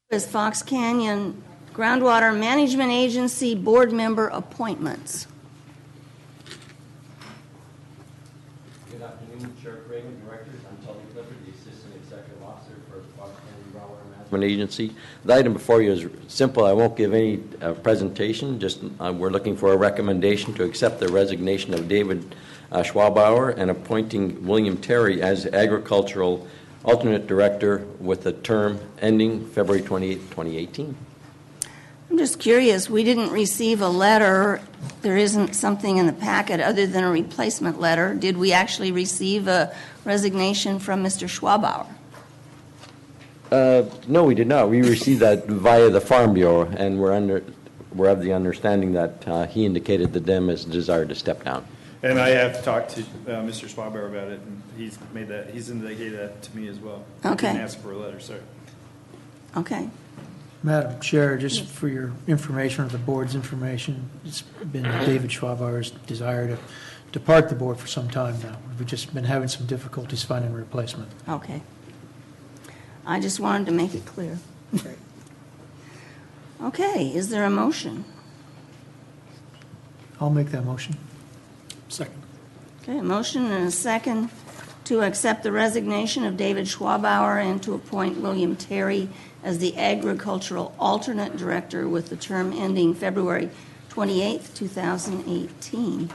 Is Fox Canyon Groundwater Management Agency board member appointments. Good afternoon, Chair Craven, Directors. I'm Tully Clifford, the Assistant Executive Officer for the Fox Canyon Groundwater Management Agency. The item before you is simple. I won't give any presentation. Just we're looking for a recommendation to accept the resignation of David Schwabauer and appointing William Terry as Agricultural Alternate Director with a term ending February 28, 2018. I'm just curious, we didn't receive a letter. There isn't something in the packet other than a replacement letter. Did we actually receive a resignation from Mr. Schwabauer? No, we did not. We received that via the Farm Bureau, and we're of the understanding that he indicated to them his desire to step down. And I have talked to Mr. Schwabauer about it, and he's indicated that to me as well. Okay. I didn't ask for a letter, sorry. Okay. Madam Chair, just for your information or the board's information, it's been David Schwabauer's desire to depart the board for some time now. We've just been having some difficulties finding a replacement. Okay. I just wanted to make it clear. Okay, is there a motion? I'll make that motion. Second. Okay, a motion and a second to accept the resignation of David Schwabauer and to appoint William Terry as the Agricultural Alternate Director with the term ending February 28th, 2018.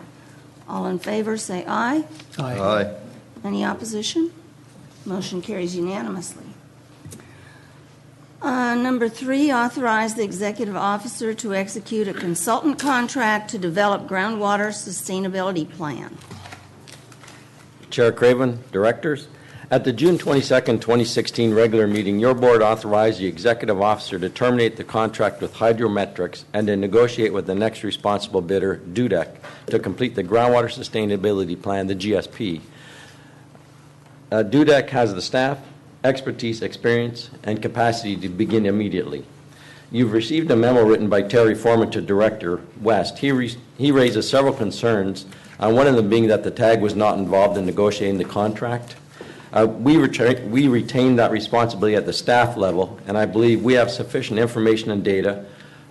All in favor, say aye. Aye. Aye. Any opposition? Motion carries unanimously. Number 3, authorize the executive officer to execute a consultant contract to develop groundwater sustainability plan. Chair Craven, Directors. At the June 22, 2016 regular meeting, your board authorized the executive officer to terminate the contract with Hydrometrics and to negotiate with the next responsible bidder, DUDEC, to complete the Groundwater Sustainability Plan, the GSP. DUDEC has the staff, expertise, experience, and capacity to begin immediately. You've received a memo written by Terry Foreman to Director West. He raises several concerns, one of them being that the TAG was not involved in negotiating the contract. We retain that responsibility at the staff level, and I believe we have sufficient information and data,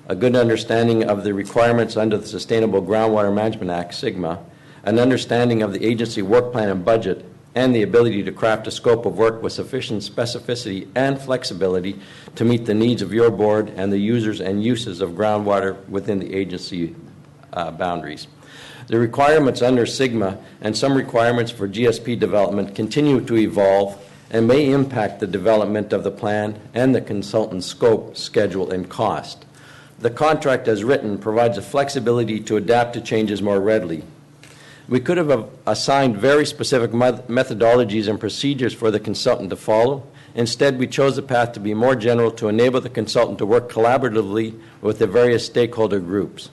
a good understanding of the requirements under the Sustainable Groundwater Management Act, SGMA, an understanding of the agency work plan and budget, and the ability to craft a scope of work with sufficient specificity and flexibility to meet the needs of your board and the users and uses of groundwater within the agency boundaries. The requirements under SGMA and some requirements for GSP development continue to evolve and may impact the development of the plan and the consultant's scope, schedule, and cost. The contract as written provides a flexibility to adapt to changes more readily. We could have assigned very specific methodologies and procedures for the consultant to follow. Instead, we chose the path to be more general to enable the consultant to work collaboratively with the various stakeholder groups.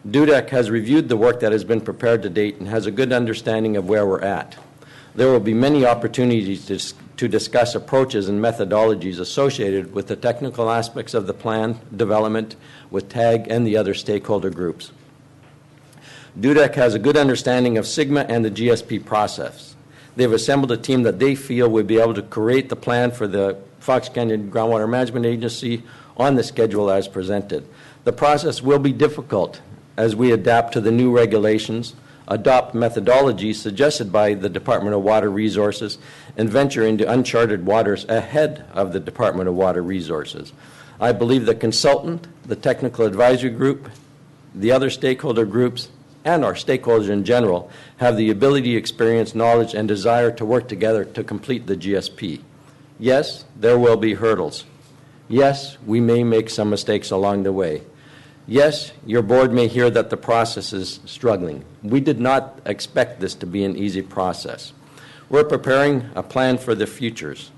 DUDEC has reviewed the work that has been prepared to date and has a good understanding of where we're at. There will be many opportunities to discuss approaches and methodologies associated with the technical aspects of the plan development with TAG and the other stakeholder groups. DUDEC has a good understanding of SGMA and the GSP process. They've assembled a team that they feel will be able to create the plan for the Fox Canyon Groundwater Management Agency on the schedule as presented. The process will be difficult as we adapt to the new regulations, adopt methodologies suggested by the Department of Water Resources, and venture into uncharted waters ahead of the Department of Water Resources. I believe the consultant, the technical advisory group, the other stakeholder groups, and our stakeholders in general have the ability, experience, knowledge, and desire to work together to complete the GSP. Yes, there will be hurdles. Yes, we may make some mistakes along the way. Yes, your board may hear that the process is struggling. We did not expect this to be an easy process. We're preparing a plan for the futures.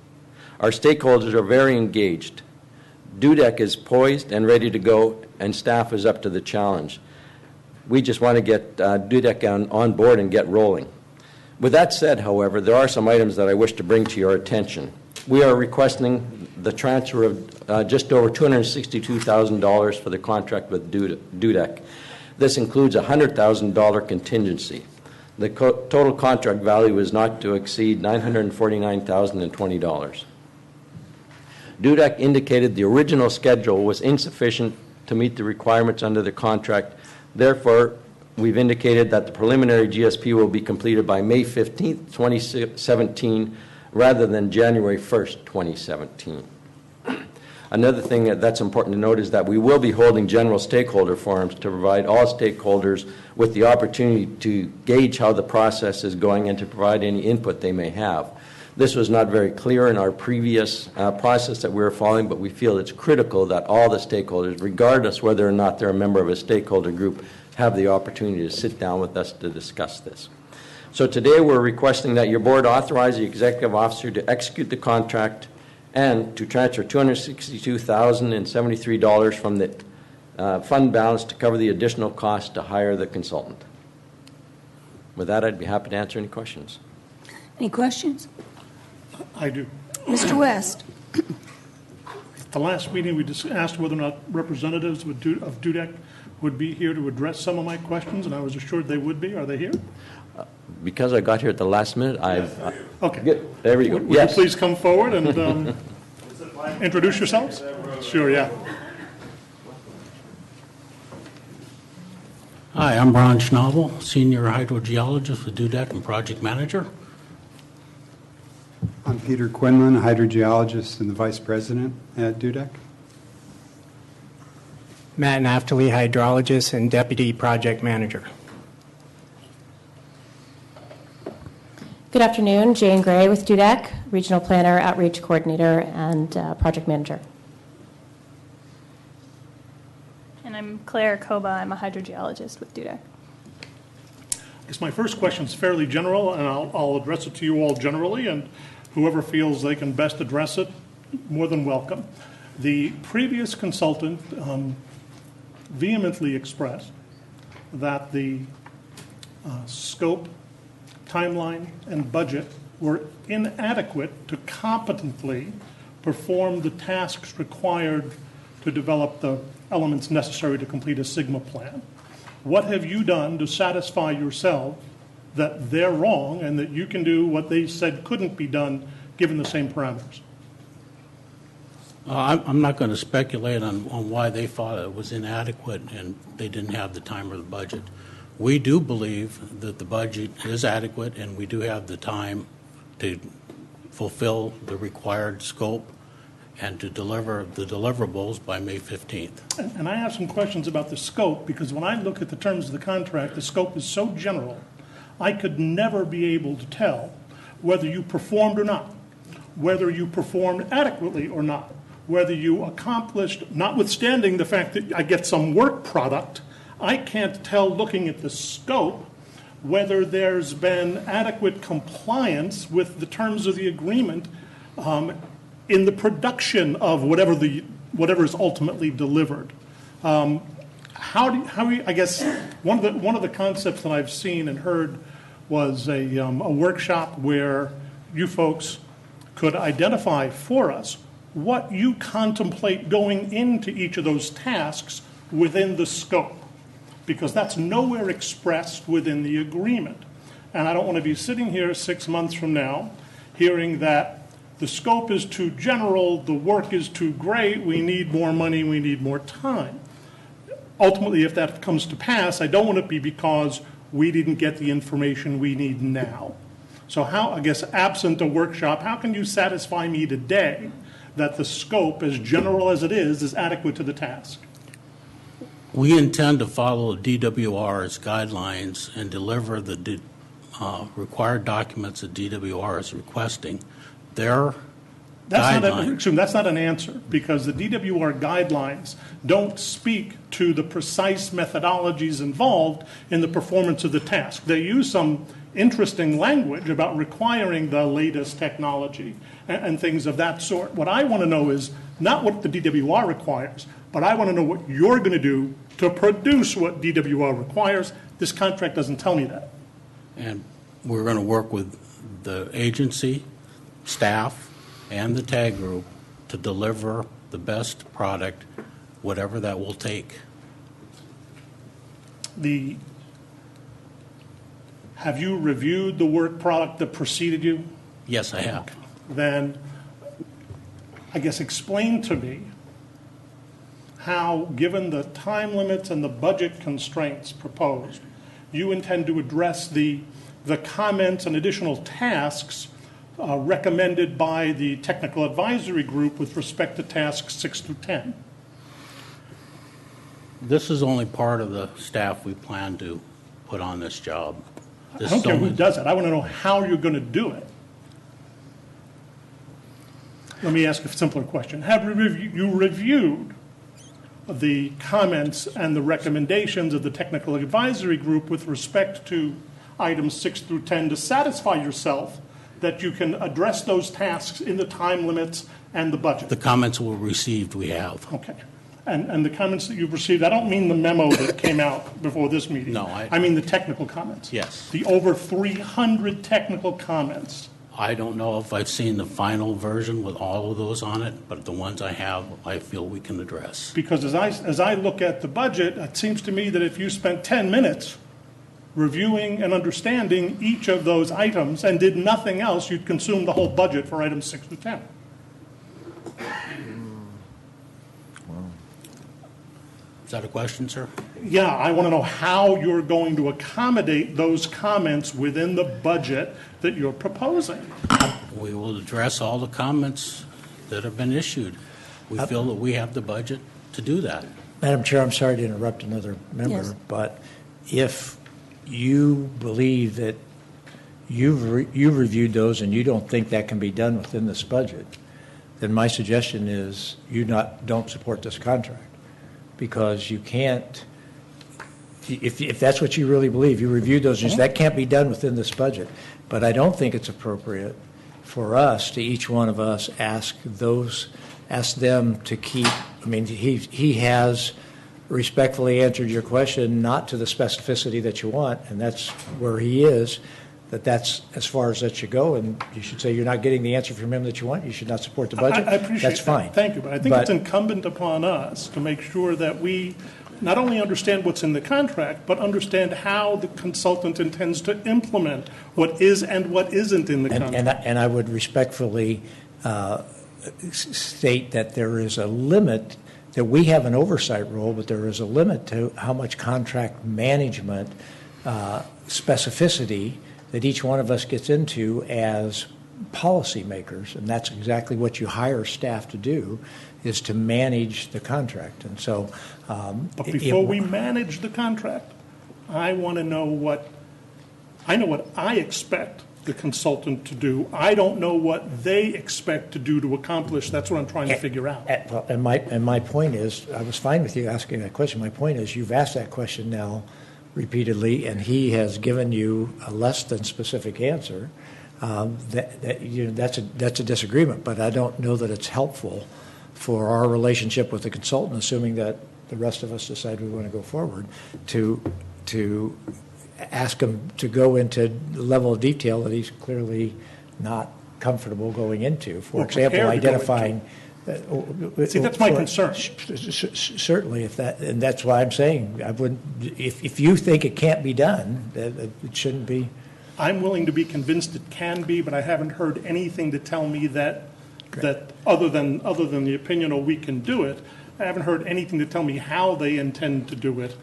Our stakeholders are very engaged. DUDEC is poised and ready to go, and staff is up to the challenge. We just want to get DUDEC on board and get rolling. With that said, however, there are some items that I wish to bring to your attention. We are requesting the transfer of just over $262,000 for the contract with DUDEC. This includes a $100,000 contingency. The total contract value is not to exceed $949,020. DUDEC indicated the original schedule was insufficient to meet the requirements under the contract. Therefore, we've indicated that the preliminary GSP will be completed by May 15th, 2017, rather than January 1st, 2017. Another thing that's important to note is that we will be holding general stakeholder forums to provide all stakeholders with the opportunity to gauge how the process is going and to provide any input they may have. This was not very clear in our previous process that we were following, but we feel it's critical that all the stakeholders, regardless whether or not they're a member of a stakeholder group, have the opportunity to sit down with us to discuss this. So today we're requesting that your board authorize the executive officer to execute the contract and to transfer $262,073 from the fund balance to cover the additional cost to hire the consultant. With that, I'd be happy to answer any questions. Any questions? I do. Mr. West? At the last meeting, we just asked whether or not representatives of DUDEC would be here to address some of my questions, and I was assured they would be. Are they here? Because I got here at the last minute, Okay. there we go. Would Yes. you please come forward and introduce yourselves? Sure, yeah. Hi, I'm Ron Schnabel, Senior Hydrogeologist with DUDEC and Project Manager. I'm Peter Quinlan, hydrogeologist and the Vice President at DUDEC. Matt Naftali, hydrologist and Deputy Project Manager. Good afternoon, Jane Gray with DUDEC, Regional Planner, Outreach Coordinator, and Project Manager. And I'm Claire Koba. I'm a hydrogeologist with DUDEC. I guess my first question is fairly general, and I'll address it to you all generally, and whoever feels they can best address it, more than welcome. The previous consultant vehemently expressed that the scope, timeline, and budget were inadequate to competently perform the tasks required to develop the elements necessary to complete a Sigma plan. What have you done to satisfy yourself that they're wrong and that you can do what they said couldn't be done given the same parameters? I'm not going to speculate on why they thought it was inadequate and they didn't have the time or the budget. We do believe that the budget is adequate and we do have the time to fulfill the required scope and to deliver the deliverables by May 15th. And I have some questions about the scope, because when I look at the terms of the contract, the scope is so general, I could never be able to tell whether you performed or not, whether you performed adequately or not, whether you accomplished, notwithstanding the fact that I get some work product, I can't tell looking at the scope whether there's been adequate compliance with the terms of the agreement in the production of whatever is ultimately delivered. I guess one of the concepts that I've seen and heard was a workshop where you folks could identify for us what you contemplate going into each of those tasks within the scope, because that's nowhere expressed within the agreement. And I don't want to be sitting here 6 months from now hearing that the scope is too general, the work is too great, we need more money, we need more time. Ultimately, if that comes to pass, I don't want it to be because we didn't get the information we need now. So how, I guess, absent a workshop, how can you satisfy me today that the scope, as general as it is adequate to the task? We intend to follow DWR's guidelines and deliver the required documents that DWR is requesting. Their guidelines. That's not an answer, because the DWR guidelines don't speak to the precise methodologies involved in the performance of the task. They use some interesting language about requiring the latest technology and things of that sort. What I want to know is not what the DWR requires, but I want to know what you're going to do to produce what DWR requires. This contract doesn't tell me that. And we're going to work with the agency, staff, and the TAG group to deliver the best product, whatever that will take. Have you reviewed the work product that preceded you? Yes, I have. Then I guess, explain to me how, given the time limits and the budget constraints proposed, you intend to address the comments and additional tasks recommended by the technical advisory group with respect to tasks 6 through 10. This is only part of the staff we plan to put on this job. I don't care who does it. I want to know how you're going to do it. Let me ask a simpler question. Have you reviewed the comments and the recommendations of the technical advisory group with respect to items 6 through 10 to satisfy yourself that you can address those tasks in the time limits and the budget? The comments we received, we have. Okay. And the comments that you've received, I don't mean the memo that came out before this meeting. No, I mean the technical comments. Yes. The over 300 technical comments. I don't know if I've seen the final version with all of those on it, but the ones I have, I feel we can address. Because as I look at the budget, it seems to me that if you spent 10 minutes reviewing and understanding each of those items and did nothing else, you'd consume the whole budget for items 6 to 10. Is that a question, sir? Yeah, I want to know how you're going to accommodate those comments within the budget that you're proposing. We will address all the comments that have been issued. We feel that we have the budget to do that. Madam Chair, I'm sorry to interrupt another member, Yes. but if you believe that you've reviewed those and you don't think that can be done within this budget, then my suggestion is you don't support this contract, because you can't. If that's what you really believe, you reviewed those, and that can't be done within this budget. But I don't think it's appropriate for us to each one of us ask them to keep. I mean, he has respectfully answered your question, not to the specificity that you want, and that's where he is. That's as far as that should go, and you should say you're not getting the answer from him that you want. You should not support the budget. I appreciate that's fine. That. Thank you, but I think it's incumbent upon us to make sure that we not only understand what's in the contract, but understand how the consultant intends to implement what is and what isn't in the contract. And I would respectfully state that there is a limit, that we have an oversight role, but there is a limit to how much contract management specificity that each one of us gets into as policymakers, and that's exactly what you hire staff to do, is to manage the contract. And so, but before we manage the contract, I want to know what I expect the consultant to do. I don't know what they expect to do to accomplish. That's what I'm trying to figure out. And my point is, I was fine with you asking that question. My point is, you've asked that question now repeatedly, and he has given you a less than specific answer. That's a disagreement, but I don't know that it's helpful for our relationship with the consultant, assuming that the rest of us decide we want to go forward, to ask him to go into the level of detail that he's clearly not comfortable going into. For example, identifying. See, that's my concern. Certainly, and that's why I'm saying I wouldn't. If you think it can't be done, it shouldn't be. I'm willing to be convinced it can be, but I haven't heard anything to tell me that other than the opinion, or we can do it. I haven't heard anything to tell me how they intend to do it,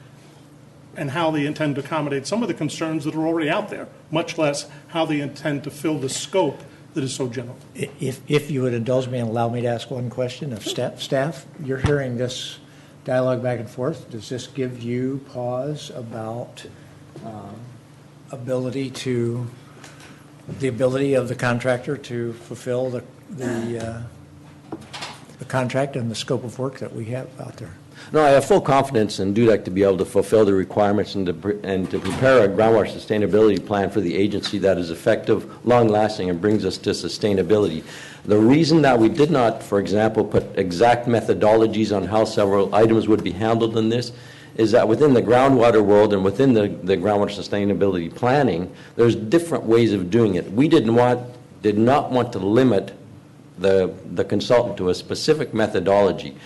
and how they intend to accommodate some of the concerns that are already out there, much less how they intend to fill the scope that is so general. If you would indulge me and allow me to ask one question of staff, you're hearing this dialogue back and forth. Does this give you pause about the ability of the contractor to fulfill the contract and the scope of work that we have out there? No, I have full confidence in DUDEC to be able to fulfill the requirements and to prepare a groundwater sustainability plan for the agency that is effective, long-lasting, and brings us to sustainability. The reason that we did not, for example, put exact methodologies on how several items would be handled in this is that within the groundwater world and within the groundwater sustainability planning, there's different ways of doing it. We did not want to limit the consultant to a specific methodology.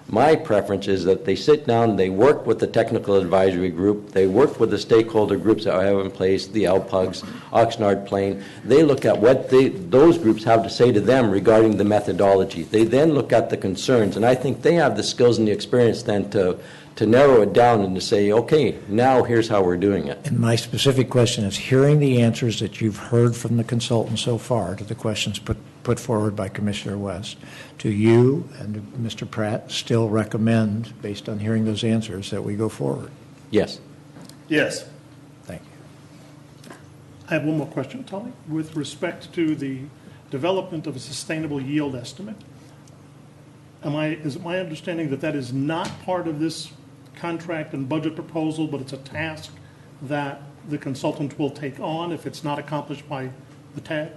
My preference is that they sit down, they work with the technical advisory group, they work with the stakeholder groups that I have in place, the LPUGs, Oxnard Plain. They look at what those groups have to say to them regarding the methodology. They then look at the concerns, and I think they have the skills and the experience then to narrow it down and to say, okay, now here's how we're doing it. And my specific question is, hearing the answers that you've heard from the consultant so far to the questions put forward by Commissioner West, do you and Mr. Pratt still recommend, based on hearing those answers, that we go forward? Yes. Yes. Thank you. I have one more question, Tully. With respect to the development of a sustainable yield estimate, is it my understanding that that is not part of this contract and budget proposal, but it's a task that the consultant will take on if it's not accomplished by the TAG?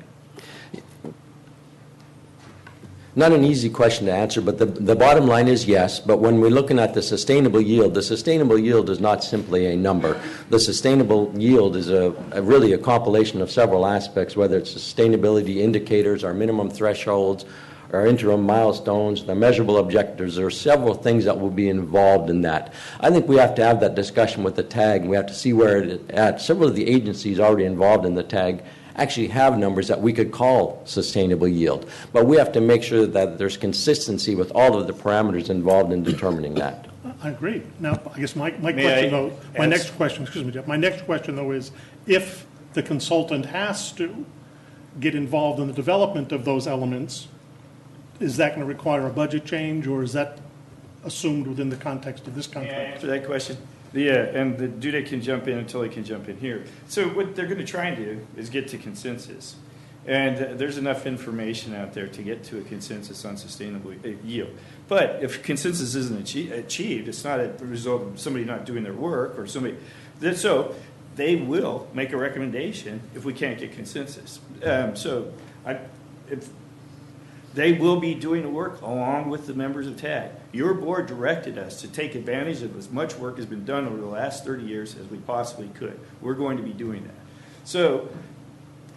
Not an easy question to answer, but the bottom line is yes. But when we're looking at the sustainable yield is not simply a number. The sustainable yield is really a compilation of several aspects, whether it's sustainability indicators, our minimum thresholds, our interim milestones, the measurable objectives. There are several things that will be involved in that. I think we have to have that discussion with the TAG. We have to see where it's at. Several of the agencies already involved in the TAG actually have numbers that we could call sustainable yield. But we have to make sure that there's consistency with all of the parameters involved in determining that. I agree. Now, I guess my next question, Jeff, my next question, though, is if the consultant has to get involved in the development of those elements, is that going to require a budget change, or is that assumed within the context of this contract? May I answer that question? Yeah, and the DUDEC can jump in until he can jump in here. So what they're going to try and do is get to consensus. And there's enough information out there to get to a consensus on sustainable yield. But if consensus isn't achieved, it's not a result of somebody not doing their work or somebody. So they will make a recommendation if we can't get consensus. They will be doing the work along with the members of TAG. Your board directed us to take advantage of as much work as been done over the last 30 years as we possibly could. We're going to be doing that. So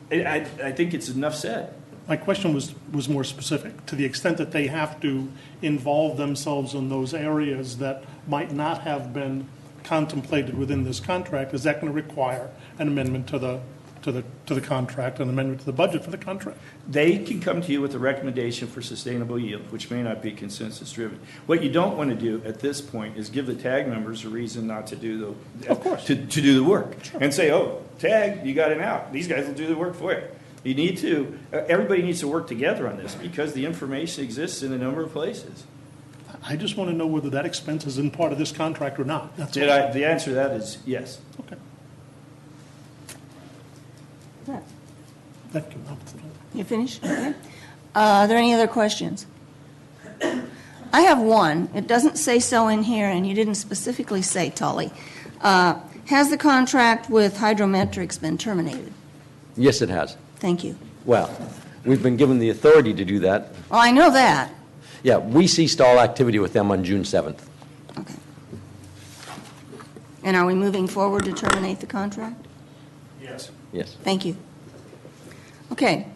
I think it's enough said. My question was more specific, to the extent that they have to involve themselves in those areas that might not have been contemplated within this contract. Is that going to require an amendment to the contract, an amendment to the budget for the contract? They can come to you with a recommendation for sustainable yield, which may not be consensus driven. What you don't want to do at this point is give the TAG members a reason not to do to do the work. Sure. And say, oh, TAG, you got it out. These guys will do the work for you. You need to, everybody needs to work together on this because the information exists in a number of places. I just want to know whether that expense is in part of this contract or not. That's all. The answer to that is yes. Okay. Thank you. You finished? Okay. Are there any other questions? I have one. It doesn't say so in here, and you didn't specifically say, Tully. Has the contract with Hydrometrics been terminated? Yes, it has. Thank you. Well, we've been given the authority to do that. Well, I know that. Yeah, we ceased all activity with them on June 7th. Okay. And are we moving forward to terminate the contract? Yes. Yes. Thank you. Okay.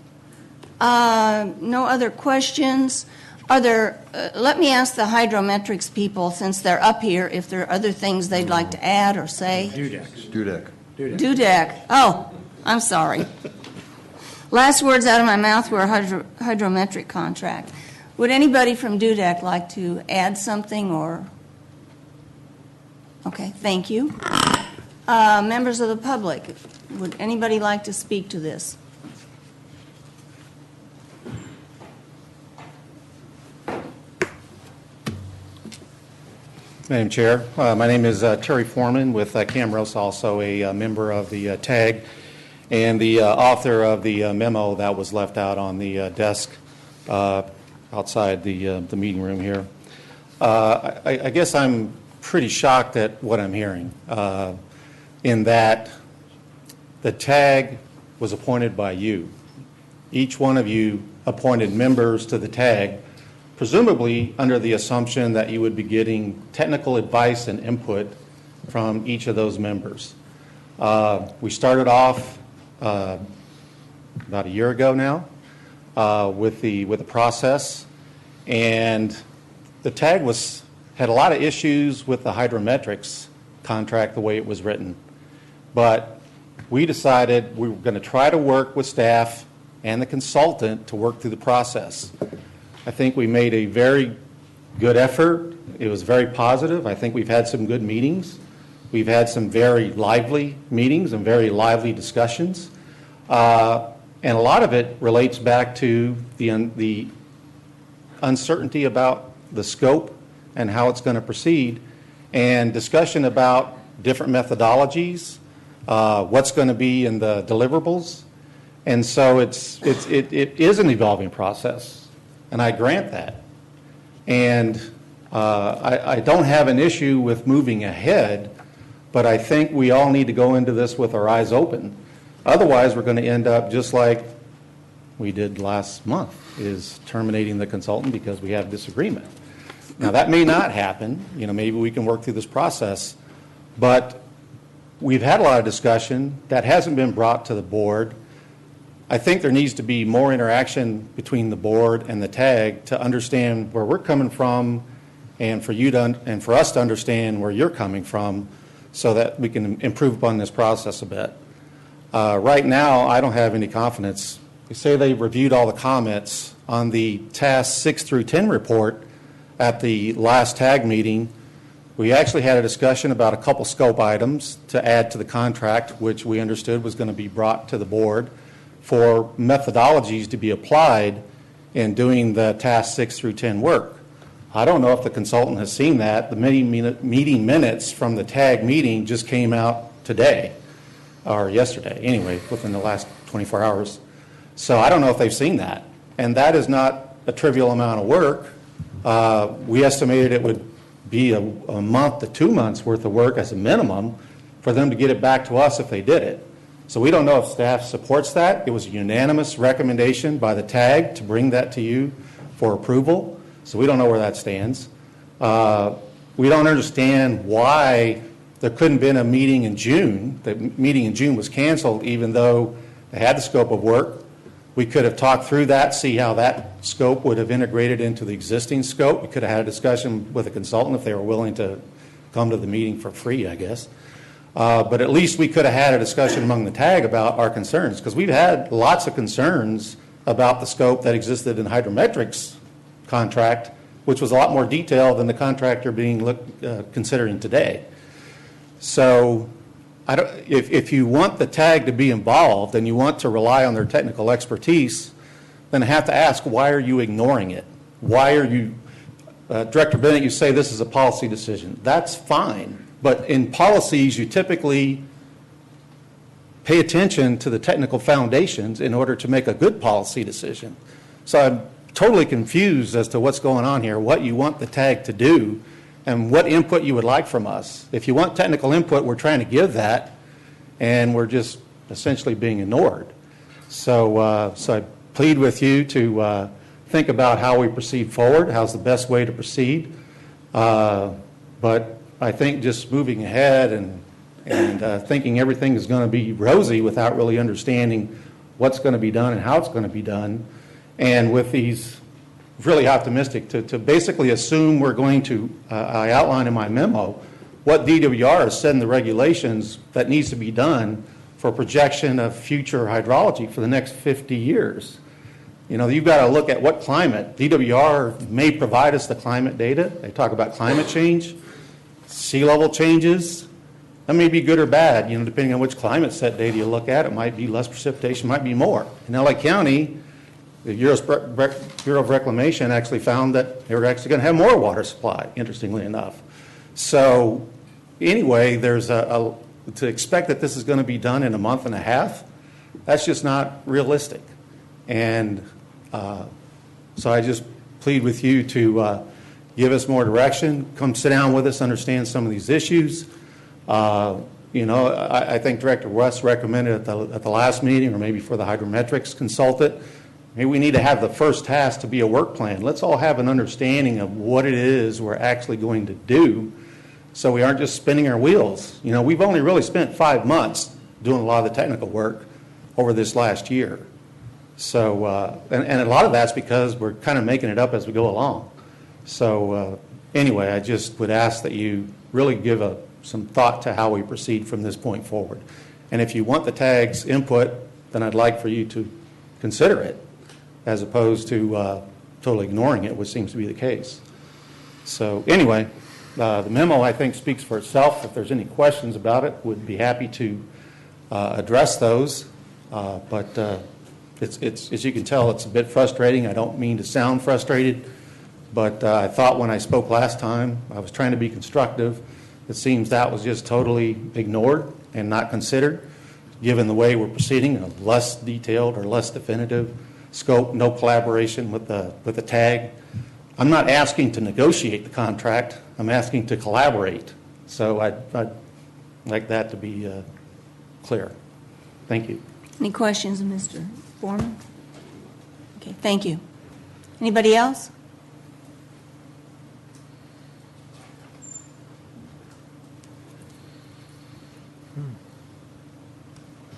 No other questions. Let me ask the Hydrometrics people, since they're up here, if there are other things they'd like to add or say. DUDEC. Oh, I'm sorry. Last words out of my mouth were hydrometric contract. Would anybody from DUDEC like to add something or? Okay, thank you. Members of the public, would anybody like to speak to this? Madam Chair, my name is Terry Foreman with Camrose, also a member of the TAG and the author of the memo that was left out on the desk outside the meeting room here. I guess I'm pretty shocked at what I'm hearing in that the TAG was appointed by you. Each one of you appointed members to the TAG, presumably under the assumption that you would be getting technical advice and input from each of those members. We started off about a year ago now with the process, and the TAG had a lot of issues with the hydrometrics contract the way it was written. But we decided we were going to try to work with staff and the consultant to work through the process. I think we made a very good effort. It was very positive. I think we've had some good meetings. We've had some very lively meetings and very lively discussions. And a lot of it relates back to the uncertainty about the scope and how it's going to proceed, and discussion about different methodologies, what's going to be in the deliverables. And so it is an evolving process, and I grant that. And I don't have an issue with moving ahead, but I think we all need to go into this with our eyes open. Otherwise, we're going to end up just like we did last month, is terminating the consultant because we have disagreement. Now, that may not happen. Maybe we can work through this process. But we've had a lot of discussion that hasn't been brought to the board. I think there needs to be more interaction between the board and the TAG to understand where we're coming from, and for you to and for us to understand where you're coming from, so that we can improve upon this process a bit. Right now, I don't have any confidence. They say they reviewed all the comments on the tasks 6 through 10 report at the last TAG meeting. We actually had a discussion about a couple scope items to add to the contract, which we understood was going to be brought to the board for methodologies to be applied in doing the task 6 through 10 work. I don't know if the consultant has seen that. The meeting minutes from the TAG meeting just came out today, or yesterday, anyway, within the last 24 hours. So I don't know if they've seen that. And that is not a trivial amount of work. We estimated it would be a month to 2 months worth of work as a minimum for them to get it back to us if they did it. So we don't know if staff supports that. It was a unanimous recommendation by the TAG to bring that to you for approval. So we don't know where that stands. We don't understand why there couldn't have been a meeting in June. The meeting in June was canceled even though they had the scope of work. We could have talked through that, see how that scope would have integrated into the existing scope. We could have had a discussion with a consultant if they were willing to come to the meeting for free, I guess. But at least we could have had a discussion among the TAG about our concerns, because we've had lots of concerns about the scope that existed in hydrometrics contract, which was a lot more detailed than the contract you're considering today. So if you want the TAG to be involved and you want to rely on their technical expertise, then I have to ask, why are you ignoring it? Why are you, Director Bennett, you say this is a policy decision. That's fine. But in policies, you typically pay attention to the technical foundations in order to make a good policy decision. So I'm totally confused as to what's going on here, what you want the TAG to do, and what input you would like from us. If you want technical input, we're trying to give that, and we're just essentially being ignored. So I plead with you to think about how we proceed forward, how's the best way to proceed. But I think just moving ahead and thinking everything is going to be rosy without really understanding what's going to be done and how it's going to be done, and with these really optimistic to basically assume we're going to, I outline in my memo, what DWR has said in the regulations that needs to be done for projection of future hydrology for the next 50 years. You've got to look at what climate. DWR may provide us the climate data. They talk about climate change, sea level changes. That may be good or bad, depending on which climate set data you look at. It might be less precipitation, might be more. In LA County, the Bureau of Reclamation actually found that they were actually going to have more water supply, interestingly enough. So anyway, there's to expect that this is going to be done in a month and a half, that's just not realistic. And so I just plead with you to give us more direction, come sit down with us, understand some of these issues. I think Director West recommended at the last meeting, or maybe for the hydrometrics consultant, maybe we need to have the first task to be a work plan. Let's all have an understanding of what it is we're actually going to do, so we aren't just spinning our wheels. We've only really spent 5 months doing a lot of the technical work over this last year. So, and a lot of that's because we're kind of making it up as we go along. So anyway, I just would ask that you really give some thought to how we proceed from this point forward. And if you want the TAG's input, then I'd like for you to consider it as opposed to totally ignoring it, which seems to be the case. So anyway, the memo, I think, speaks for itself. If there's any questions about it, would be happy to address those. But it's, as you can tell, it's a bit frustrating. I don't mean to sound frustrated, but I thought when I spoke last time, I was trying to be constructive. It seems that was just totally ignored and not considered, given the way we're proceeding, a less detailed or less definitive scope, no collaboration with the TAG. I'm not asking to negotiate the contract. I'm asking to collaborate. So I'd like that to be clear. Thank you. Any questions, Mr. Foreman? Okay, thank you. Anybody else?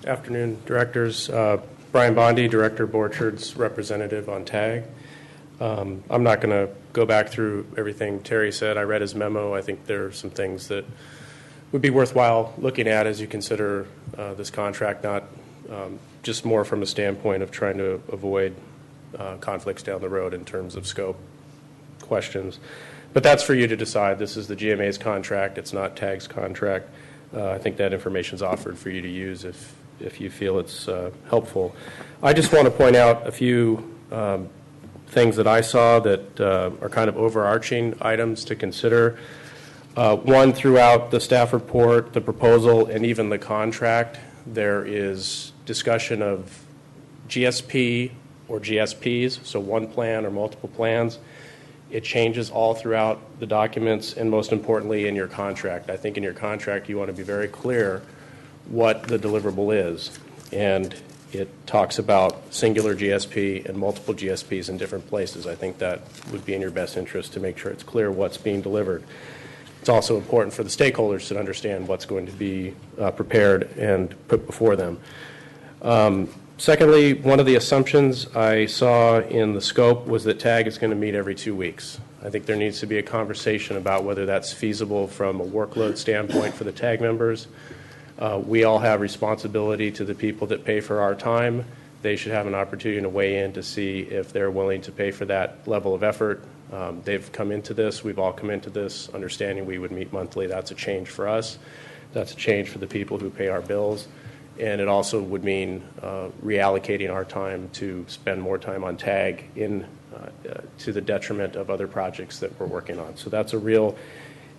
Afternoon, directors. Brian Bondi, Director of Orchards, representative on TAG. I'm not going to go back through everything Terry said. I read his memo. I think there are some things that would be worthwhile looking at as you consider this contract, not just more from a standpoint of trying to avoid conflicts down the road in terms of scope questions. But that's for you to decide. This is the GMA's contract. It's not TAG's contract. I think that information is offered for you to use if you feel it's helpful. I just want to point out a few things that I saw that are kind of overarching items to consider. One, throughout the staff report, the proposal, and even the contract, there is discussion of GSP or GSPs, so one plan or multiple plans. It changes all throughout the documents and, most importantly, in your contract. I think in your contract you want to be very clear what the deliverable is. And it talks about singular GSP and multiple GSPs in different places. I think that would be in your best interest to make sure it's clear what's being delivered. It's also important for the stakeholders to understand what's going to be prepared and put before them. Secondly, one of the assumptions I saw in the scope was that TAG is going to meet every 2 weeks. I think there needs to be a conversation about whether that's feasible from a workload standpoint for the TAG members. We all have responsibility to the people that pay for our time. They should have an opportunity to weigh in to see if they're willing to pay for that level of effort. They've come into this. We've all come into this understanding we would meet monthly. That's a change for us. That's a change for the people who pay our bills. And it also would mean reallocating our time to spend more time on TAG to the detriment of other projects that we're working on. So that's a real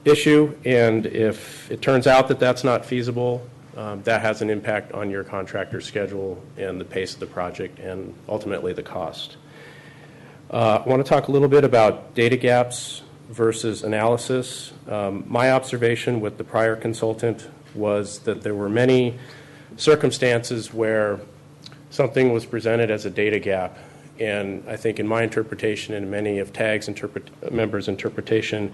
issue. And if it turns out that that's not feasible, that has an impact on your contractor's schedule and the pace of the project and ultimately the cost. I want to talk a little bit about data gaps versus analysis. My observation with the prior consultant was that there were many circumstances where something was presented as a data gap, and I think in my interpretation and many of TAG's members' interpretation,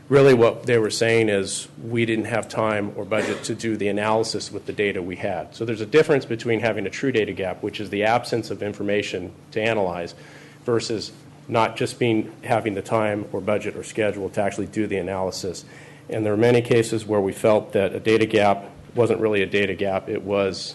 really what they were saying is we didn't have time or budget to do the analysis with the data we had. So there's a difference between having a true data gap, which is the absence of information to analyze, versus not just having the time or budget or schedule to actually do the analysis. And there are many cases where we felt that a data gap wasn't really a data gap. It was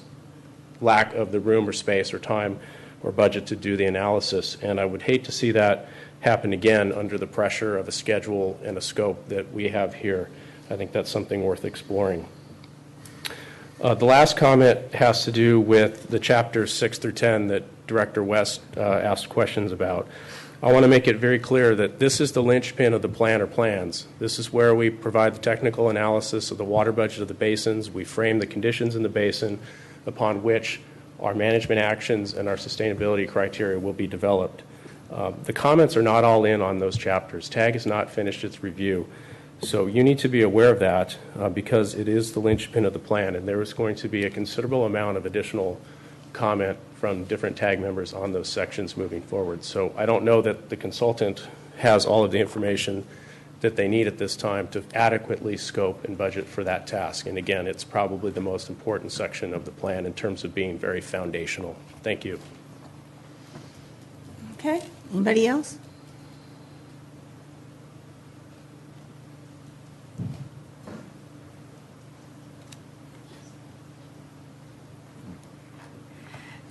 lack of the room or space or time or budget to do the analysis. And I would hate to see that happen again under the pressure of a schedule and a scope that we have here. I think that's something worth exploring. The last comment has to do with the chapters 6 through 10 that Director West asked questions about. I want to make it very clear that this is the linchpin of the plan or plans. This is where we provide the technical analysis of the water budget of the basins. We frame the conditions in the basin upon which our management actions and our sustainability criteria will be developed. The comments are not all in on those chapters. TAG has not finished its review. So you need to be aware of that because it is the linchpin of the plan, and there is going to be a considerable amount of additional comment from different TAG members on those sections moving forward. So I don't know that the consultant has all of the information that they need at this time to adequately scope and budget for that task. And again, it's probably the most important section of the plan in terms of being very foundational. Thank you. Okay. Anybody else?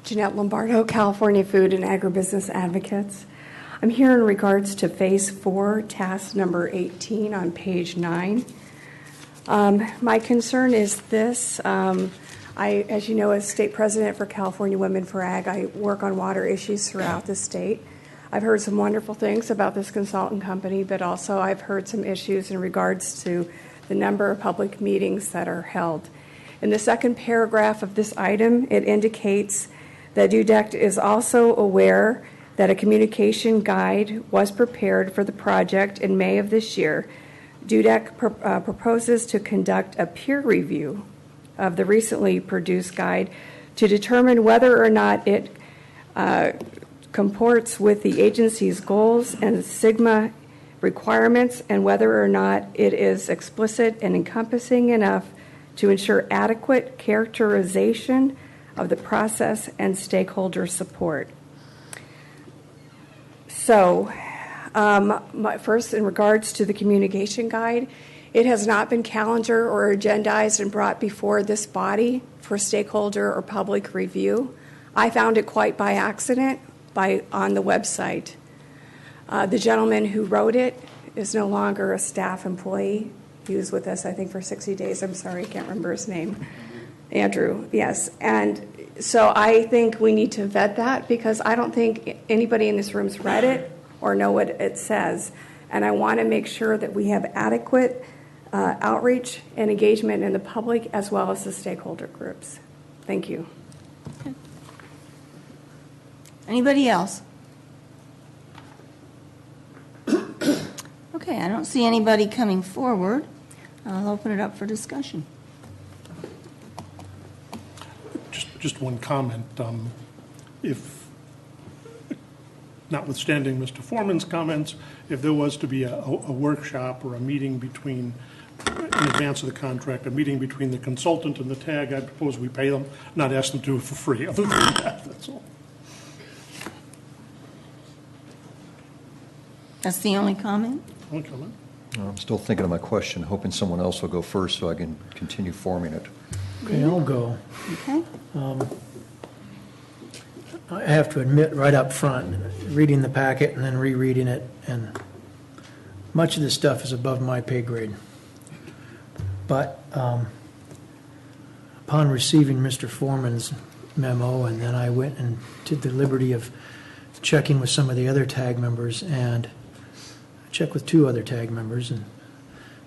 Jeanette Lombardo, California Food and Agribusiness Advocates. I'm here in regards to Phase 4, task number 18 on page 9. My concern is this. As you know, as state president for California Women for Ag, I work on water issues throughout the state. I've heard some wonderful things about this consultant company, but also I've heard some issues in regards to the number of public meetings that are held. In the second paragraph of this item, it indicates that DUDEC is also aware that a communication guide was prepared for the project in May of this year. DUDEC proposes to conduct a peer review of the recently produced guide to determine whether or not it comports with the agency's goals and SIGMA requirements, and whether or not it is explicit and encompassing enough to ensure adequate characterization of the process and stakeholder support. So, first, in regards to the communication guide, it has not been calendared or agendized and brought before this body for stakeholder or public review. I found it quite by accident on the website. The gentleman who wrote it is no longer a staff employee. He was with us, I think, for 60 days. I'm sorry, I can't remember his name. Andrew, yes. And so I think we need to vet that, because I don't think anybody in this room's read it or know what it says. And I want to make sure that we have adequate outreach and engagement in the public as well as the stakeholder groups. Thank you. Okay. Anybody else? Okay, I don't see anybody coming forward. I'll open it up for discussion. Just one comment. If, notwithstanding Mr. Foreman's comments, if there was to be a workshop or a meeting between, in advance of the contract, a meeting between the consultant and the TAG, I propose we pay them, not ask them to do it for free. Other than that, that's all. That's the only comment? Only comment. I'm still thinking of my question, hoping someone else will go first so I can continue forming it. Okay, I'll go. Okay. I have to admit right up front, reading the packet and then rereading it, and much of this stuff is above my pay grade. But upon receiving Mr. Foreman's memo, and then I went and did the liberty of checking with some of the other TAG members, and checked with 2 other TAG members, and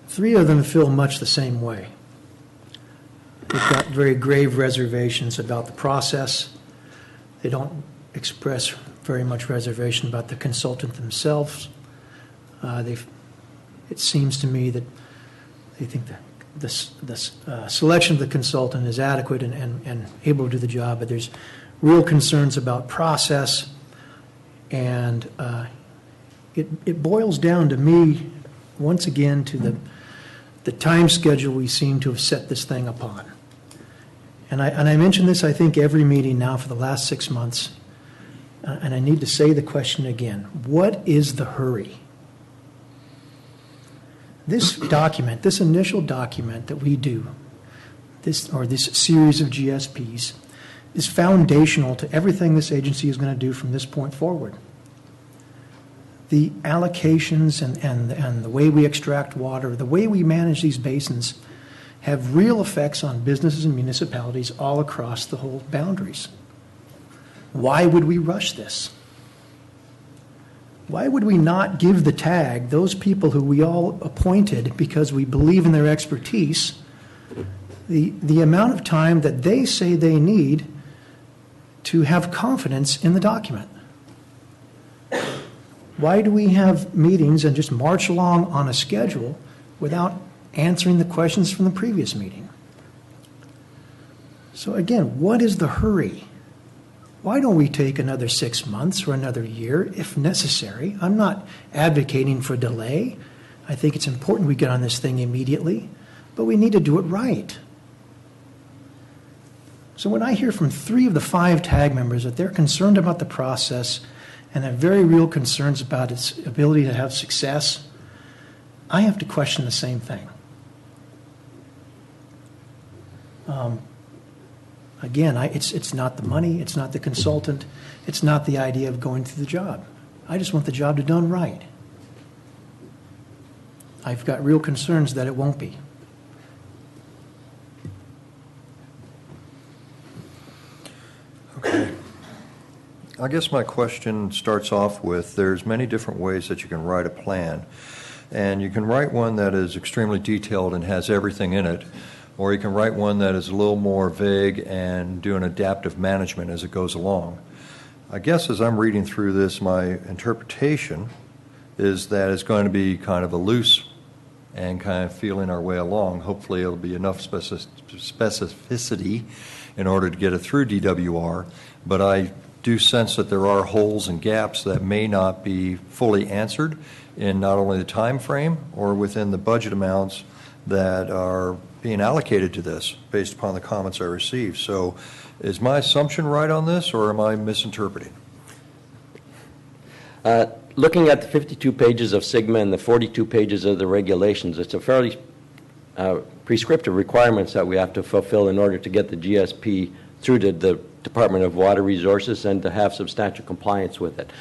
3 of them feel much the same way. They've got very grave reservations about the process. They don't express very much reservation about the consultant themselves. It seems to me that they think that the selection of the consultant is adequate and able to do the job, but there's real concerns about process, and it boils down to me, once again, to the time schedule we seem to have set this thing upon. And I mention this, I think, every meeting now for the last 6 months, and I need to say the question again. What is the hurry? This document, this initial document that we do, this series of GSPs, is foundational to everything this agency is going to do from this point forward. The allocations and the way we extract water, the way we manage these basins, have real effects on businesses and municipalities all across the whole boundaries. Why would we rush this? Why would we not give the TAG, those people who we all appointed because we believe in their expertise, the amount of time that they say they need to have confidence in the document? Why do we have meetings and just march along on a schedule without answering the questions from the previous meeting? So again, what is the hurry? Why don't we take another 6 months or another year if necessary? I'm not advocating for delay. I think it's important we get on this thing immediately, but we need to do it right. So when I hear from 3 of the 5 TAG members that they're concerned about the process and have very real concerns about its ability to have success, I have to question the same thing. Again, it's not the money, it's not the consultant, it's not the idea of going through the job. I just want the job to be done right. I've got real concerns that it won't be. Okay. I guess my question starts off with there's many different ways that you can write a plan. And you can write one that is extremely detailed and has everything in it, or you can write one that is a little more vague and do an adaptive management as it goes along. I guess as I'm reading through this, my interpretation is that it's going to be kind of a loose and kind of feeling our way along. Hopefully it'll be enough specificity in order to get it through DWR, but I do sense that there are holes and gaps that may not be fully answered in not only the time frame or within the budget amounts that are being allocated to this based upon the comments I received. So is my assumption right on this, or am I misinterpreting? Looking at the 52 pages of SIGMA and the 42 pages of the regulations, it's a fairly prescriptive requirements that we have to fulfill in order to get the GSP through to the Department of Water Resources and to have substantial compliance with it.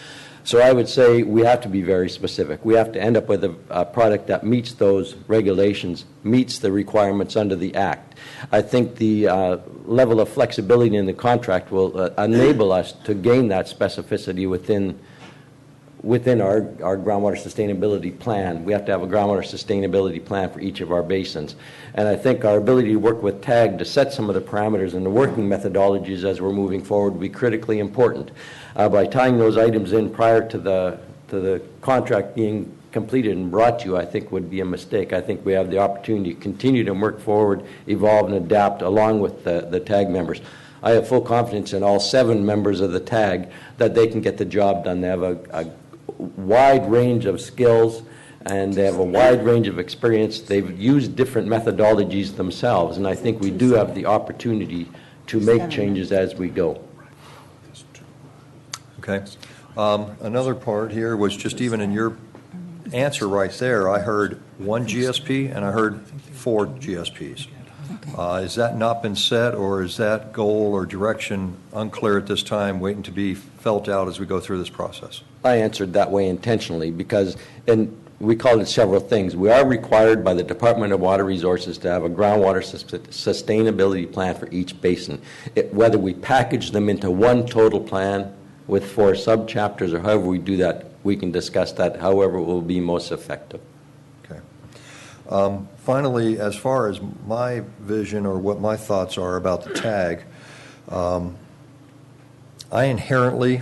So I would say we have to be very specific. We have to end up with a product that meets those regulations, meets the requirements under the Act. I think the level of flexibility in the contract will enable us to gain that specificity within our groundwater sustainability plan. We have to have a groundwater sustainability plan for each of our basins. And I think our ability to work with TAG to set some of the parameters and the working methodologies as we're moving forward will be critically important. By tying those items in prior to the contract being completed and brought to you, I think would be a mistake. I think we have the opportunity to continue to work forward, evolve, and adapt along with the TAG members. I have full confidence in all 7 members of the TAG that they can get the job done. They have a wide range of skills and they have a wide range of experience. They've used different methodologies themselves, and I think we do have the opportunity to make changes as we go. Okay. Another part here was just even in your answer right there, I heard 1 GSP and I heard 4 GSPs. Has that not been set, or is that goal or direction unclear at this time, waiting to be felt out as we go through this process? I answered that way intentionally because, and we call it several things. We are required by the Department of Water Resources to have a groundwater sustainability plan for each basin. Whether we package them into one total plan with 4 subchapters or however we do that, we can discuss that however it will be most effective. Okay. Finally, as far as my vision or what my thoughts are about the TAG, I inherently,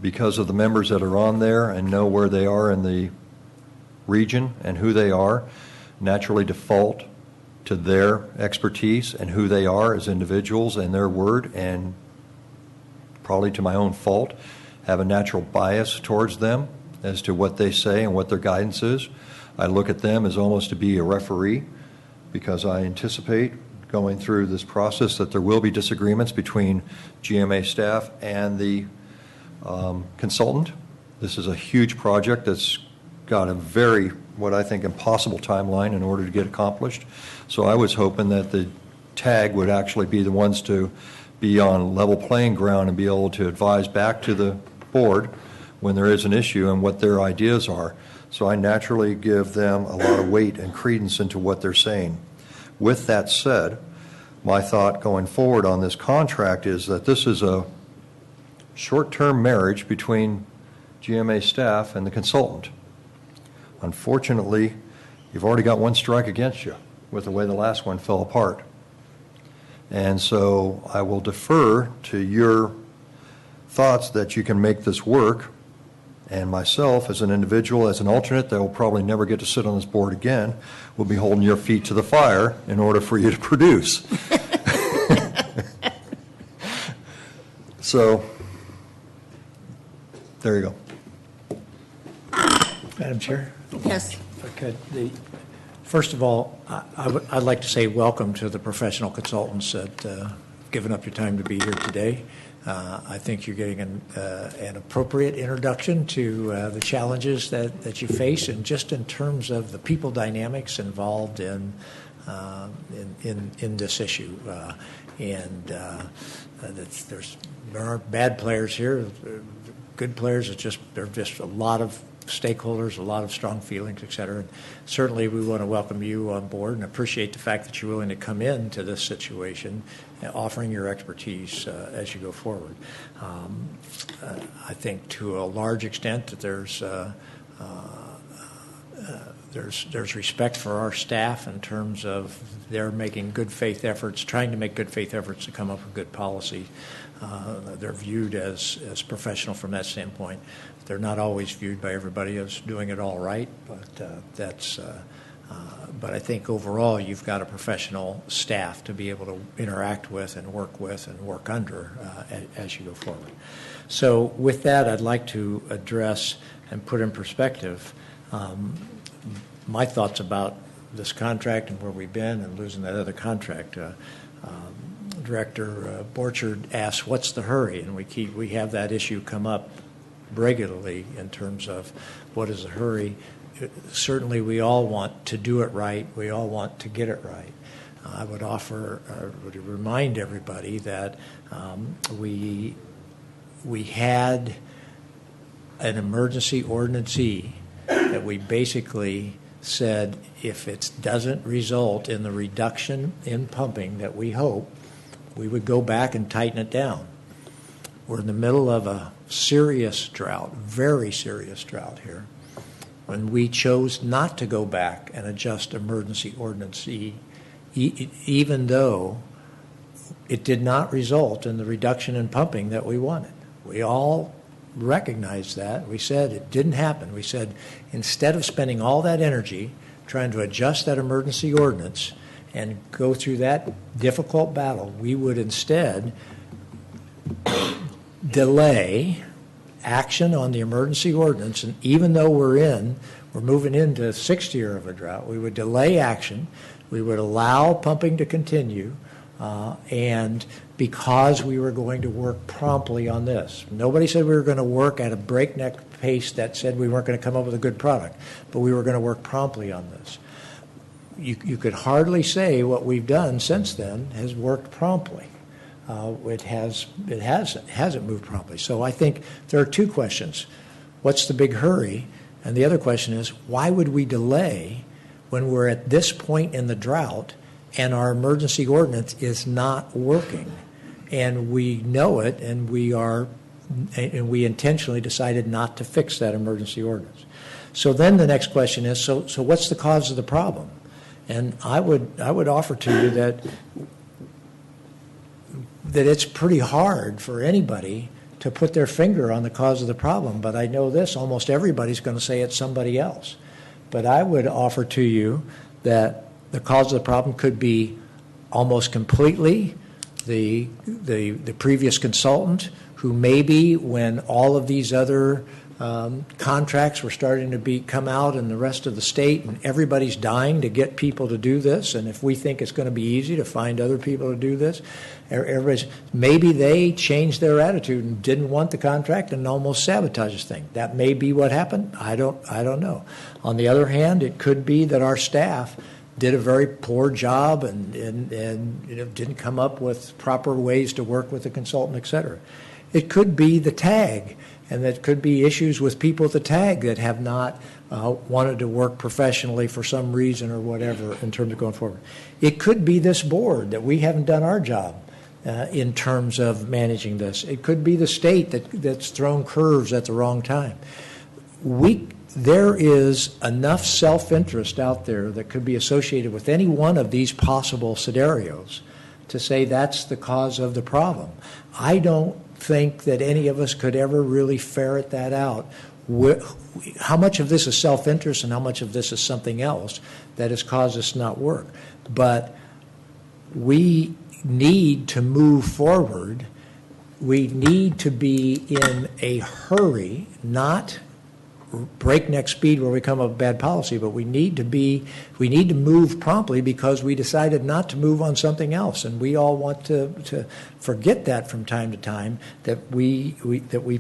because of the members that are on there and know where they are in the region and who they are, naturally default to their expertise and who they are as individuals and their word, and probably to my own fault, have a natural bias towards them as to what they say and what their guidance is. I look at them as almost to be a referee because I anticipate going through this process that there will be disagreements between GMA staff and the consultant. This is a huge project that's got a very, what I think, impossible timeline in order to get accomplished. So I was hoping that the TAG would actually be the ones to be on level playing ground and be able to advise back to the board when there is an issue and what their ideas are. So I naturally give them a lot of weight and credence into what they're saying. With that said, my thought going forward on this contract is that this is a short-term marriage between GMA staff and the consultant. Unfortunately, you've already got 1 strike against you with the way the last one fell apart. And so I will defer to your thoughts that you can make this work, and myself as an individual, as an alternate that will probably never get to sit on this board again, will be holding your feet to the fire in order for you to produce. So, there you go. Madam Chair? Yes. If I could. First of all, I'd like to say welcome to the professional consultants that have given up your time to be here today. I think you're getting an appropriate introduction to the challenges that you face, and just in terms of the people dynamics involved in in this issue. There aren't bad players here. Good players. There are just a lot of stakeholders, a lot of strong feelings, et cetera. And certainly we want to welcome you on board and appreciate the fact that you're willing to come into this situation, offering your expertise as you go forward. I think to a large extent that there's respect for our staff in terms of they're making good faith efforts, trying to make good faith efforts to come up with good policy. They're viewed as professional from that standpoint. They're not always viewed by everybody as doing it all right, but I think overall you've got a professional staff to be able to interact with and work under as you go forward. So with that, I'd like to address and put in perspective my thoughts about this contract and where we've been and losing that other contract. Director Borchard asked, "What's the hurry?" And we have that issue come up regularly in terms of what is the hurry. Certainly, we all want to do it right. We all want to get it right. I would would remind everybody that we had an emergency ordinance that we basically said if it doesn't result in the reduction in pumping that we hope, we would go back and tighten it down. We're in the middle of a serious drought, very serious drought here, when we chose not to go back and adjust emergency ordinance even though it did not result in the reduction in pumping that we wanted. We all recognized that. We said it didn't happen. We said instead of spending all that energy trying to adjust that emergency ordinance and go through that difficult battle, we would instead delay action on the emergency ordinance. And even though we're moving into the 6th year of a drought, we would delay action. We would allow pumping to continue, and because we were going to work promptly on this. Nobody said we were going to work at a breakneck pace that said we weren't going to come up with a good product, but we were going to work promptly on this. You could hardly say what we've done since then has worked promptly. It hasn't moved promptly. So I think there are two questions. What's the big hurry? And the other question is, why would we delay when we're at this point in the drought and our emergency ordinance is not working? And we know it, and we intentionally decided not to fix that emergency ordinance. So then the next question is, so what's the cause of the problem? And I would offer to you that it's pretty hard for anybody to put their finger on the cause of the problem. But I know this, almost everybody's going to say it's somebody else. But I would offer to you that the cause of the problem could be almost completely the previous consultant, who maybe when all of these other contracts were starting to come out in the rest of the state, and everybody's dying to get people to do this, and if we think it's going to be easy to find other people to do this, maybe they changed their attitude and didn't want the contract and almost sabotaged this thing. That may be what happened. I don't know. On the other hand, it could be that our staff did a very poor job and didn't come up with proper ways to work with the consultant, et cetera. It could be the tag, and that could be issues with people at the tag that have not wanted to work professionally for some reason or whatever in terms of going forward. It could be this board that we haven't done our job in terms of managing this. It could be the state that's thrown curves at the wrong time. There is enough self-interest out there that could be associated with any one of these possible scenarios to say that's the cause of the problem. I don't think that any of us could ever really ferret that out. How much of this is self-interest and how much of this is something else that has caused us not work? But we need to move forward. We need to be in a hurry, not breakneck speed where we come up with bad policy, but we need to move promptly because we decided not to move on something else, and we all want to forget that from time to time that we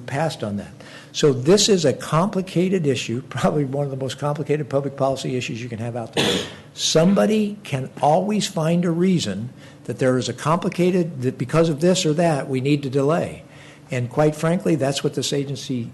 passed on that. So this is a complicated issue, probably one of the most complicated public policy issues you can have out there. Somebody can always find a reason that there is a complicated, that because of this or that, we need to delay. And quite frankly, that's what this agency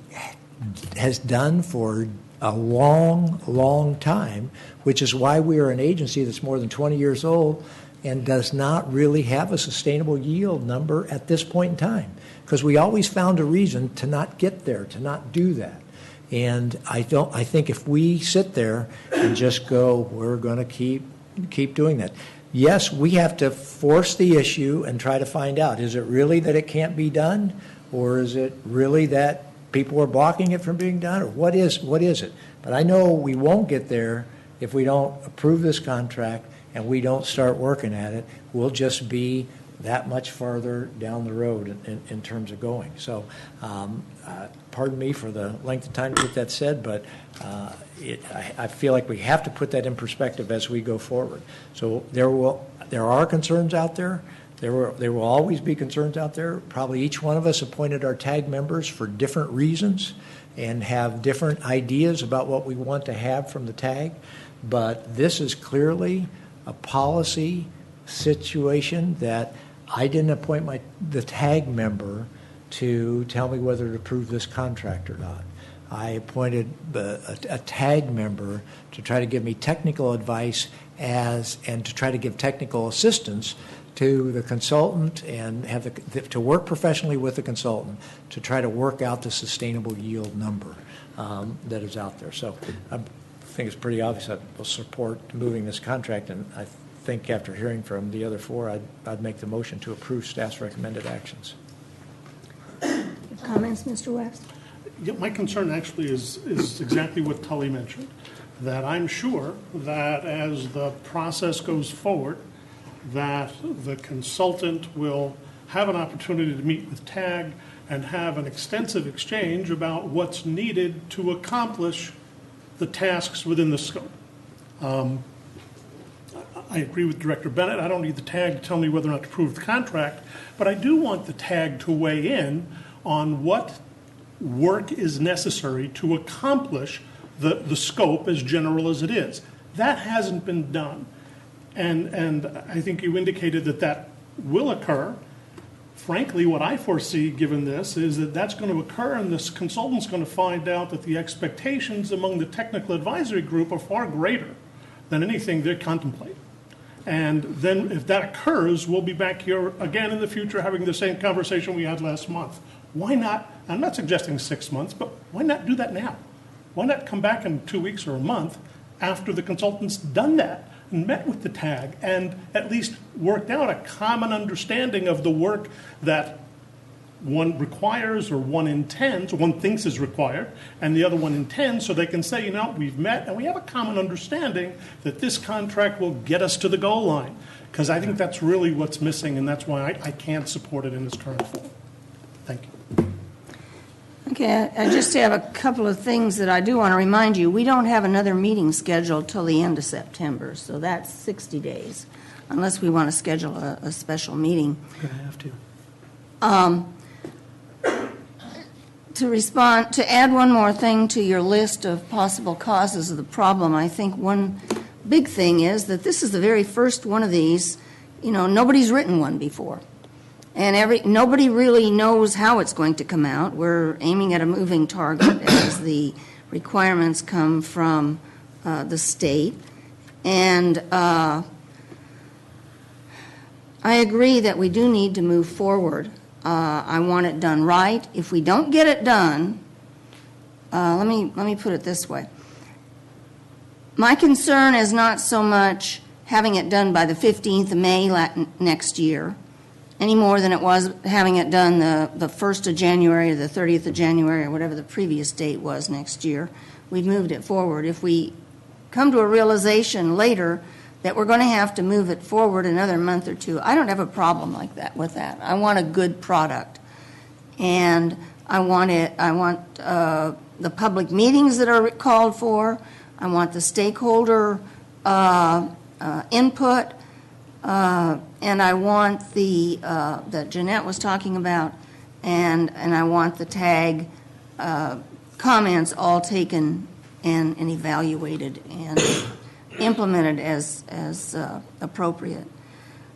has done for a long, long time, which is why we are an agency that's more than 20 years old and does not really have a sustainable yield number at this point in time, because we always found a reason to not get there, to not do that. And I think if we sit there and just go, we're going to keep doing that. Yes, we have to force the issue and try to find out, is it really that it can't be done, or is it really that people are blocking it from being done, or what is it? But I know we won't get there if we don't approve this contract and we don't start working at it. We'll just be that much farther down the road in terms of going. So pardon me for the length of time to get that said, but I feel like we have to put that in perspective as we go forward. So there are concerns out there. There will always be concerns out there. Probably each one of us appointed our TAG members for different reasons and have different ideas about what we want to have from the TAG. But this is clearly a policy situation that I didn't appoint the TAG member to tell me whether to approve this contract or not. I appointed a TAG member to try to give me technical advice and to try to give technical assistance to the consultant and to work professionally with the consultant to try to work out the sustainable yield number that is out there. So I think it's pretty obvious I will support moving this contract, and I think after hearing from the other four, I'd make the motion to approve staff's recommended actions. Comments, Mr. West? Yeah, my concern actually is exactly what Tully mentioned, that I'm sure that as the process goes forward, that the consultant will have an opportunity to meet with TAG and have an extensive exchange about what's needed to accomplish the tasks within the scope. I agree with Director Bennett. I don't need the TAG to tell me whether or not to approve the contract, but I do want the TAG to weigh in on what work is necessary to accomplish the scope as general as it is. That hasn't been done. And I think you indicated that will occur. Frankly, what I foresee given this is that that's going to occur, and this consultant's going to find out that the expectations among the technical advisory group are far greater than anything they contemplate. And then if that occurs, we'll be back here again in the future having the same conversation we had last month. Why not? I'm not suggesting 6 months, but why not do that now? Why not come back in 2 weeks or a month after the consultant's done that and met with the TAG and at least worked out a common understanding of the work that one requires or one intends, or one thinks is required, and the other one intends, so they can say, you know, we've met and we have a common understanding that this contract will get us to the goal line. Because I think that's really what's missing, and that's why I can't support it in its current form. Thank you. Okay, I just have a couple of things that I do want to remind you. We don't have another meeting scheduled till the end of September, so that's 60 days, unless we want to schedule a special meeting. We're going to have to. To add one more thing to your list of possible causes of the problem, I think one big thing is that this is the very first one of these. You know, nobody's written one before. And nobody really knows how it's going to come out. We're aiming at a moving target as the requirements come from the state. And I agree that we do need to move forward. I want it done right. If we don't get it done, let me put it this way. My concern is not so much having it done by the 15th of May next year, any more than it was having it done the 1st of January or the 30th of January or whatever the previous date was next year. We've moved it forward. If we come to a realization later that we're going to have to move it forward another month or two, I don't have a problem like that with that. I want a good product. And I want the public meetings that are called for. I want the stakeholder input. And I want that Jeanette was talking about, and I want the TAG comments all taken and evaluated. And implemented as appropriate.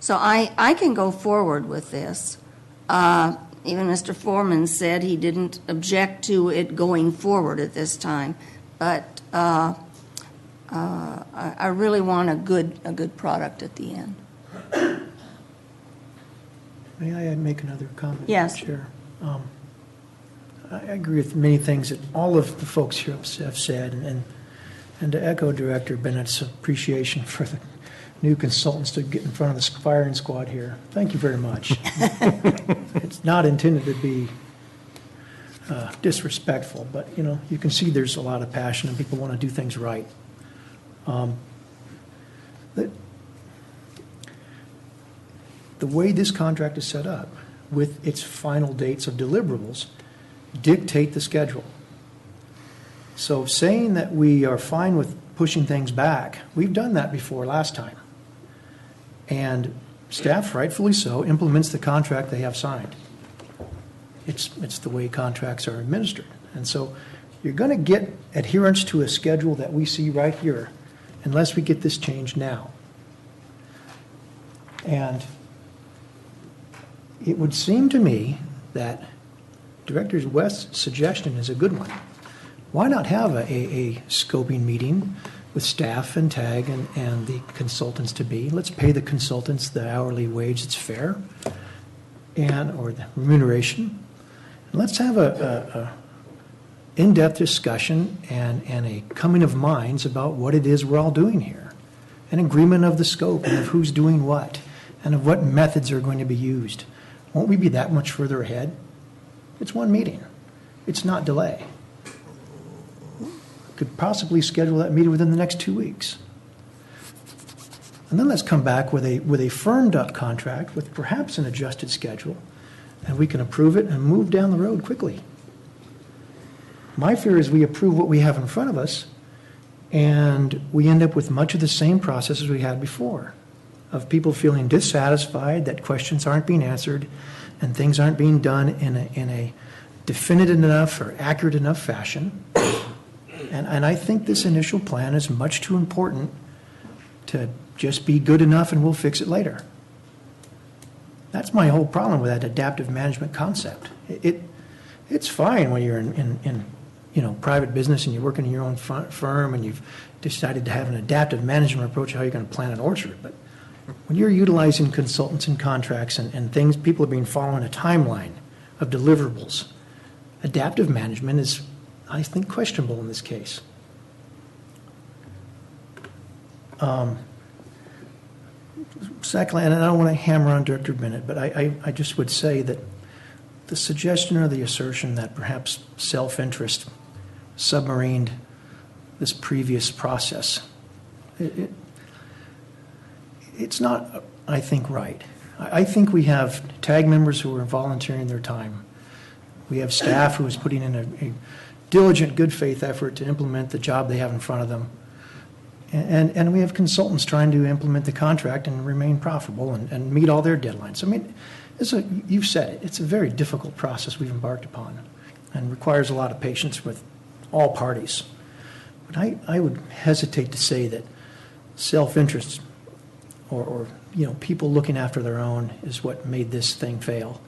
So I can go forward with this. Even Mr. Foreman said he didn't object to it going forward at this time, but I really want a good product at the end. May I make another comment? Yes. Chair? I agree with many things that all of the folks here have said, and to echo Director Bennett's appreciation for the new consultants to get in front of the firing squad here. Thank you very much. It's not intended to be disrespectful, but you can see there's a lot of passion and people want to do things right. The way this contract is set up, with its final dates of deliverables, dictate the schedule. So saying that we are fine with pushing things back, we've done that before last time. And staff, rightfully so, implements the contract they have signed. It's the way contracts are administered. And so you're going to get adherence to a schedule that we see right here unless we get this changed now. And it would seem to me that Director West's suggestion is a good one. Why not have a scoping meeting with staff and TAG and the consultants to be? Let's pay the consultants the hourly wage that's fair, or the remuneration. And let's have a in-depth discussion and a coming of minds about what it is we're all doing here. An agreement of the scope and of who's doing what and of what methods are going to be used. Won't we be that much further ahead? It's one meeting. It's not delay. Could possibly schedule that meeting within the next 2 weeks. And then let's come back with a firmed up contract with perhaps an adjusted schedule, and we can approve it and move down the road quickly. My fear is we approve what we have in front of us, and we end up with much of the same process as we had before, of people feeling dissatisfied that questions aren't being answered and things aren't being done in a definitive enough or accurate enough fashion. And I think this initial plan is much too important to just be good enough and we'll fix it later. That's my whole problem with that adaptive management concept. It's fine when you're in private business and you're working in your own firm and you've decided to have an adaptive management approach to how you're going to plant an orchard. But when you're utilizing consultants and contracts and things, people are being following a timeline of deliverables. Adaptive management is, I think, questionable in this case. Secondly, and I don't want to hammer on Director Bennett, but I just would say that the suggestion or the assertion that perhaps self-interest submarined this previous process, it's not, I think, right. I think we have TAG members who are volunteering their time. We have staff who is putting in a diligent, good faith effort to implement the job they have in front of them. And we have consultants trying to implement the contract and remain profitable and meet all their deadlines. I mean, you've said it, it's a very difficult process we've embarked upon and requires a lot of patience with all parties. But I would hesitate to say that self-interest or people looking after their own is what made this thing fail.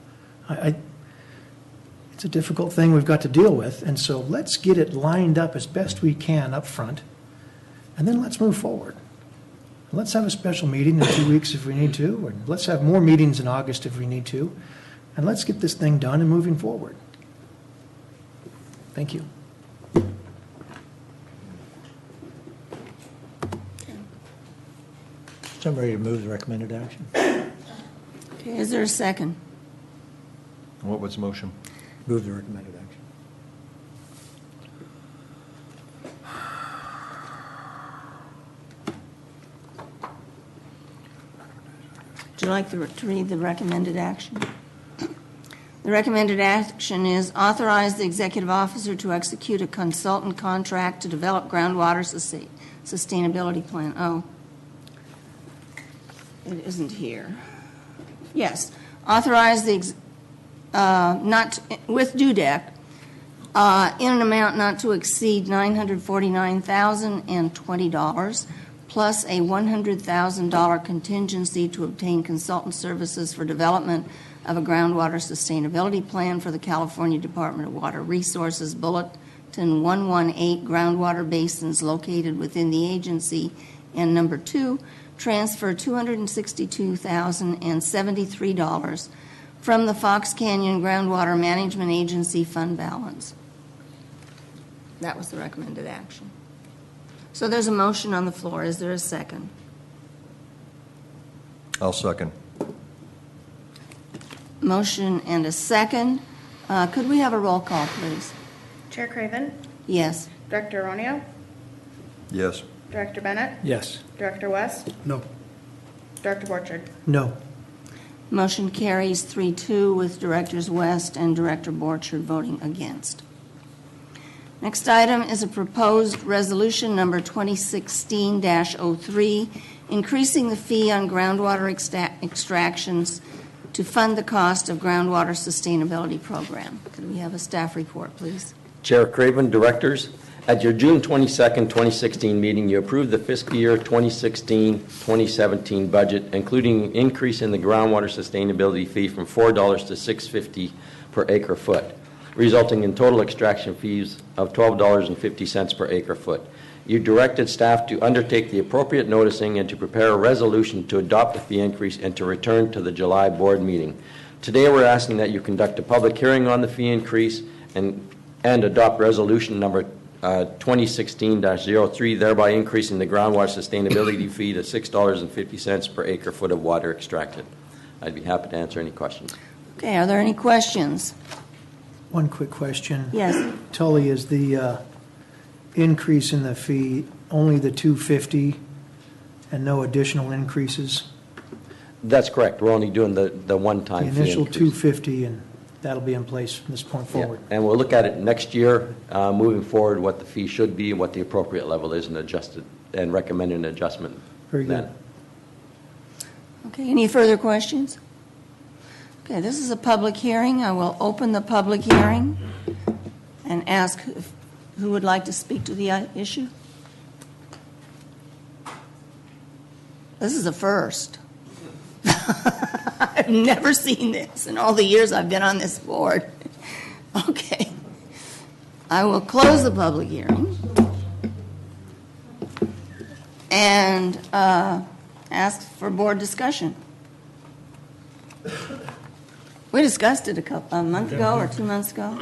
It's a difficult thing we've got to deal with, and so let's get it lined up as best we can up front, and then let's move forward. Let's have a special meeting in 2 weeks if we need to, and let's have more meetings in August if we need to, and let's get this thing done and moving forward. Thank you. So I'm ready to move the recommended action. Okay, is there a second? What was the motion? Move the recommended action. Would you like to read the recommended action? The recommended action is authorize the executive officer to execute a consultant contract to develop groundwater sustainability plan. Oh, it isn't here. Yes, authorize the with DUDEC in an amount not to exceed $949,020, plus a $100,000 contingency to obtain consultant services for development of a groundwater sustainability plan for the California Department of Water Resources Bulletin 118 groundwater basins located within the agency. And number 2, transfer $262,073 from the Fox Canyon Groundwater Management Agency fund balance. That was the recommended action. So there's a motion on the floor. Is there a second? I'll second. Motion and a second. Could we have a roll call, please? Chair Craven? Yes. Director Ronio? Yes. Director Bennett? Yes. Director West? No. Director Borchard? No. Motion carries 3-2 with Directors West and Director Borchard voting against. Next item is a proposed resolution number 2016-03, increasing the fee on groundwater extractions to fund the cost of groundwater sustainability program. Could we have a staff report, please? Chair Craven, Directors, at your June 22nd, 2016 meeting, you approved the fiscal year 2016-2017 budget, including an increase in the groundwater sustainability fee from $4 to $6.50 per acre foot, resulting in total extraction fees of $12.50 per acre foot. You directed staff to undertake the appropriate noticing and to prepare a resolution to adopt the fee increase and to return to the July board meeting. Today we're asking that you conduct a public hearing on the fee increase and adopt resolution number 2016-03, thereby increasing the groundwater sustainability fee to $6.50 per acre foot of water extracted. I'd be happy to answer any questions. Okay, are there any questions? One quick question. Yes. Tully, is the increase in the fee only the $250 and no additional increases? That's correct. We're only doing the one-time The fee initial increase. $250, and that'll be in place from this point forward. Yeah. And we'll look at it next year, moving forward, what the fee should be, what the appropriate level is, and adjust it, and recommend an adjustment. Very good. then. Okay, any further questions? Okay, this is a public hearing. I will open the public hearing and ask who would like to speak to the issue. This is a first. I've never seen this in all the years I've been on this board. Okay. I will close the public hearing and ask for board discussion. We discussed it a month ago or 2 months ago.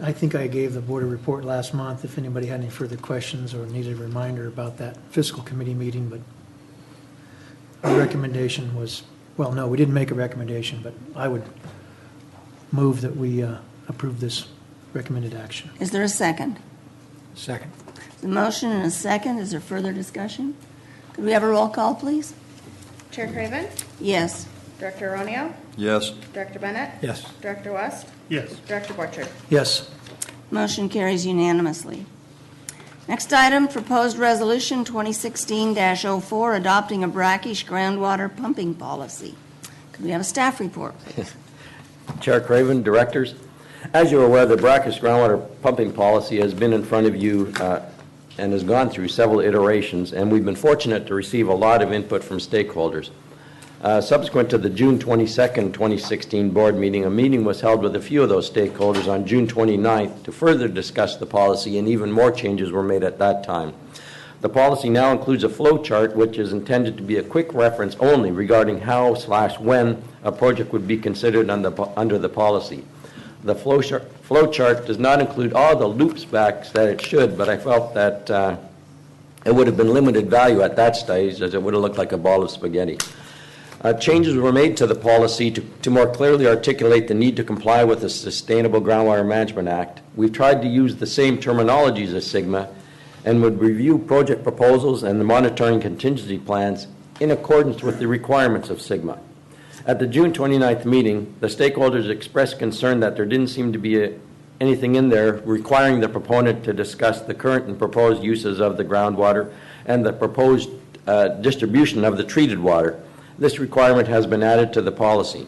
I think I gave the board a report last month if anybody had any further questions or needed a reminder about that fiscal committee meeting, but our recommendation was, well, no, we didn't make a recommendation, but I would move that we approve this recommended action. Is there a second? Second. The motion and a second. Is there further discussion? Could we have a roll call, please? Chair Craven? Yes. Director Ronio? Yes. Director Bennett? Yes. Director West? Yes. Director Borchard? Yes. Motion carries unanimously. Next item, proposed resolution 2016-04, adopting a brackish groundwater pumping policy. Could we have a staff report, please? Chair Craven, Directors, as you're aware, the brackish groundwater pumping policy has been in front of you and has gone through several iterations, and we've been fortunate to receive a lot of input from stakeholders. Subsequent to the June 22nd, 2016 board meeting, a meeting was held with a few of those stakeholders on June 29th to further discuss the policy, and even more changes were made at that time. The policy now includes a flow chart which is intended to be a quick reference only regarding how/when a project would be considered under the policy. The flow chart does not include all the loops backs that it should, but I felt that it would have been limited value at that stage, as it would have looked like a ball of spaghetti. Changes were made to the policy to more clearly articulate the need to comply with the Sustainable Groundwater Management Act. We've tried to use the same terminologies as SGMA and would review project proposals and the monitoring contingency plans in accordance with the requirements of SGMA. At the June 29th meeting, the stakeholders expressed concern that there didn't seem to be anything in there requiring the proponent to discuss the current and proposed uses of the groundwater and the proposed distribution of the treated water. This requirement has been added to the policy.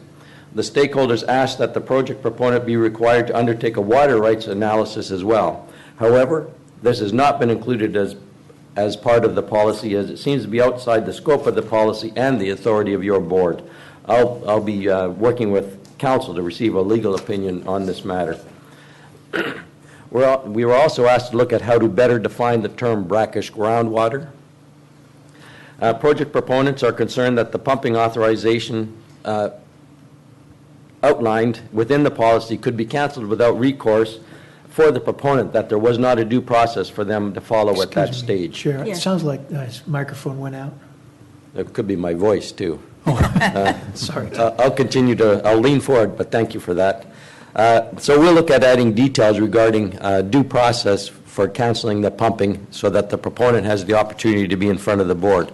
The stakeholders asked that the project proponent be required to undertake a water rights analysis as well. However, this has not been included as as part of the policy, as it seems to be outside the scope of the policy and the authority of your board. I'll be working with council to receive a legal opinion on this matter. We were also asked to look at how to better define the term brackish groundwater. Project proponents are concerned that the pumping authorization outlined within the policy could be canceled without recourse for the proponent, that there was not a due process for them to follow at that stage. Chair, it sounds like his microphone went out. It could be my voice, too. Sorry. I'll lean forward, but thank you for that. So we'll look at adding details regarding due process for canceling the pumping so that the proponent has the opportunity to be in front of the board.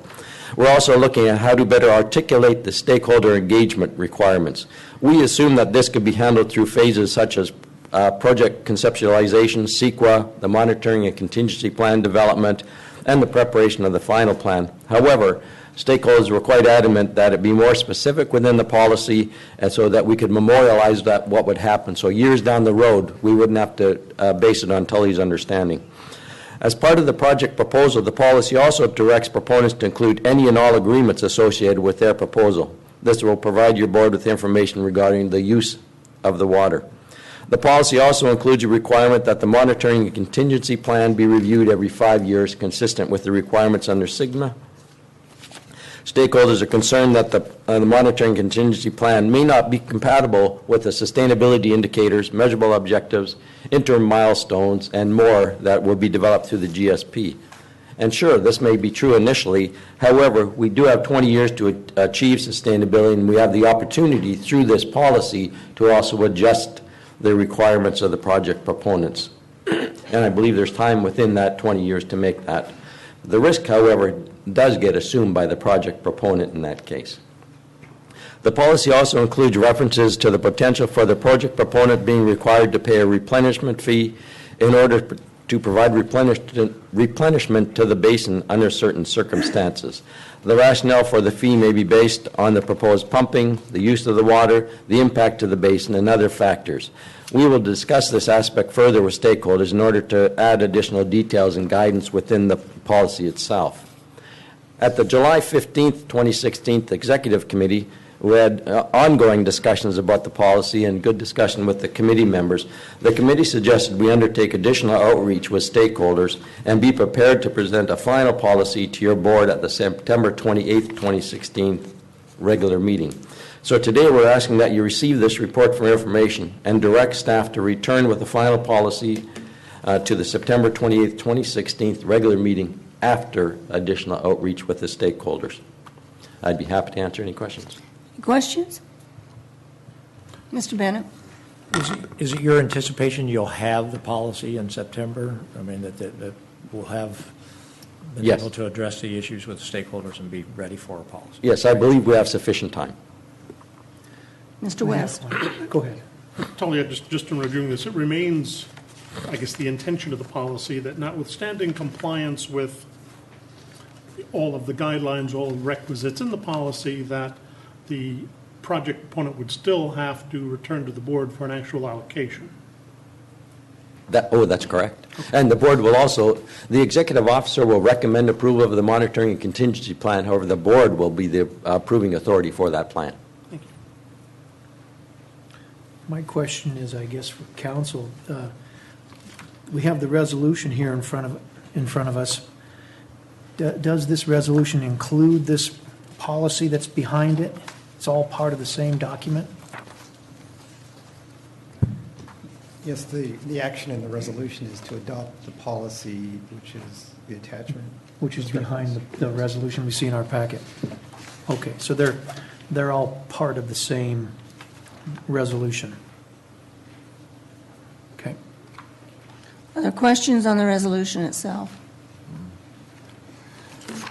We're also looking at how to better articulate the stakeholder engagement requirements. We assume that this could be handled through phases such as project conceptualization, CEQA, the monitoring and contingency plan development, and the preparation of the final plan. However, stakeholders were quite adamant that it be more specific within the policy, and so that we could memorialize that what would happen. So years down the road, we wouldn't have to base it on Tully's understanding. As part of the project proposal, the policy also directs proponents to include any and all agreements associated with their proposal. This will provide your board with information regarding the use of the water. The policy also includes a requirement that the monitoring and contingency plan be reviewed every 5 years, consistent with the requirements under SIGMA. Stakeholders are concerned that the monitoring contingency plan may not be compatible with the sustainability indicators, measurable objectives, interim milestones, and more that will be developed through the GSP. And sure, this may be true initially. However, we do have 20 years to achieve sustainability, and we have the opportunity through this policy to also adjust the requirements of the project proponents. And I believe there's time within that 20 years to make that. The risk, however, does get assumed by the project proponent in that case. The policy also includes references to the potential for the project proponent being required to pay a replenishment fee in order to provide replenishment to the basin under certain circumstances. The rationale for the fee may be based on the proposed pumping, the use of the water, the impact to the basin, and other factors. We will discuss this aspect further with stakeholders in order to add additional details and guidance within the policy itself. At the July 15th, 2016 Executive Committee, we had ongoing discussions about the policy and good discussion with the committee members. The committee suggested we undertake additional outreach with stakeholders and be prepared to present a final policy to your board at the September 28th, 2016 regular meeting. So today we're asking that you receive this report for information and direct staff to return with the final policy to the September 28th, 2016 regular meeting after additional outreach with the stakeholders. I'd be happy to answer any questions. Questions? Mr. Bennett? Is it your anticipation you'll have the policy in September? I mean, that we'll have been Yes. able to address the issues with the stakeholders and be ready for a policy? Yes, I believe we have sufficient time. Mr. West? Go ahead. Tully, just in reviewing this, it remains, I guess, the intention of the policy that notwithstanding compliance with all of the guidelines, all the requisites in the policy, that the project proponent would still have to return to the board for an actual allocation. That's correct. And the board will also, the executive officer will recommend approval of the monitoring and contingency plan. However, the board will be the approving authority for that plan. Thank you. My question is, I guess, for council. We have the resolution here in front of us. Does this resolution include this policy that's behind it? It's all part of the same document? Yes, the action in the resolution is to adopt the policy, which is the attachment. Which is behind the resolution we see in our packet. Okay, so they're all part of the same resolution. Okay. Other questions on the resolution itself?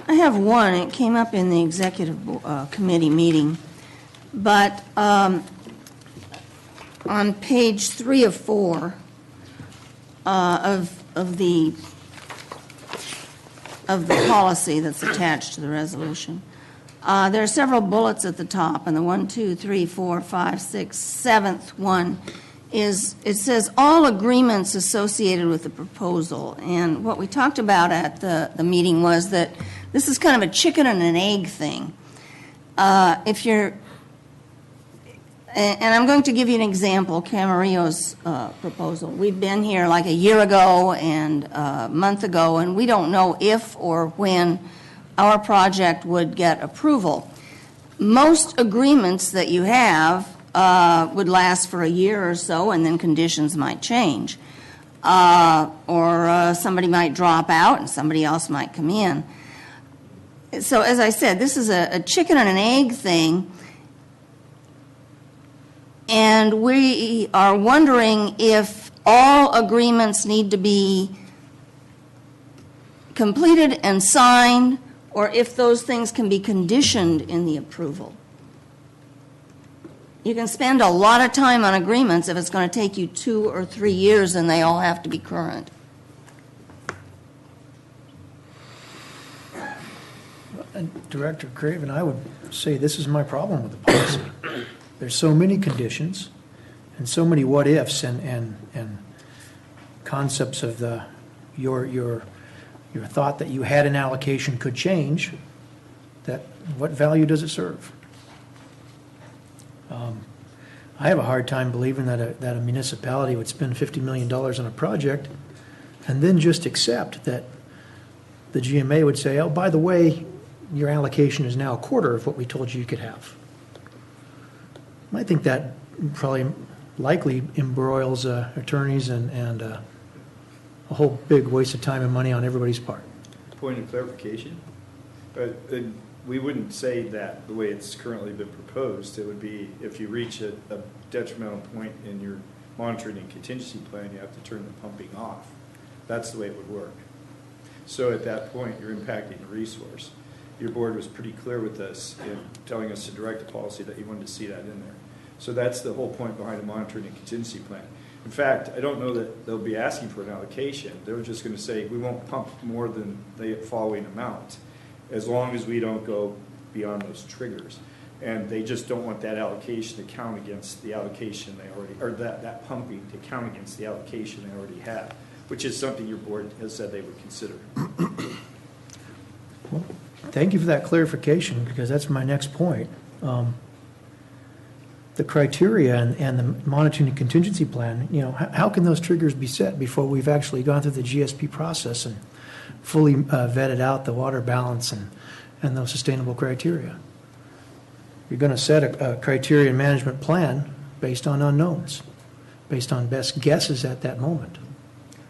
I have one. It came up in the executive committee meeting, but on page 3 of 4 of the policy that's attached to the resolution, there are several bullets at the top, and the 1, 2, 3, 4, 5, 6, 7th one is, it says all agreements associated with the proposal. And what we talked about at the meeting was that this is kind of a chicken and an egg thing. If you're, and I'm going to give you an example, Camarillo's proposal. We've been here like a year ago and a month ago, and we don't know if or when our project would get approval. Most agreements that you have would last for a year or so, and then conditions might change. Or somebody might drop out and somebody else might come in. So as I said, this is a chicken and an egg thing, and we are wondering if all agreements need to be completed and signed, or if those things can be conditioned in the approval. You can spend a lot of time on agreements if it's going to take you 2 or 3 years and they all have to be current. And Director Craven, I would say this is my problem with the policy. There's so many conditions and so many what ifs and concepts of your thought that you had an allocation could change, that what value does it serve? I have a hard time believing that a municipality would spend $50 million on a project and then just accept that the GMA would say, oh, by the way, your allocation is now a quarter of what we told you could have. I think that probably likely embroils attorneys and a whole big waste of time and money on everybody's part. Point of clarification. We wouldn't say that the way it's currently been proposed. It would be if you reach a detrimental point in your monitoring and contingency plan, you have to turn the pumping off. That's the way it would work. So at that point, you're impacting the resource. Your board was pretty clear with us in telling us to direct the policy that you wanted to see that in there. So that's the whole point behind a monitoring and contingency plan. In fact, I don't know that they'll be asking for an allocation. They're just going to say we won't pump more than the following amount, as long as we don't go beyond those triggers. And they just don't want that allocation to count against the allocation they already, or that pumping to count against the allocation they already have, which is something your board has said they would consider. Well, thank you for that clarification, because that's my next point. The criteria and the monitoring and contingency plan, you know, how can those triggers be set before we've actually gone through the GSP process and fully vetted out the water balance and those sustainable criteria? You're going to set a criteria and management plan based on unknowns, based on best guesses at that moment.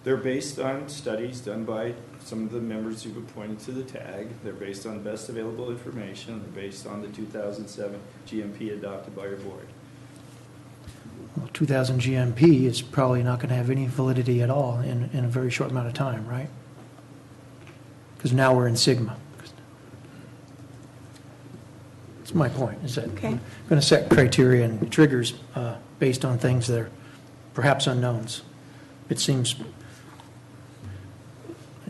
They're based on studies done by some of the members who've appointed to the TAG. They're based on best available information. They're based on the 2007 GMP adopted by your board. Well, 2000 GMP is probably not going to have any validity at all in a very short amount of time, right? Because now we're in Sigma. That's my point, is that Okay. we're going to set criteria and triggers based on things that are perhaps unknowns. It seems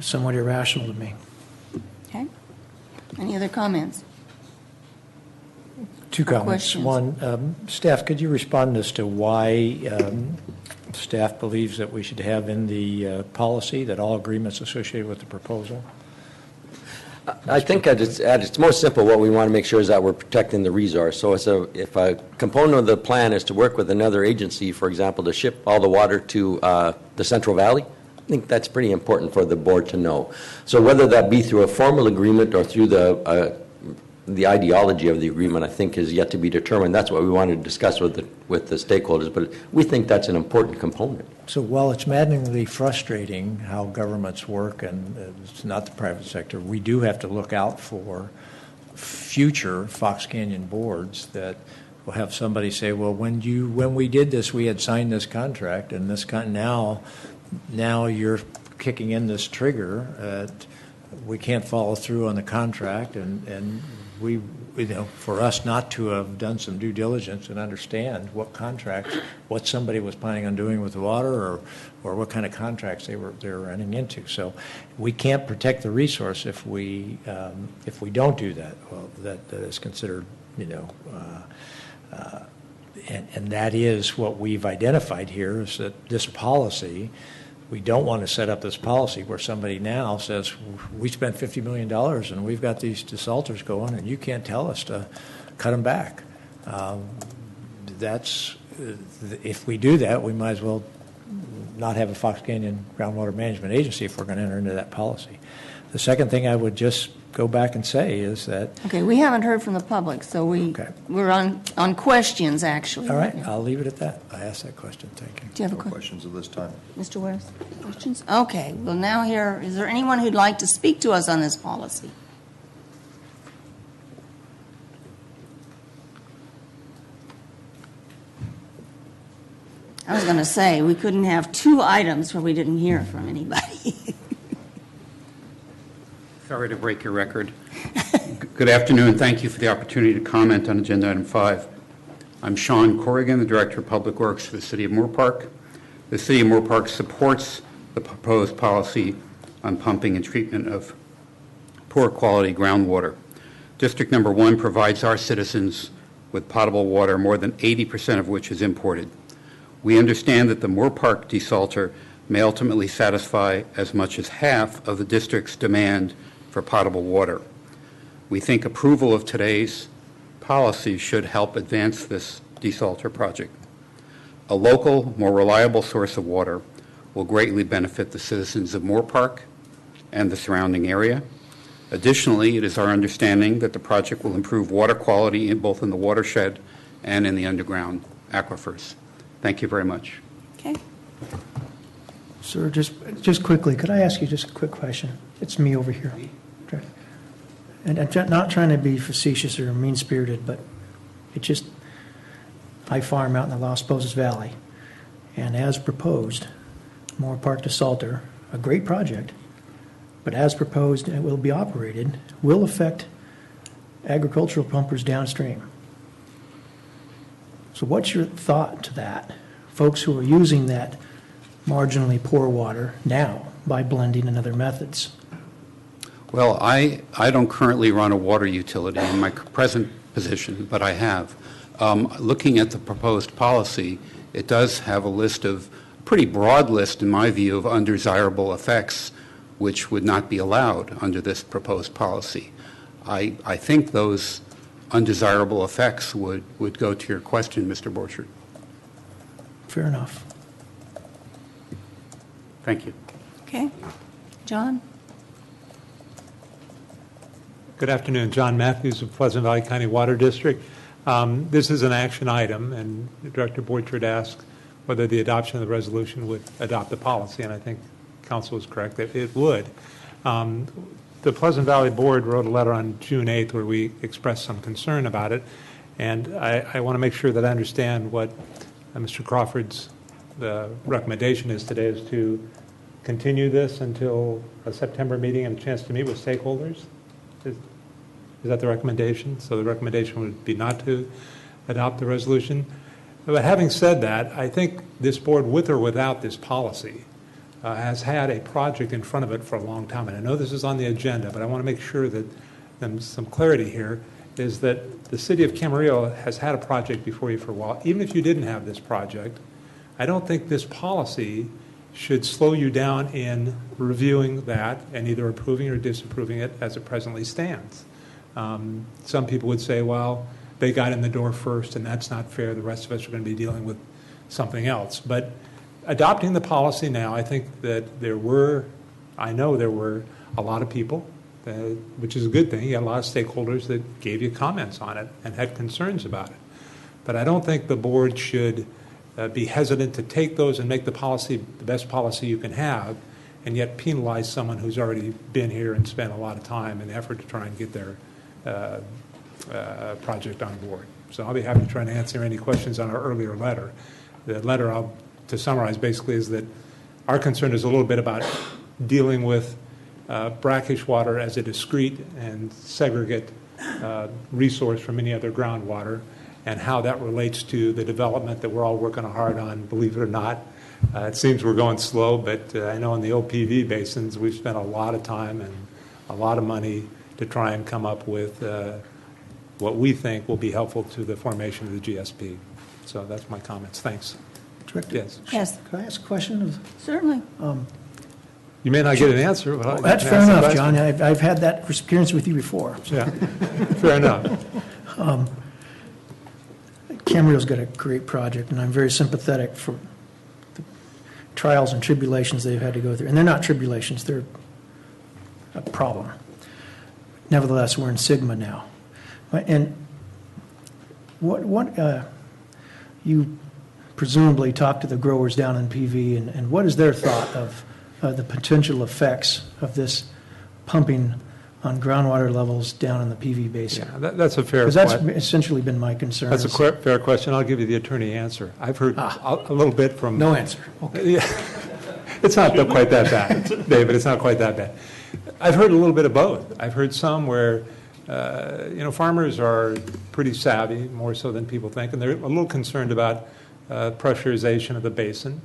somewhat irrational to me. Okay. Any other comments? Two Or comments. questions? One, staff, could you respond as to why staff believes that we should have in the policy that all agreements associated with the proposal? I think at its most simple, what we want to make sure is that we're protecting the resource. So if a component of the plan is to work with another agency, for example, to ship all the water to the Central Valley, I think that's pretty important for the board to know. So whether that be through a formal agreement or through the ideology of the agreement, I think is yet to be determined. That's what we wanted to discuss with the stakeholders, but we think that's an important component. So while it's maddeningly frustrating how governments work, and it's not the private sector, we do have to look out for future Fox Canyon boards that will have somebody say, well, when we did this, we had signed this contract, and this now you're kicking in this trigger. We can't follow through on the contract, and we, for us not to have done some due diligence and understand what contracts, what somebody was planning on doing with the water, or what kind of contracts they were running into. So we can't protect the resource if we don't do that. Well, that is considered, and that is what we've identified here, is that this policy, we don't want to set up this policy where somebody now says, we spent $50 million and we've got these desalters going and you can't tell us to cut them back. If we do that, we might as well not have a Fox Canyon Groundwater Management Agency if we're going to enter into that policy. The second thing I would just go back and say is that... Okay, we haven't heard from the public, so we're on questions, actually. All right, I'll leave it at that. I asked that question. Thank you. Do you have a question? Questions at this time? Mr. West, questions? Okay, well now here, is there anyone who'd like to speak to us on this policy? I was going to say, we couldn't have two items where we didn't hear from anybody. Sorry to break your record. Good afternoon. Thank you for the opportunity to comment on Agenda Item 5. I'm Sean Corrigan, the Director of Public Works for the City of Moore Park. The City of Moore Park supports the proposed policy on pumping and treatment of poor quality groundwater. District Number 1 provides our citizens with potable water, more than 80% of which is imported. We understand that the Moore Park desalter may ultimately satisfy as much as half of the district's demand for potable water. We think approval of today's policy should help advance this desalter project. A local, more reliable source of water will greatly benefit the citizens of Moore Park and the surrounding area. Additionally, it is our understanding that the project will improve water quality both in the watershed and in the underground aquifers. Thank you very much. Okay. Sir, just quickly, could I ask you just a quick question? It's me over here. And I'm not trying to be facetious or mean-spirited, but I farm out in the Los Pozos Valley, and as proposed, Moore Park desalter, a great project, but as proposed, it will be operated, will affect agricultural pumpers downstream. So what's your thought to that? Folks who are using that marginally poor water now by blending and other methods. Well, I don't currently run a water utility in my present position, but I have. Looking at the proposed policy, it does have a pretty broad list, in my view, of undesirable effects which would not be allowed under this proposed policy. I think those undesirable effects would go to your question, Mr. Borchert. Fair enough. Thank you. Okay. John? Good afternoon. John Matthews of Pleasant Valley County Water District. This is an action item, and Director Borchert asked whether the adoption of the resolution would adopt the policy, and I think Council is correct that it would. The Pleasant Valley Board wrote a letter on June 8th where we expressed some concern about it, and I want to make sure that I understand what Mr. Crawford's recommendation is today, is to continue this until a September meeting and a chance to meet with stakeholders. Is that the recommendation? So the recommendation would be not to adopt the resolution. But having said that, I think this board, with or without this policy, has had a project in front of it for a long time. And I know this is on the agenda, but I want to make sure that there's some clarity here, is that the city of Camarillo has had a project before you for a while. Even if you didn't have this project, I don't think this policy should slow you down in reviewing that and either approving or disapproving it as it presently stands. Some people would say, well, they got in the door first and that's not fair. The rest of us are going to be dealing with something else. But adopting the policy now, I think that I know there were a lot of people, which is a good thing. You had a lot of stakeholders that gave you comments on it and had concerns about it. But I don't think the board should be hesitant to take those and make the policy the best policy you can have, and yet penalize someone who's already been here and spent a lot of time and effort to try and get their project on board. So I'll be happy to try and answer any questions on our earlier letter. The letter, to summarize, basically is that our concern is a little bit about dealing with brackish water as a discrete and segregate resource from any other groundwater, and how that relates to the development that we're all working hard on, believe it or not. It seems we're going slow, but I know in the OPV basins we've spent a lot of time and a lot of money to try and come up with what we think will be helpful to the formation of the GSP. So that's my comments. Thanks. Director? Yes. Yes, Could I ask a question? certainly. You may not get an answer. But Well, that's fair enough, John. I've had that experience with you before. Yeah, fair enough. Camarillo's got a great project, and I'm very sympathetic for the trials and tribulations they've had to go through. And they're not tribulations, they're a problem. Nevertheless, we're in Sigma now. And you presumably talked to the growers down in PV, and what is their thought of the potential effects of this pumping on groundwater levels down in the PV basin? Yeah, that's a fair question. Because question. that's essentially been my concern. That's a fair question. I'll give you the attorney answer. I've heard a little bit from... No answer. Okay. Yeah. It's not quite that bad, David. It's not quite that bad. I've heard a little bit of both. I've heard some where, farmers are pretty savvy, more so than people think, and they're a little concerned about pressurization of the basin.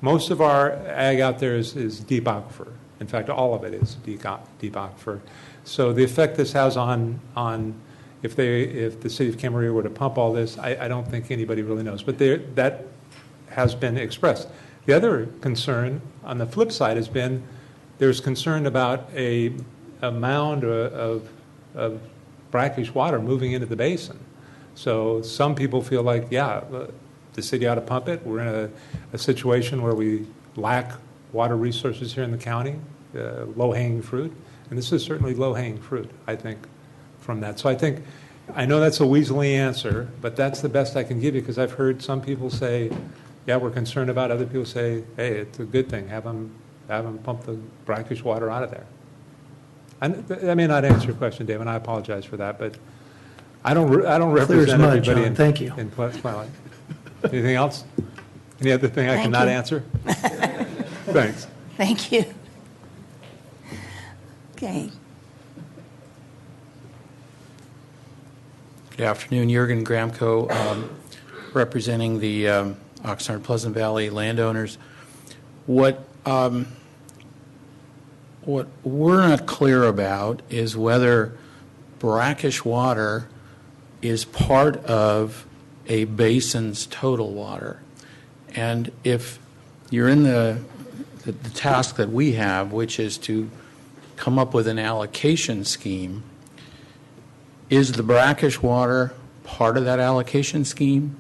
Most of our ag out there is deep aquifer. In fact, all of it is deep aquifer. So the effect this has on if the city of Camarillo were to pump all this, I don't think anybody really knows. But that has been expressed. The other concern on the flip side has been there's concern about a mound of brackish water moving into the basin. So some people feel like, the city ought to pump it. We're in a situation where we lack water resources here in the county, low-hanging fruit. And this is certainly low-hanging fruit, I think, from that. So I know that's a weaselly answer, but that's the best I can give you because I've heard some people say, we're concerned about it. Other people say, hey, it's a good thing. Have them pump the brackish water out of there. I may not answer your question, Dave, and I apologize for that, but I don't represent everybody in Thank you. In Twilight. Anything else? Any other thing I cannot answer? Thanks. Thank you. Okay. Good afternoon, Jurgen Gramco, representing the Oxnard Pleasant Valley landowners. What we're not clear about is whether brackish water is part of a basin's total water. And if you're in the task that we have, which is to come up with an allocation scheme, is the brackish water part of that allocation scheme,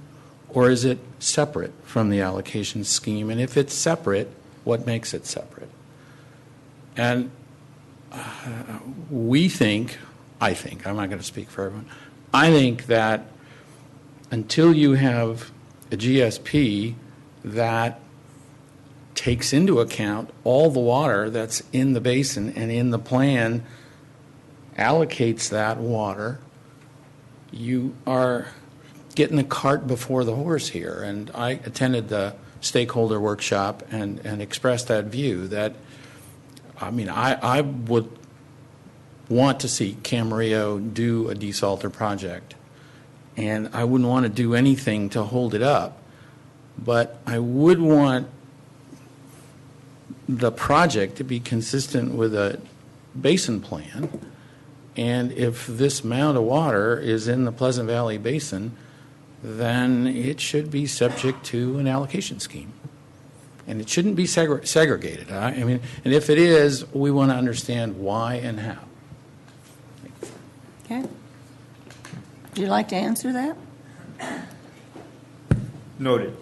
or is it separate from the allocation scheme? And if it's separate, what makes it separate? And I think, I'm not going to speak for everyone, I think that until you have a GSP that takes into account all the water that's in the basin and in the plan allocates that water, you are getting the cart before the horse here. And I attended the stakeholder workshop and expressed that view that, I would want to see Camarillo do a desalter project. And I wouldn't want to do anything to hold it up. But I would want the project to be consistent with a basin plan. And if this mound of water is in the Pleasant Valley Basin, then it should be subject to an allocation scheme. And it shouldn't be segregated. And if it is, we want to understand why and how. Okay. Would you like to answer that? Noted.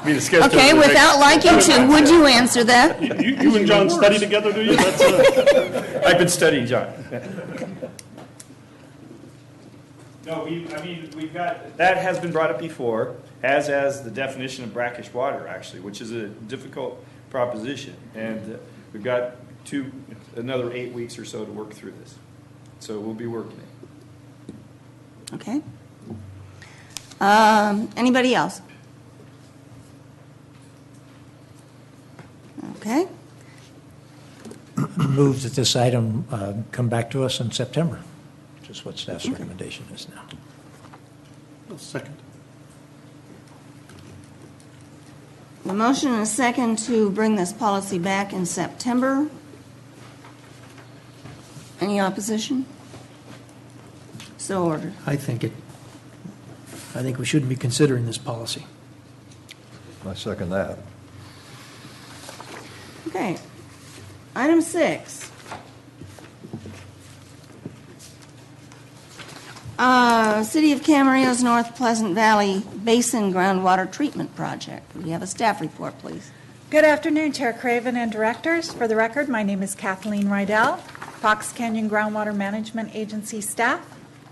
Okay, without liking to, would you answer that? You and John study together, do you? I've been studying John. No, we've got, that has been brought up before, as the definition of brackish water, actually, which is a difficult proposition. And we've got another 8 weeks or so to work through this. So we'll be working it. Okay. Anybody else? Okay. Move that this item come back to us in September, which is what staff's recommendation is now. Second. The motion and a second to bring this policy back in September. Any opposition? So ordered. I think we shouldn't be considering this policy. I second that. Okay. Item 6. City of Camarillo's North Pleasant Valley Basin Groundwater Treatment Project. We have a staff report, please. Good afternoon, Chair Craven and directors. For the record, my name is Kathleen Rydell, Fox Canyon Groundwater Management Agency staff,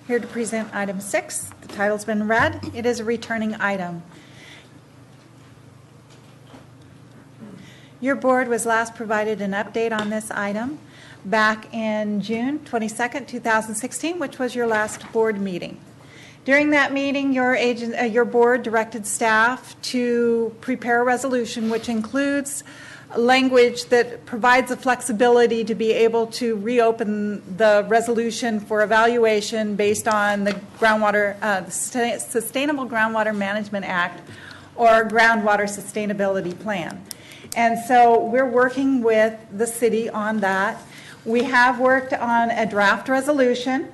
here to present item 6. The title's been read. It is a returning item. Your board was last provided an update on this item back in June 22nd, 2016, which was your last board meeting. During that meeting, your board directed staff to prepare a resolution which includes language that provides the flexibility to be able to reopen the resolution for evaluation based on the Sustainable Groundwater Management Act or Groundwater Sustainability Plan. And so we're working with the city on that. We have worked on a draft resolution,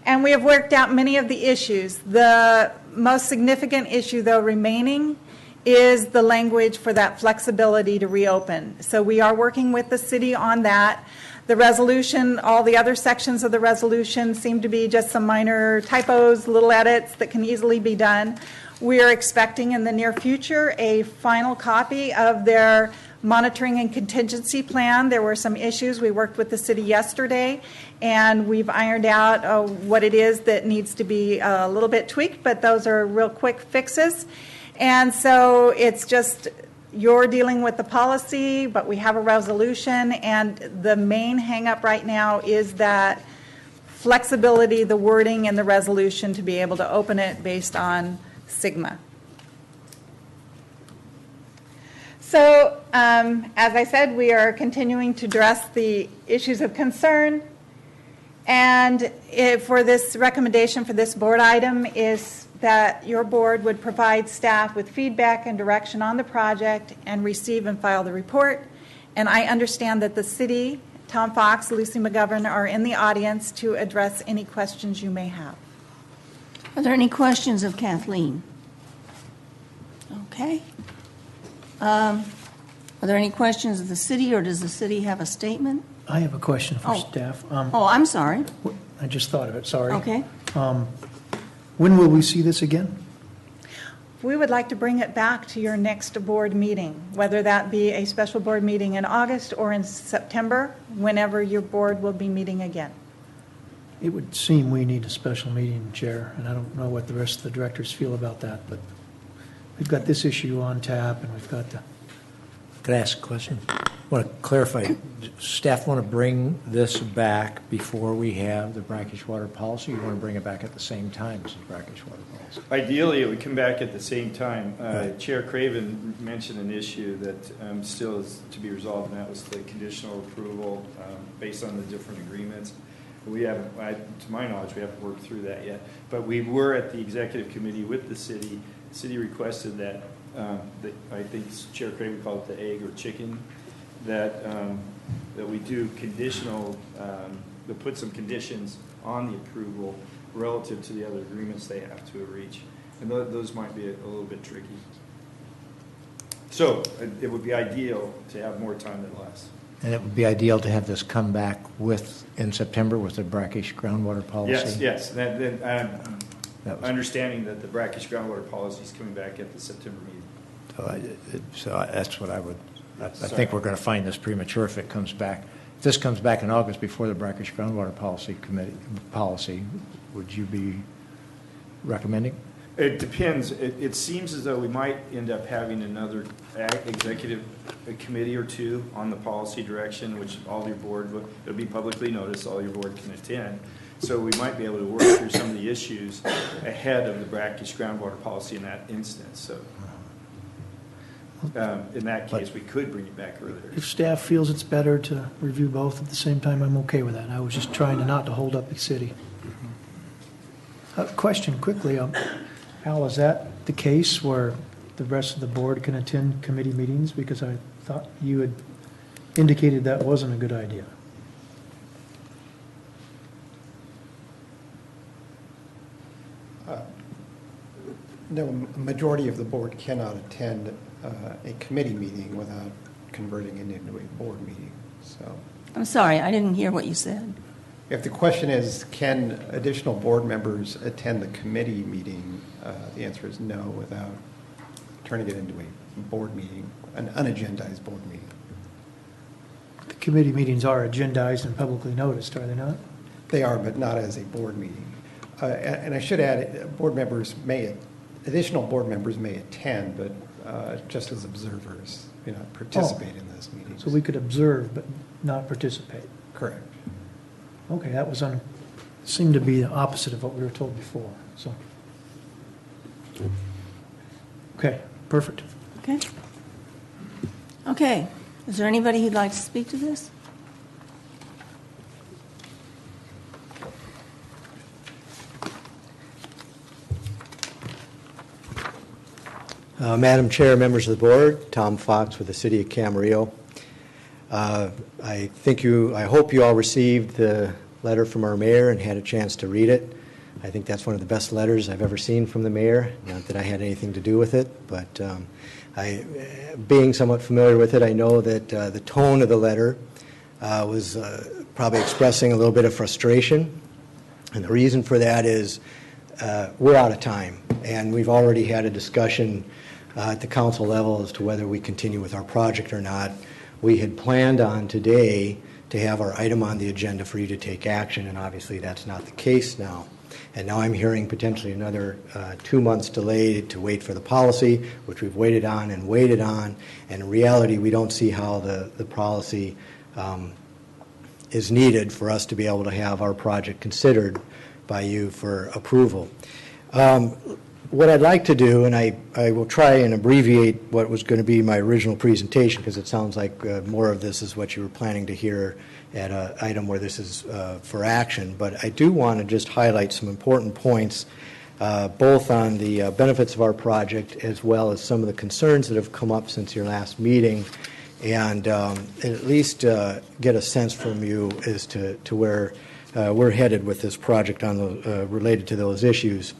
and we have worked out many of the issues. The most significant issue, though, remaining is the language for that flexibility to reopen. So we are working with the city on that. The resolution, all the other sections of the resolution seem to be just some minor typos, little edits that can easily be done. We are expecting in the near future a final copy of their monitoring and contingency plan. There were some issues. We worked with the city yesterday, and we've ironed out what it is that needs to be a little bit tweaked, but those are real quick fixes. And so it's just you're dealing with the policy, but we have a resolution, and the main hang-up right now is that flexibility, the wording in the resolution to be able to open it based on Sigma. So, as I said, we are continuing to address the issues of concern, and for this recommendation for this board item is that your board would provide staff with feedback and direction on the project and receive and file the report. And I understand that the city, Tom Fox, Lucy McGovern are in the audience to address any questions you may have. Are there any questions of Kathleen? Okay. Are there any questions of the city, or does the city have a statement? I have a question for staff. I'm sorry. I just thought of it, sorry. Okay. When will we see this again? We would like to bring it back to your next board meeting, whether that be a special board meeting in August or in September, whenever your board will be meeting again. It would seem we need a special meeting, Chair, and I don't know what the rest of the directors feel about that, but we've got this issue on tap, and we've got the... Could I ask a question? I want to clarify. Staff want to bring this back before we have the brackish water policy? You want to bring it back at the same time as the brackish water policy? Ideally, it would come back at the same time. Chair Craven mentioned an issue that still is to be resolved, and that was the conditional approval based on the different agreements. We haven't, to my knowledge, we haven't worked through that yet. But we were at the executive committee with the city. The city requested that, I think Chair Craven called it the egg or chicken, that we do conditional, to put some conditions on the approval relative to the other agreements they have to reach. And those might be a little bit tricky. So it would be ideal to have more time than less. And it would be ideal to have this come back in September with the brackish groundwater policy? Yes. Understanding that the brackish groundwater policy is coming back at the September meeting. So that's what I would... I think we're going to find this premature if it comes back. If this comes back in August before the brackish groundwater policy, would you be recommending? It depends. It seems as though we might end up having another executive committee or two on the policy direction, which all your board, it'll be publicly noticed, all your board can attend. So we might be able to work through some of the issues ahead of the brackish groundwater policy in that instance. So in that case, we could bring it back earlier. If staff feels it's better to review both at the same time, I'm okay with that. I was just trying not to hold up the city. Question quickly, Al, is that the case where the rest of the board can attend committee meetings? Because I thought you had indicated that wasn't a good idea. No, a majority of the board cannot attend a committee meeting without converting it into a board meeting. So, I'm sorry, I didn't hear what you said. if the question is, can additional board members attend the committee meeting, the answer is no, without turning it into a board meeting, an unagendized board meeting. The committee meetings are agendized and publicly noticed, are they not? They are, but not as a board meeting. And I should add, board members may, additional board members may attend, but just as observers, participate in those meetings. So we could observe but not participate. Correct. Okay, that was seemed to be the opposite of what we were told before, so. Okay, perfect. Okay. Okay. Is there anybody who'd like to speak to this? Madam Chair, members of the board, Tom Fox with the City of Camarillo. I hope you all received the letter from our mayor and had a chance to read it. I think that's one of the best letters I've ever seen from the mayor. Not that I had anything to do with it, but being somewhat familiar with it, I know that the tone of the letter was probably expressing a little bit of frustration. And the reason for that is we're out of time, and we've already had a discussion at the council level as to whether we continue with our project or not. We had planned on today to have our item on the agenda for you to take action, and obviously that's not the case now. And now I'm hearing potentially another 2 months delay to wait for the policy, which we've waited on. And in reality, we don't see how the policy is needed for us to be able to have our project considered by you for approval. What I'd like to do, and I will try and abbreviate what was going to be my original presentation, because it sounds like more of this is what you were planning to hear at an item where this is for action, but I do want to just highlight some important points, both on the benefits of our project as well as some of the concerns that have come up since your last meeting, and at least get a sense from you as to where we're headed with this project on related to those issues.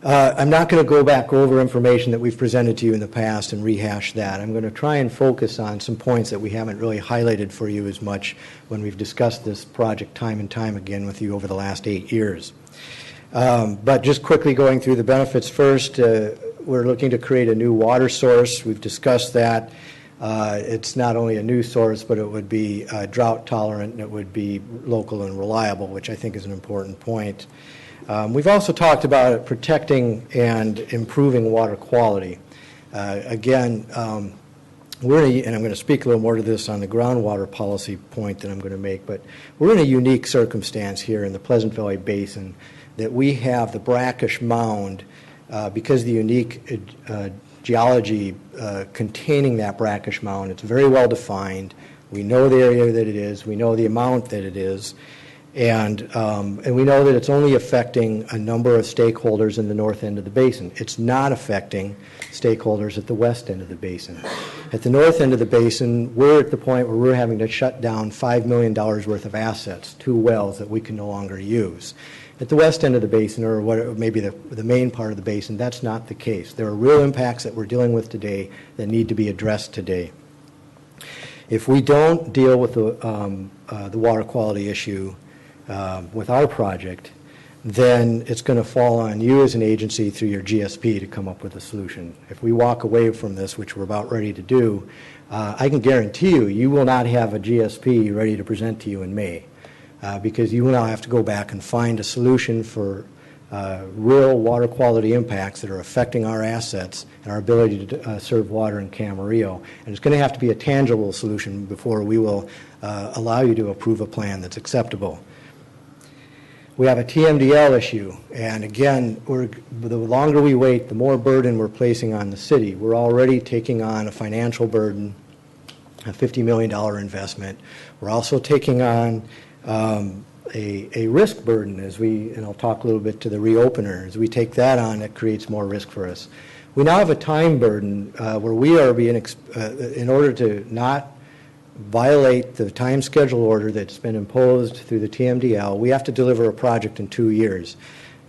I'm not going to go back over information that we've presented to you in the past and rehash that. I'm going to try and focus on some points that we haven't really highlighted for you as much when we've discussed this project time and time again with you over the last 8 years. But just quickly going through the benefits first, we're looking to create a new water source. We've discussed that. It's not only a new source, but it would be drought tolerant and it would be local and reliable, which I think is an important point. We've also talked about protecting and improving water quality. Again, and I'm going to speak a little more to this on the groundwater policy point that I'm going to make, but we're in a unique circumstance here in the Pleasant Valley Basin that we have the brackish mound because of the unique geology containing that brackish mound. It's very well defined. We know the area that it is. We know the amount that it is. And we know that it's only affecting a number of stakeholders in the north end of the basin. It's not affecting stakeholders at the west end of the basin. At the north end of the basin, we're at the point where we're having to shut down $5 million worth of assets, 2 wells that we can no longer use. At the west end of the basin, or what maybe the main part of the basin, that's not the case. There are real impacts that we're dealing with today that need to be addressed today. If we don't deal with the water quality issue with our project, then it's going to fall on you as an agency through your GSP to come up with a solution. If we walk away from this, which we're about ready to do, I can guarantee you will not have a GSP ready to present to you in May because you will now have to go back and find a solution for real water quality impacts that are affecting our assets and our ability to serve water in Camarillo. And it's going to have to be a tangible solution before we will allow you to approve a plan that's acceptable. We have a TMDL issue, and again, the longer we wait, the more burden we're placing on the city. We're already taking on a financial burden, a $50 million investment. We're also taking on a risk burden and I'll talk a little bit to the reopener. As we take that on, it creates more risk for us. We now have a time burden where we are being, in order to not violate the time schedule order that's been imposed through the TMDL, we have to deliver a project in 2 years.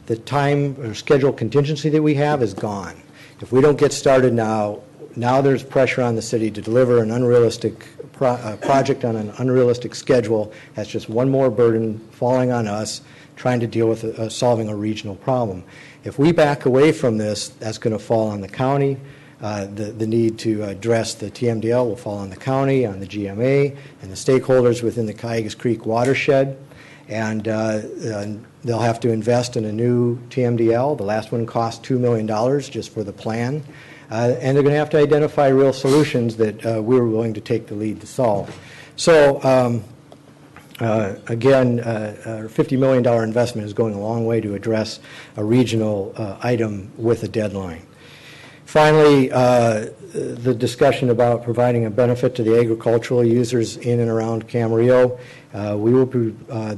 the time or schedule contingency that we have is gone. If we don't get started now there's pressure on the city to deliver an unrealistic project on an unrealistic schedule. That's just one more burden falling on us trying to deal with solving a regional problem. If we back away from this, that's going to fall on the county. The need to address the TMDL will fall on the county, on the GMA, and the stakeholders within the Cayugas Creek watershed. And they'll have to invest in a new TMDL. The last one cost $2 million just for the plan. And they're going to have to identify real solutions that we're willing to take the lead to solve. So, again, our $50 million investment is going a long way to address a regional item with a deadline. Finally, the discussion about providing a benefit to the agricultural users in and around Camarillo.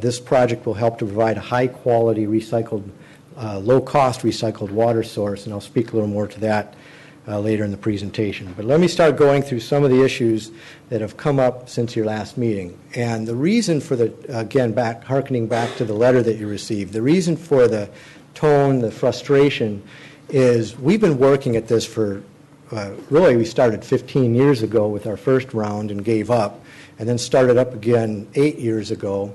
This project will help to provide a high-quality recycled, low-cost recycled water source, and I'll speak a little more to that later in the presentation. But let me start going through some of the issues that have come up since your last meeting. And the reason for hearkening back to the letter that you received, the reason for the tone, the frustration, is we've been working at this for, really we started 15 years ago with our first round and gave up, and then started up again 8 years ago.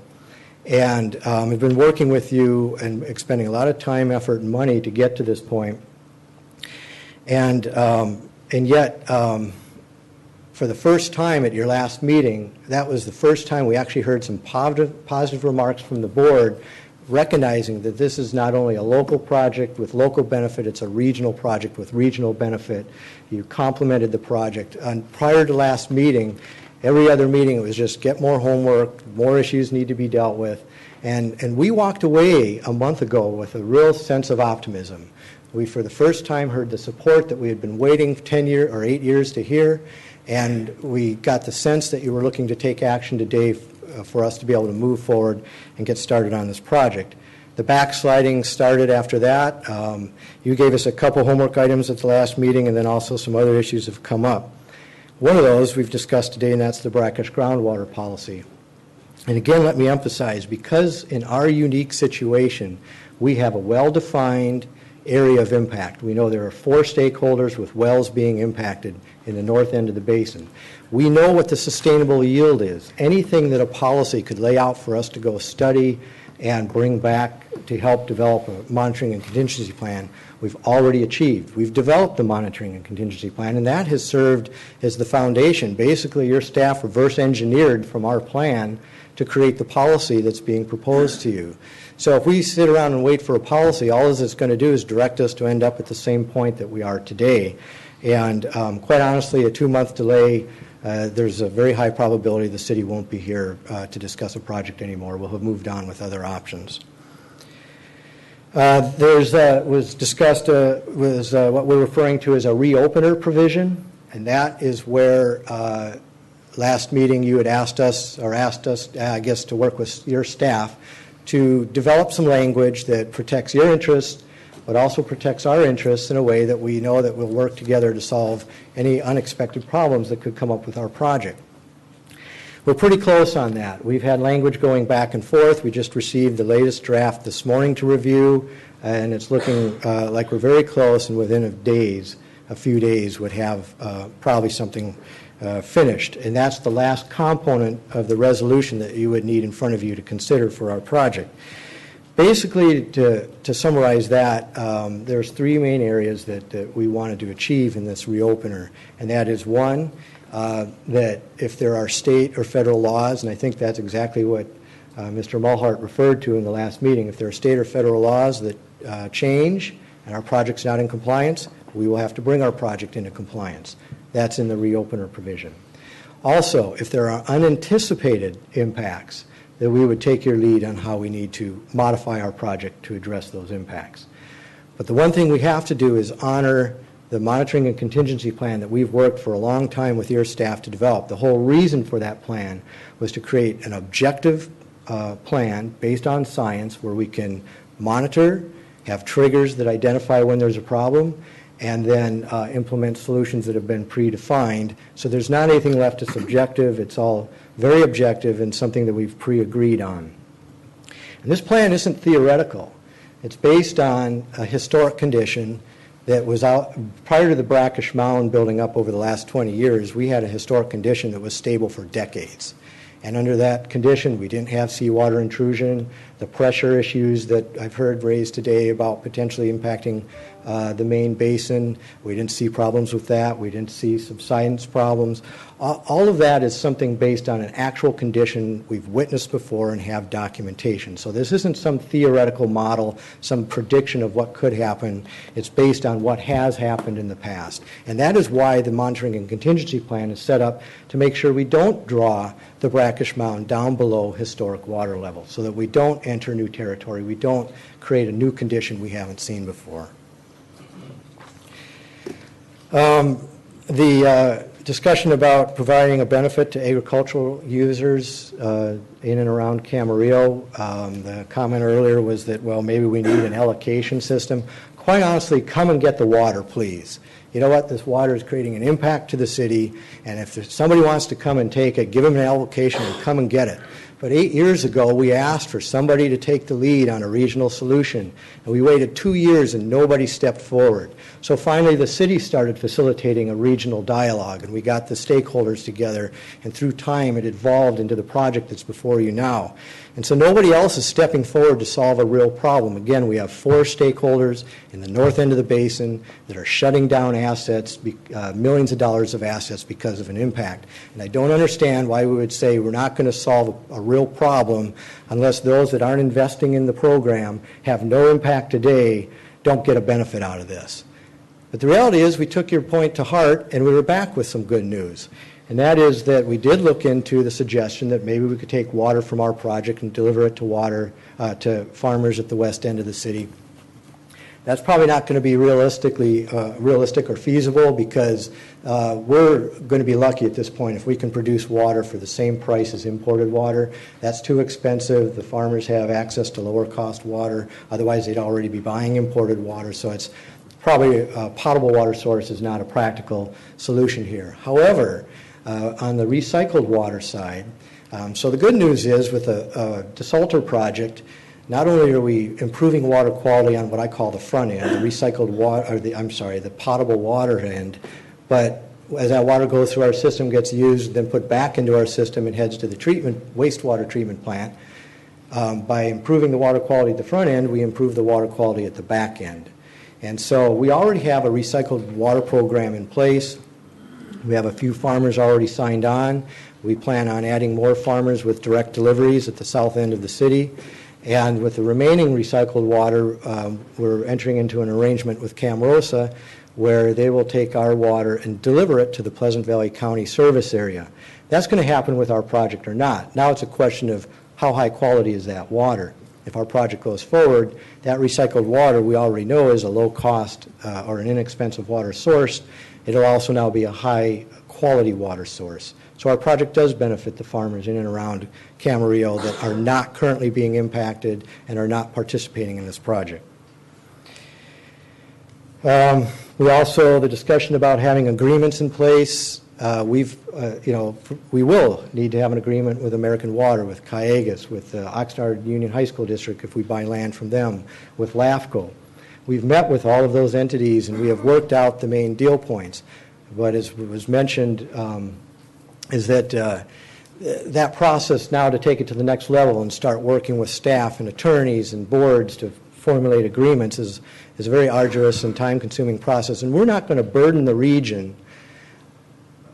And we've been working with you and expending a lot of time, effort, and money to get to this point. And yet, for the first time at your last meeting, that was the first time we actually heard some positive remarks from the board, recognizing that this is not only a local project with local benefit, it's a regional project with regional benefit. You complimented the project. And prior to last meeting, every other meeting, it was just get more homework, more issues need to be dealt with. And we walked away a month ago with a real sense of optimism. We, for the first time, heard the support that we had been waiting 8 years to hear, and we got the sense that you were looking to take action today for us to be able to move forward and get started on this project. The backsliding started after that. You gave us a couple homework items at the last meeting, and then also some other issues have come up. One of those we've discussed today, and that's the brackish groundwater policy. And again, let me emphasize, because in our unique situation, we have a well-defined area of impact. We know there are 4 stakeholders with wells being impacted in the north end of the basin. We know what the sustainable yield is. Anything that a policy could lay out for us to go study and bring back to help develop a monitoring and contingency plan, we've already achieved. We've developed the monitoring and contingency plan, and that has served as the foundation. Basically, your staff reverse engineered from our plan to create the policy that's being proposed to you. So if we sit around and wait for a policy, all it's going to do is direct us to end up at the same point that we are today. And quite honestly, a 2-month delay, there's a very high probability the city won't be here to discuss a project anymore. We'll have moved on with other options. Was discussed was what we're referring to as a reopener provision, and that is where last meeting you had asked us, I guess, to work with your staff to develop some language that protects your interests, but also protects our interests in a way that we know that we'll work together to solve any unexpected problems that could come up with our project. We're pretty close on that. We've had language going back and forth. We just received the latest draft this morning to review, and it's looking like we're very close, and within a few days, would have probably something finished. And that's the last component of the resolution that you would need in front of you to consider for our project. Basically, to summarize that, there's 3 main areas that we wanted to achieve in this reopener, and that is, one, that if there are state or federal laws, and I think that's exactly what Mr. Mulhart referred to in the last meeting, if there are state or federal laws that change and our project's not in compliance, we will have to bring our project into compliance. That's in the reopener provision. Also, if there are unanticipated impacts, that we would take your lead on how we need to modify our project to address those impacts. But the one thing we have to do is honor the monitoring and contingency plan that we've worked for a long time with your staff to develop. The whole reason for that plan was to create an objective plan based on science where we can monitor, have triggers that identify when there's a problem, and then implement solutions that have been predefined. So there's not anything left to subjective. It's all very objective and something that we've pre-agreed on. And this plan isn't theoretical. It's based on a historic condition that was out prior to the brackish mound building up over the last 20 years. We had a historic condition that was stable for decades. And under that condition, we didn't have seawater intrusion. The pressure issues that I've heard raised today about potentially impacting the main basin, we didn't see problems with that. We didn't see subsidence problems. All of that is something based on an actual condition we've witnessed before and have documentation. So this isn't some theoretical model, some prediction of what could happen. It's based on what has happened in the past. And that is why the monitoring and contingency plan is set up to make sure we don't draw the brackish mound down below historic water level so that we don't enter new territory, we don't create a new condition we haven't seen before. The discussion about providing a benefit to agricultural users in and around Camarillo, the comment earlier was that, well, maybe we need an allocation system. Quite honestly, come and get the water, please. You know what? This water is creating an impact to the city, and if somebody wants to come and take it, give them an allocation and come and get it. But 8 years ago, we asked for somebody to take the lead on a regional solution, and we waited 2 years and nobody stepped forward. So finally, the city started facilitating a regional dialogue, and we got the stakeholders together, and through time, it evolved into the project that's before you now. And so nobody else is stepping forward to solve a real problem. Again, we have 4 stakeholders in the north end of the basin that are shutting down assets, millions of dollars of assets because of an impact. And I don't understand why we would say we're not going to solve a real problem unless those that aren't investing in the program have no impact today, don't get a benefit out of this. But the reality is we took your point to heart and we were back with some good news. And that is that we did look into the suggestion that maybe we could take water from our project and deliver it to farmers at the west end of the city. That's probably not going to be realistic or feasible because we're going to be lucky at this point if we can produce water for the same price as imported water. That's too expensive. The farmers have access to lower cost water. Otherwise, they'd already be buying imported water. So it's probably a potable water source is not a practical solution here. However, on the recycled water side, so the good news is with a desalter project, not only are we improving water quality on what I call the front end, the recycled water, or the potable water end, but as that water goes through our system, gets used, then put back into our system and heads to the wastewater treatment plant, by improving the water quality at the front end, we improve the water quality at the back end. And so we already have a recycled water program in place. We have a few farmers already signed on. We plan on adding more farmers with direct deliveries at the south end of the city. And with the remaining recycled water, we're entering into an arrangement with Camarillo where they will take our water and deliver it to the Pleasant Valley County service area. That's going to happen with our project or not. Now it's a question of how high quality is that water. If our project goes forward, that recycled water we already know is a low cost or an inexpensive water source. It'll also now be a high quality water source. So our project does benefit the farmers in and around Camarillo that are not currently being impacted and are not participating in this project. We also, the discussion about having agreements in place, we will need to have an agreement with American Water, with Cayugas, with Oxnard Union High School District if we buy land from them, with LAFCO. We've met with all of those entities and we have worked out the main deal points. But as was mentioned, is that that process now to take it to the next level and start working with staff and attorneys and boards to formulate agreements is a very arduous and time-consuming process. And we're not going to burden the region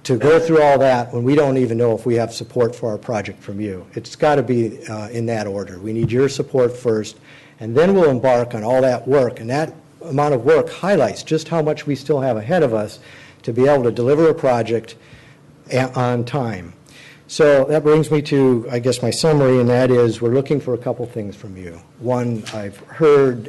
to go through all that when we don't even know if we have support for our project from you. It's got to be in that order. We need your support first, and then we'll embark on all that work. And that amount of work highlights just how much we still have ahead of us to be able to deliver a project on time. So that brings me to, I guess, my summary, and that is we're looking for a couple things from you. One, I've heard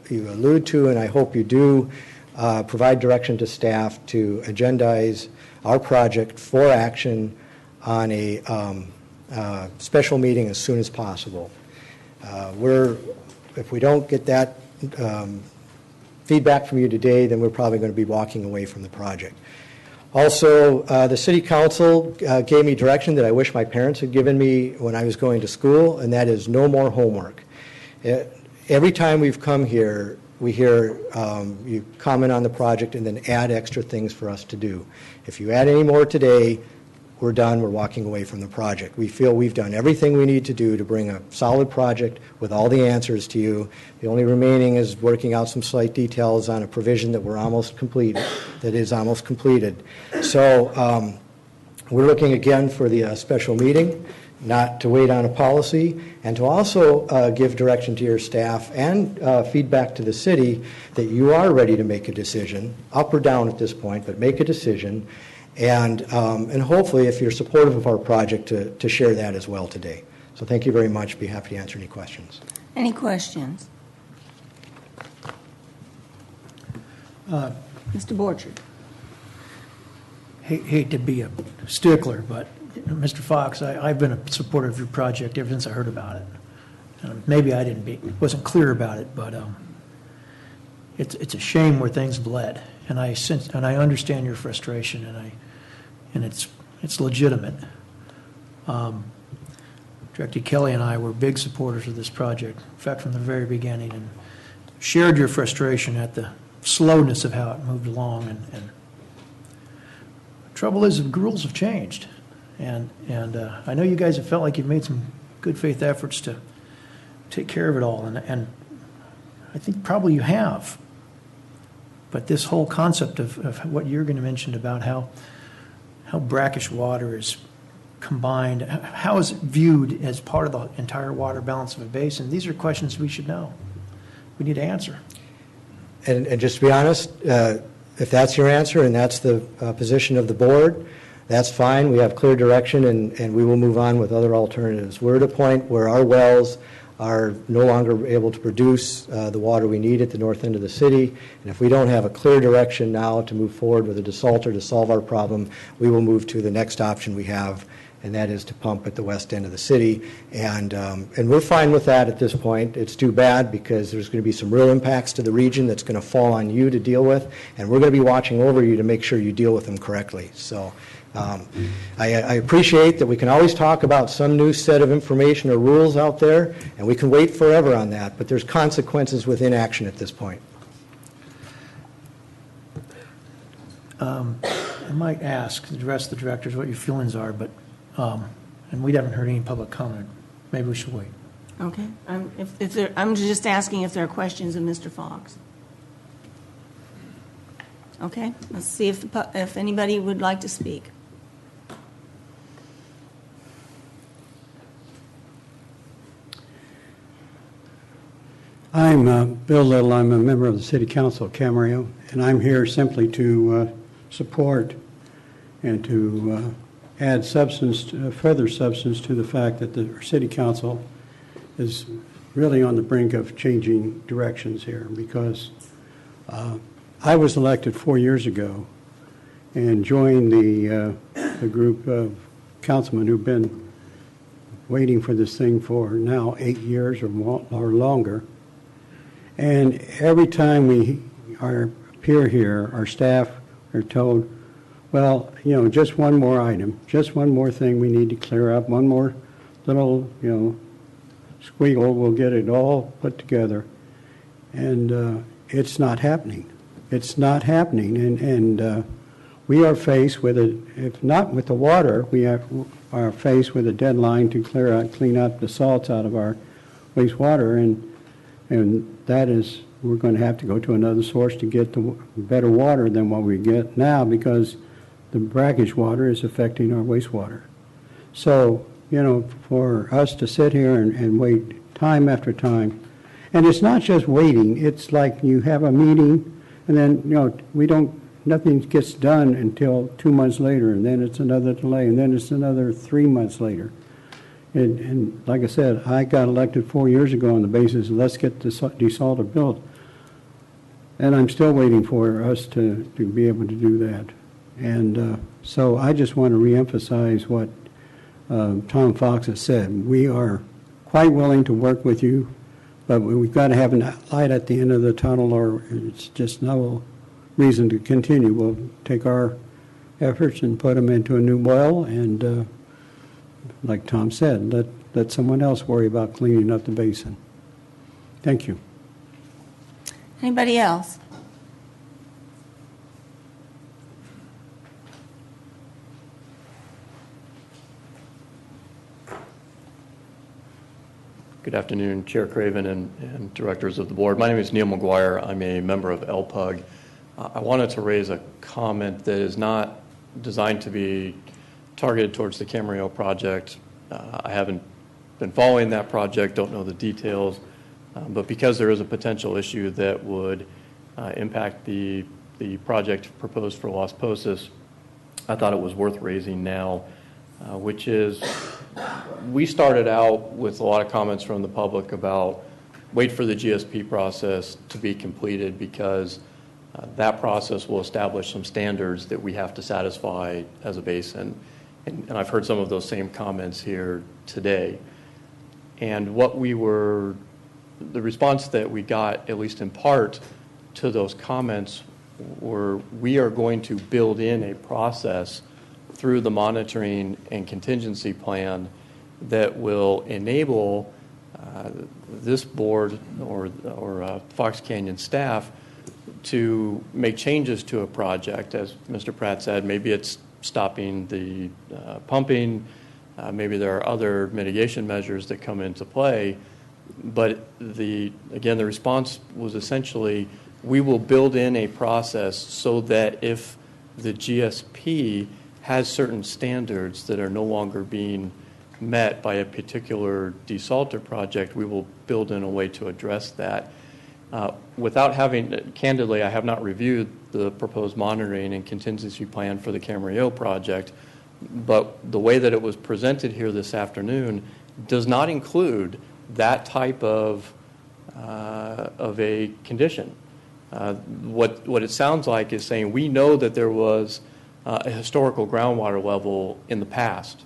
you allude to, and I hope you do, provide direction to staff to agendize our project for action on a special meeting as soon as possible. If we don't get that feedback from you today, then we're probably going to be walking away from the project. Also, the City Council gave me direction that I wish my parents had given me when I was going to school, and that is no more homework. every time we've come here, we hear you comment on the project and then add extra things for us to do. If you add any more today, we're done, we're walking away from the project. We feel we've done everything we need to do to bring a solid project with all the answers to you. The only remaining is working out some slight details on a provision that we're almost complete, that is almost completed. So we're looking again for the special meeting, not to wait on a policy, and to also give direction to your staff and feedback to the city that you are ready to make a decision, up or down at this point, but make a decision. And hopefully, if you're supportive of our project, to share that as well today. So thank you very much. Be happy to answer any questions. Any questions? Mr. Borchard. Hate to be a stickler, but Mr. Fox, I've been a supporter of your project ever since I heard about it. Maybe I wasn't clear about it, but it's a shame where things have led, and I understand your frustration, and it's legitimate. Director Kelly and I were big supporters of this project, in fact, from the very beginning, and shared your frustration at the slowness of how it moved along. And trouble is, the rules have changed, and I know you guys have felt like you've made some good faith efforts to take care of it all, and I think probably you have. But this whole concept of what you're going to mention about how brackish water is combined, how is it viewed as part of the entire water balance of a basin? These are questions we should know. We need to answer. And just to be honest, if that's your answer and that's the position of the board, that's fine. We have clear direction, and we will move on with other alternatives. We're at a point where our wells are no longer able to produce the water we need at the north end of the city. And if we don't have a clear direction now to move forward with a desalter to solve our problem, we will move to the next option we have, and that is to pump at the west end of the city. And we're fine with that at this point. It's too bad because there's going to be some real impacts to the region that's going to fall on you to deal with, and we're going to be watching over you to make sure you deal with them correctly. So I appreciate that we can always talk about some new set of information or rules out there, and we can wait forever on that, but there's consequences with inaction at this point. I might ask the rest of the directors what your feelings are, but and we haven't heard any public comment. Maybe we should wait. Okay. I'm just asking if there are questions of Mr. Fox. Okay. Let's see if anybody would like to speak. I'm Bill Little. I'm a member of the City Council of Camarillo, and I'm here simply to support and to add further substance to the fact that the City Council is really on the brink of changing directions here, because I was elected 4 years ago and joined the group of councilmen who've been waiting for this thing for now 8 years or longer. And every time we appear here, our staff are told, well, just one more item, just one more thing we need to clear up, one more little, squiggle, we'll get it all put together. And it's not happening. It's not happening. And we are faced with if not with the water, we are faced with a deadline to clean up the salts out of our wastewater. And that is, we're going to have to go to another source to get the better water than what we get now, because the brackish water is affecting our wastewater. So, for us to sit here and wait time after time, and it's not just waiting, it's like you have a meeting and then, nothing gets done until 2 months later, and then it's another delay, and then it's another 3 months later. And like I said, I got elected 4 years ago on the basis of let's get the desalter built. And I'm still waiting for us to be able to do that. And so I just want to reemphasize what Tom Fox has said. We are quite willing to work with you, but we've got to have a light at the end of the tunnel, or it's just no reason to continue. We'll take our efforts and put them into a new well, and like Tom said, let someone else worry about cleaning up the basin. Thank you. Anybody else? Good afternoon, Chair Craven and directors of the board. My name is Neil McGuire. I'm a member of LPUG. I wanted to raise a comment that is not designed to be targeted towards the Camarillo project. I haven't been following that project, don't know the details, but because there is a potential issue that would impact the project proposed for Las Posas, I thought it was worth raising now, which is we started out with a lot of comments from the public about wait for the GSP process to be completed because that process will establish some standards that we have to satisfy as a basin. And I've heard some of those same comments here today. And the response that we got, at least in part, to those comments were we are going to build in a process through the monitoring and contingency plan that will enable this board or Fox Canyon staff to make changes to a project. As Mr. Pratt said, maybe it's stopping the pumping, maybe there are other mitigation measures that come into play, but the response was essentially we will build in a process so that if the GSP has certain standards that are no longer being met by a particular desalter project, we will build in a way to address that. Candidly, I have not reviewed the proposed monitoring and contingency plan for the Camarillo project, but the way that it was presented here this afternoon does not include that type of a condition. What it sounds like is saying we know that there was a historical groundwater level in the past,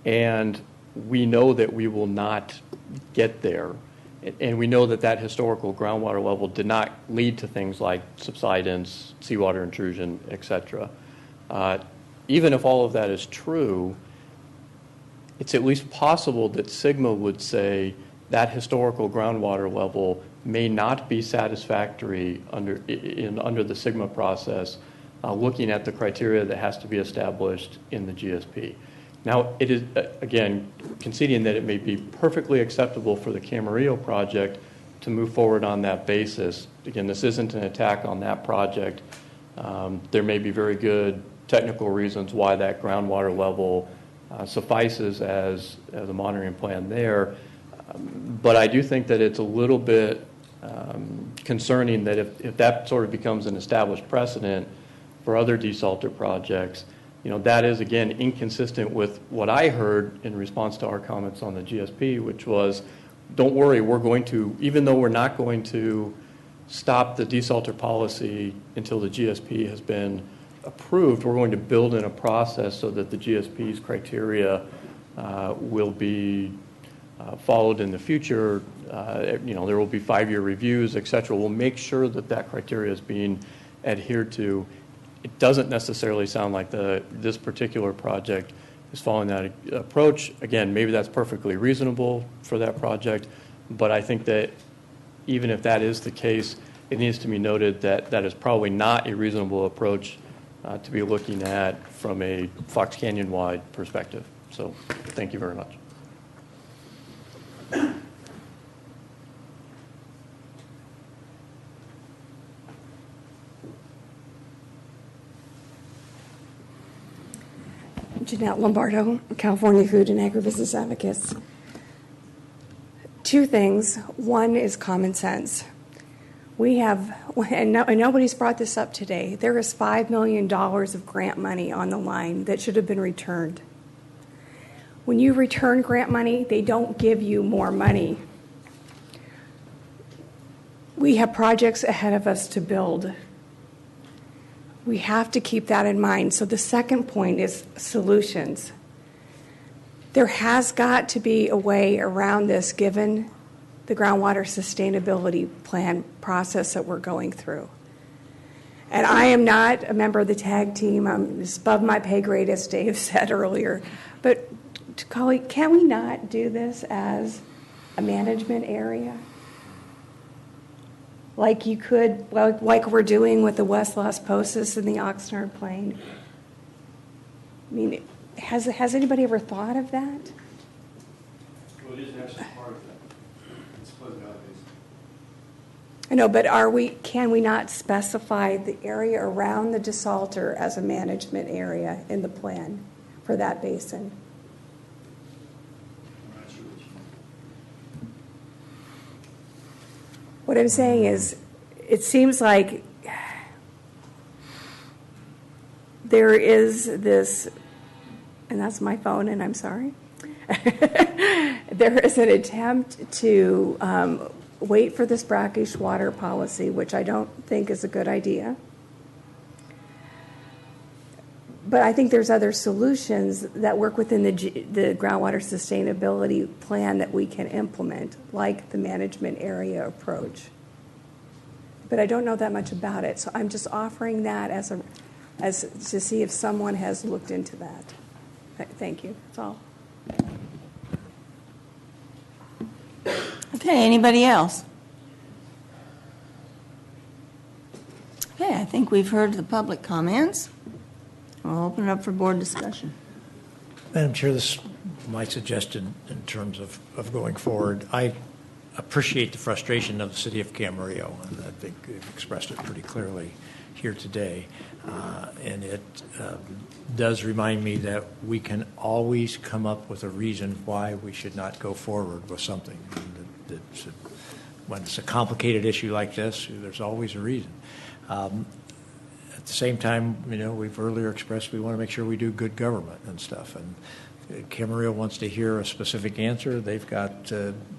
and we know that we will not get there. And we know that that historical groundwater level did not lead to things like subsidence, seawater intrusion, et cetera. Even if all of that is true, it's at least possible that SGMA would say that historical groundwater level may not be satisfactory under the SGMA process, looking at the criteria that has to be established in the GSP. Now, it is, again, conceding that it may be perfectly acceptable for the Camarillo project to move forward on that basis. Again, this isn't an attack on that project. There may be very good technical reasons why that groundwater level suffices as a monitoring plan there. But I do think that it's a little bit concerning that if that sort of becomes an established precedent for other desalter projects, that is, again, inconsistent with what I heard in response to our comments on the GSP, which was, don't worry, we're going to, even though we're not going to stop the desalter policy until the GSP has been approved, we're going to build in a process so that the GSP's criteria will be followed in the future. There will be 5-year reviews, et cetera. We'll make sure that that criteria is being adhered to. It doesn't necessarily sound like this particular project is following that approach. Again, maybe that's perfectly reasonable for that project, but I think that even if that is the case, it needs to be noted that that is probably not a reasonable approach to be looking at from a Fox Canyon-wide perspective. So thank you very much. Jeanette Lombardo, California Food and Agribusiness Advocates. 2 things. One is common sense. We have, and nobody's brought this up today, there is $5 million of grant money on the line that should have been returned. When you return grant money, they don't give you more money. We have projects ahead of us to build. We have to keep that in mind. So the second point is solutions. There has got to be a way around this given the groundwater sustainability plan process that we're going through. And I am not a member of the TAG team. It's above my pay grade, as Dave said earlier. But, colleague, can we not do this as a management area? like you could, like we're doing with the West Las Posas and the Oxnard Plain? I mean, has anybody ever thought of that? Well, it is actually part of that. It's Pleasant Valley Basin. I know, but can we not specify the area around the desalter as a management area in the plan for that basin? I'm not sure what you mean. What I'm saying is, it seems like there is this, and that's my phone, and I'm sorry. There is an attempt to wait for this brackish water policy, which I don't think is a good idea. But I think there's other solutions that work within the groundwater sustainability plan that we can implement, like the management area approach. But I don't know that much about it, so I'm just offering that as to see if someone has looked into that. Thank you. That's all. Okay, anybody else? Okay, I think we've heard the public comments. I'll open it up for board discussion. Madam Chair, this is my suggestion in terms of going forward. I appreciate the frustration of the city of Camarillo, and I think they've expressed it pretty clearly here today. And it does remind me that we can always come up with a reason why we should not go forward with something. When it's a complicated issue like this, there's always a reason. At the same time, we've earlier expressed we want to make sure we do good government and stuff. And Camarillo wants to hear a specific answer. They've got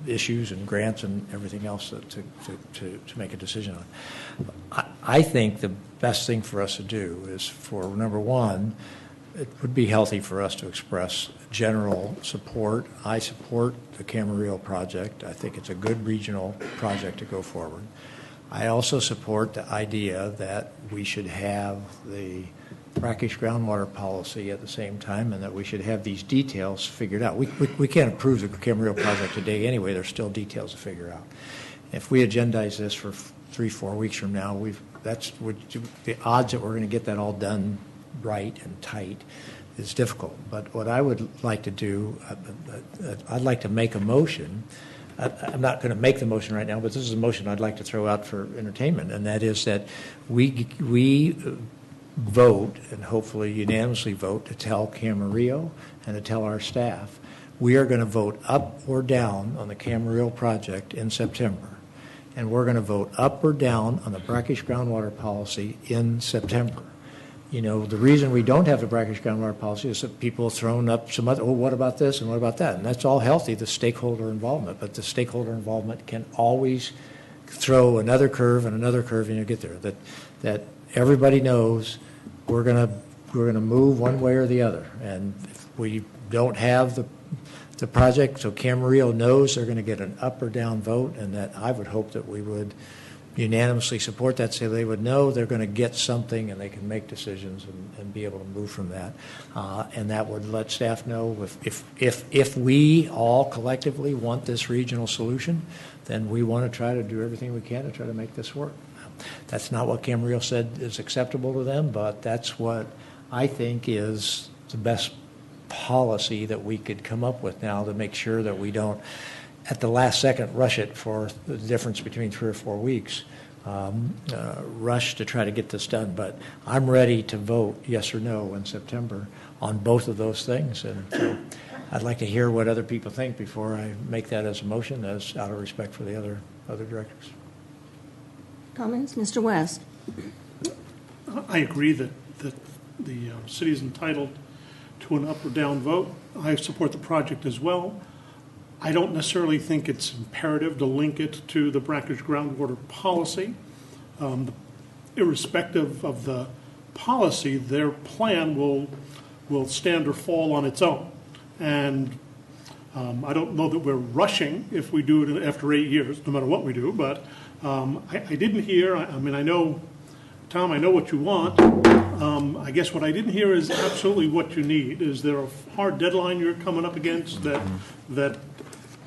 issues and grants and everything else to make a decision on. I think the best thing for us to do is for, number one, it would be healthy for us to express general support. I support the Camarillo project. I think it's a good regional project to go forward. I also support the idea that we should have the brackish groundwater policy at the same time, and that we should have these details figured out. We can't approve the Camarillo project today anyway. There's still details to figure out. If we agendize this for 3-4 weeks from now, the odds that we're going to get that all done right and tight is difficult. But what I would like to do, I'd like to make a motion. I'm not going to make the motion right now, but this is a motion I'd like to throw out for entertainment, and that is that we vote, and hopefully unanimously vote, to tell Camarillo and to tell our staff we are going to vote up or down on the Camarillo project in September, and we're going to vote up or down on the brackish groundwater policy in September. The reason we don't have the brackish groundwater policy is that people have thrown up some other, what about this and what about that? And that's all healthy, the stakeholder involvement, but the stakeholder involvement can always throw another curve and another curve, and you get there. That everybody knows we're going to move one way or the other. And if we don't have the project, so Camarillo knows they're going to get an up or down vote, and that I would hope that we would unanimously support that, so they would know they're going to get something and they can make decisions and be able to move from that. And that would let staff know if we all collectively want this regional solution, then we want to try to do everything we can to try to make this work. That's not what Camarillo said is acceptable to them, but that's what I think is the best policy that we could come up with now to make sure that we don't, at the last second, rush it for the difference between 3 or 4 weeks, rush to try to get this done. But I'm ready to vote yes or no in September on both of those things. And so I'd like to hear what other people think before I make that as a motion, as out of respect for the other directors. Comments? Mr. West? I agree that the city is entitled to an up or down vote. I support the project as well. I don't necessarily think it's imperative to link it to the brackish groundwater policy. Irrespective of the policy, their plan will stand or fall on its own. And I don't know that we're rushing if we do it after 8 years, no matter what we do, but I didn't hear, I know, Tom, I know what you want. I guess what I didn't hear is absolutely what you need. Is there a hard deadline you're coming up against that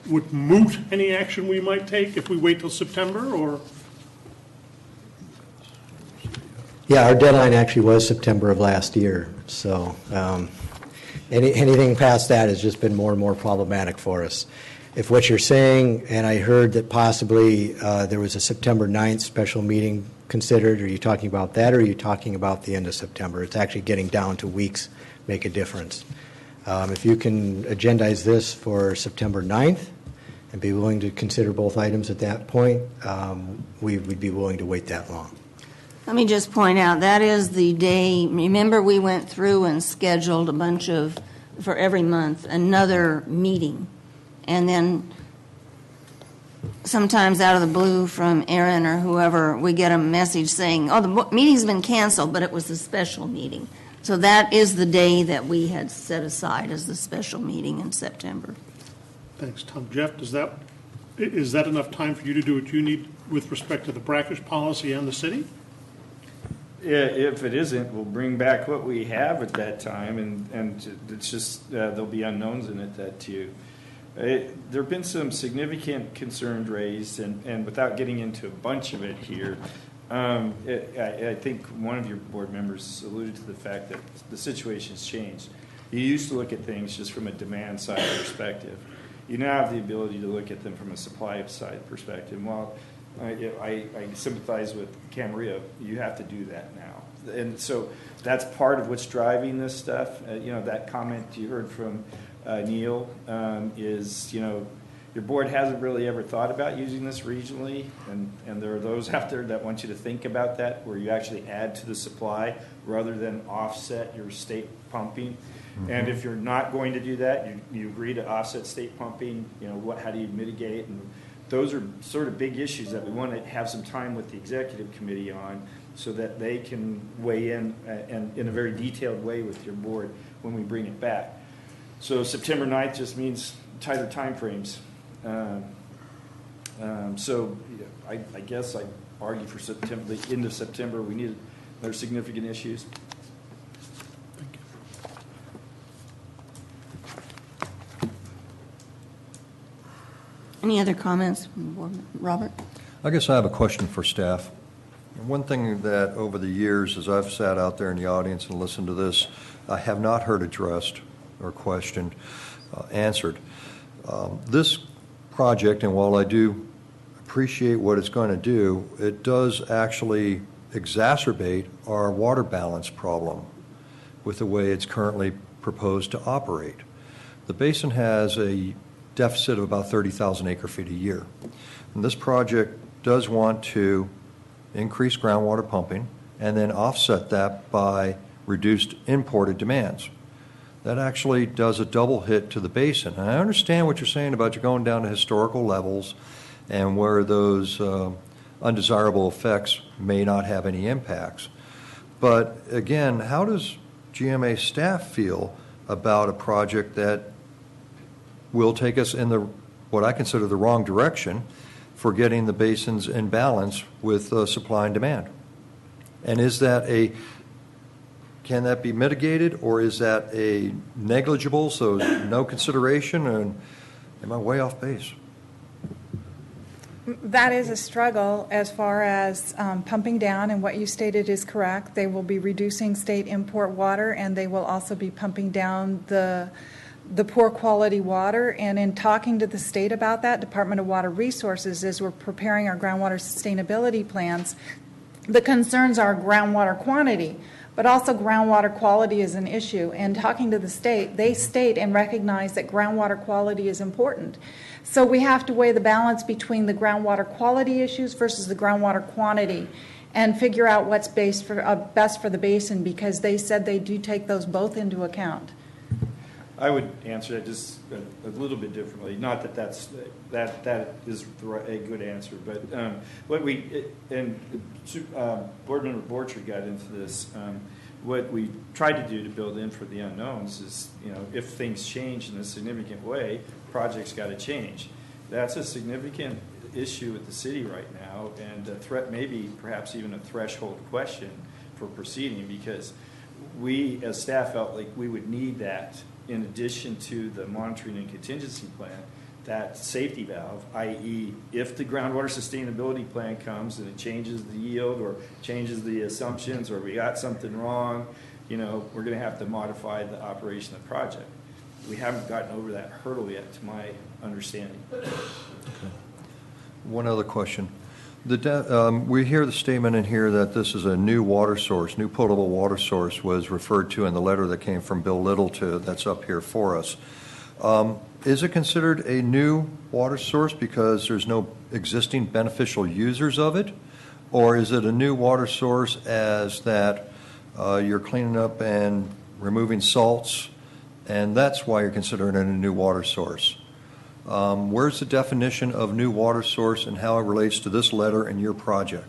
would moot any action we might take if we wait till September, or? Yeah, our deadline actually was September of last year, so anything past that has just been more and more problematic for us. If what you're saying, and I heard that possibly there was a September 9th special meeting considered, are you talking about that, or are you talking about the end of September? It's actually getting down to weeks make a difference. If you can agendize this for September 9th and be willing to consider both items at that point, we'd be willing to wait that long. Let me just point out, that is the day, remember we went through and scheduled a bunch of, for every month, another meeting. And then sometimes out of the blue from Aaron or whoever, we get a message saying, oh, the meeting's been canceled, but it was a special meeting. So that is the day that we had set aside as the special meeting in September. Thanks, Tom. Jeff, is that enough time for you to do what you need with respect to the brackish policy and the city? If it isn't, we'll bring back what we have at that time, and it's just, there'll be unknowns in it that too. There have been some significant concerns raised, and without getting into a bunch of it here, I think one of your board members alluded to the fact that the situation's changed. You used to look at things just from a demand side perspective. You now have the ability to look at them from a supply side perspective. While I sympathize with Camarillo, you have to do that now. And so that's part of what's driving this stuff. That comment you heard from Neil is, your board hasn't really ever thought about using this regionally, and there are those out there that want you to think about that, where you actually add to the supply rather than offset your state pumping. Mm-hmm. And if you're not going to do that, you agree to offset state pumping, how do you mitigate? And those are sort of big issues that we want to have some time with the executive committee on, so that they can weigh in and in a very detailed way with your board when we bring it back. So September 9th just means tighter time frames. So I guess I argue for September, the end of September. We need other significant issues. Thank you. Any other comments from the board? Robert? I guess I have a question for staff. One thing that over the years, as I've sat out there in the audience and listened to this, I have not heard addressed or questioned, answered. This project, and while I do appreciate what it's going to do, it does actually exacerbate our water balance problem with the way it's currently proposed to operate. The basin has a deficit of about 30,000 acre-feet a year. And this project does want to increase groundwater pumping and then offset that by reduced imported demands. That actually does a double hit to the basin. And I understand what you're saying about you going down to historical levels and where those undesirable effects may not have any impacts. But again, how does GMA staff feel about a project that will take us in what I consider the wrong direction for getting the basins in balance with supply and demand? And can that be mitigated, or is that a negligible, so no consideration, and am I way off base? That is a struggle as far as pumping down, and what you stated is correct. They will be reducing state import water, and they will also be pumping down the poor quality water. And in talking to the state about that, Department of Water Resources, as we're preparing our groundwater sustainability plans, the concerns are groundwater quantity, but also groundwater quality is an issue. And talking to the state, they state and recognize that groundwater quality is important. So we have to weigh the balance between the groundwater quality issues versus the groundwater quantity and figure out what's best for the basin, because they said they do take those both into account. I would answer that just a little bit differently. Not that that is a good answer, but what Board Member Borchard got into this. What we tried to do to build in for the unknowns is, if things change in a significant way, projects got to change. That's a significant issue with the city right now, and a threat, maybe perhaps even a threshold question for proceeding, because we as staff felt like we would need that in addition to the monitoring and contingency plan that safety valve, i.e. if the groundwater sustainability plan comes and it changes the yield or changes the assumptions or we got something wrong, we're going to have to modify the operation of the project. We haven't gotten over that hurdle yet, to my understanding. One other question. We hear the statement in here that this is a new water source, new potable water source was referred to in the letter that came from Bill Little that's up here for us. Is it considered a new water source because there's no existing beneficial users of it? Or is it a new water source as that you're cleaning up and removing salts, and that's why you're considering it a new water source? Where's the definition of new water source and how it relates to this letter and your project?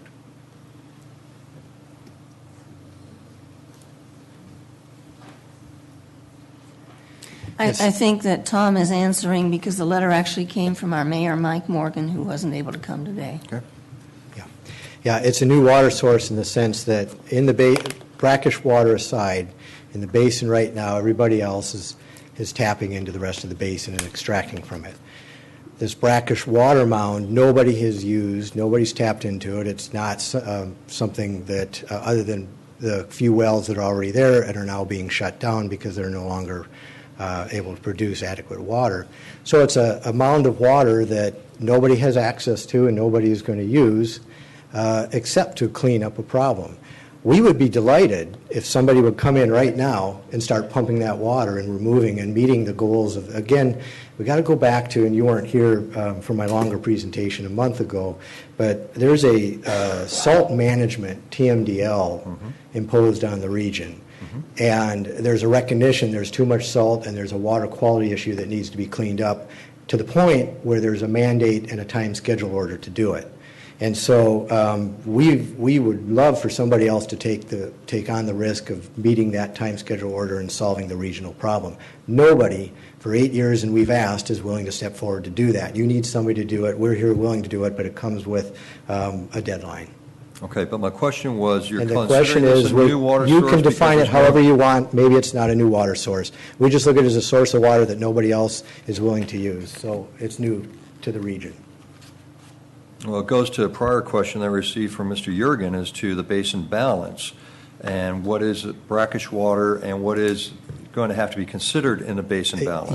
I think that Tom is answering because the letter actually came from our mayor, Mike Morgan, who wasn't able to come today. Okay. Yeah, it's a new water source in the sense that in the brackish water aside, in the basin right now, everybody else is tapping into the rest of the basin and extracting from it. This brackish water mound, nobody has used, nobody's tapped into it. It's not something that, other than the few wells that are already there and are now being shut down because they're no longer able to produce adequate water. So it's a mound of water that nobody has access to and nobody is going to use except to clean up a problem. We would be delighted if somebody would come in right now and start pumping that water and removing and meeting the goals of, again, we got to go back to, and you weren't here for my longer presentation a month ago, but there's a salt management, TMDL, imposed on the region. And there's a recognition there's too much salt and there's a water quality issue that needs to be cleaned up to the point where there's a mandate and a time schedule order to do it. And so we would love for somebody else to take on the risk of meeting that time schedule order and solving the regional problem. Nobody, for 8 years, and we've asked, is willing to step forward to do that. You need somebody to do it. We're here willing to do it, but it comes with a deadline. Okay, but my question was, you're And the considering question this is, a new water source? you can define it because however you want. Maybe it's not a new water source. We just look at it as a source of water that nobody else is willing to use. So it's new to the region. Well, it goes to a prior question I received from Mr. Jurgen as to the basin balance and what is brackish water and what is going to have to be considered in the basin balance.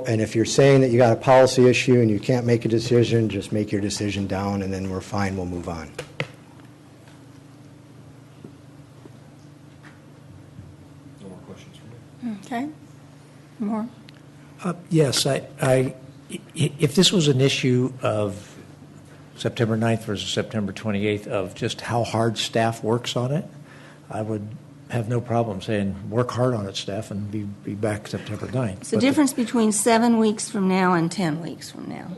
And if you're saying that you got a policy issue and you can't make a decision, just make your decision down and then we're fine, we'll move on. No more questions for me. Okay. More? Yes, if this was an issue of September 9th versus September 28th of just how hard staff works on it, I would have no problem saying, work hard on it, staff, and be back September 9th. It's the difference between 7 weeks from now and 10 weeks from now.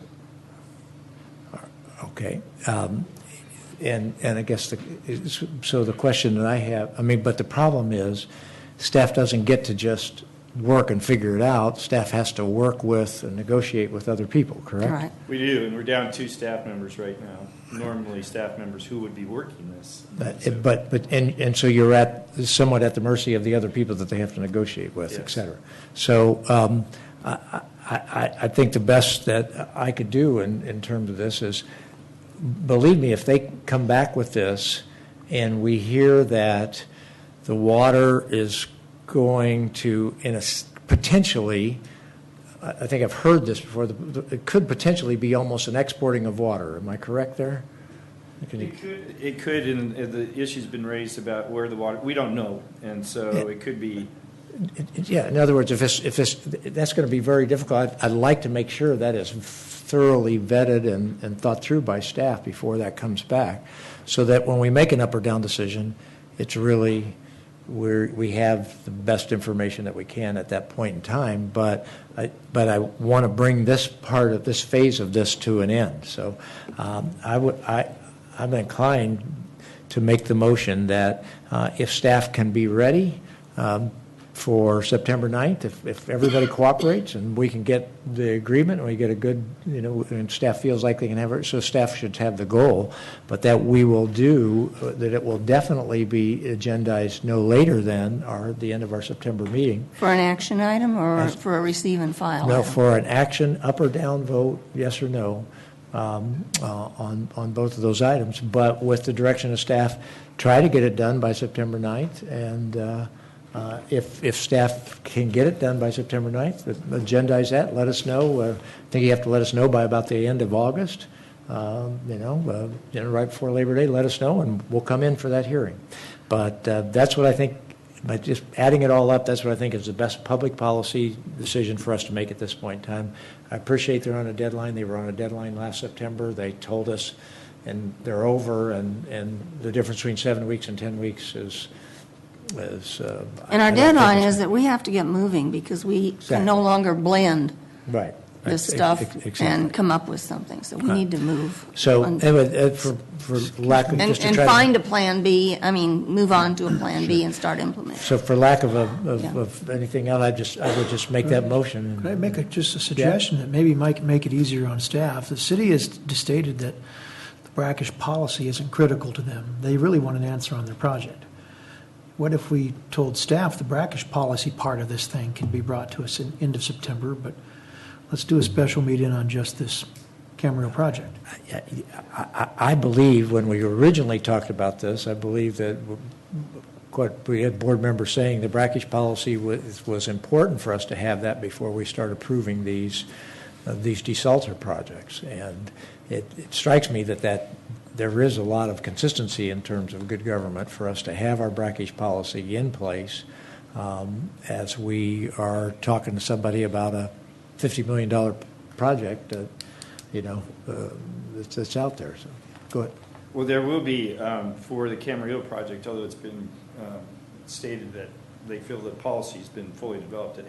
Okay. And I guess the question that I have, but the problem is staff doesn't get to just work and figure it out. Staff has to work with and negotiate with other people, correct? Right. We do, and we're down 2 staff members right now. Normally, staff members who would be working this. And so you're somewhat at the mercy of the other people that they have to negotiate with, Yes. et cetera. So I think the best that I could do in terms of this is, believe me, if they come back with this and we hear that the water is going to, potentially, I think I've heard this before, it could potentially be almost an exporting of water. Am I correct there? It could, and the issue's been raised about where the water, we don't know, and so it could be. Yeah, in other words, if that's going to be very difficult, I'd like to make sure that is thoroughly vetted and thought through by staff before that comes back, so that when we make an up or down decision, it's really we have the best information that we can at that point in time. But I want to bring this phase of this to an end. So I'm inclined to make the motion that if staff can be ready for September 9th, if everybody cooperates and we can get the agreement and we get a good, and staff feels like they can have it, so staff should have the goal, but that we will do, that it will definitely be agendized no later than the end of our September meeting. For an action item or for a receive and file? No, item? for an action, up or down vote, yes or no, on both of those items, but with the direction of staff, try to get it done by September 9th, and if staff can get it done by September 9th, agendize that, let us know. I think you have to let us know by about the end of August, right before Labor Day, let us know, and we'll come in for that hearing. But that's what I think, by just adding it all up, that's what I think is the best public policy decision for us to make at this point in time. I appreciate they're on a deadline. They were on a deadline last September. They told us, and they're over, and the difference between 7 weeks and 10 weeks is and our deadline is that we have to get moving because we can no longer blend this stuff and come up with something. So we need to move. So for lack of and find a plan B. I mean, move on to a plan B and start implementing. So for lack of anything else, I would just make that motion. Could I make just a suggestion that maybe might make it easier on staff? The city has stated that the brackish policy isn't critical to them. They really want an answer on their project. What if we told staff the brackish policy part of this thing can be brought to us in end of September, but let's do a special meeting on just this Camarillo project? I believe when we originally talked about this, I believe that what we had board members saying, the brackish policy was important for us to have that before we start approving these desalter projects. And it strikes me that there is a lot of consistency in terms of good government for us to have our brackish policy in place as we are talking to somebody about a $50 million project that's out there. So go ahead. Well, there will be for the Camarillo project, although it's been stated that they feel the policy's been fully developed.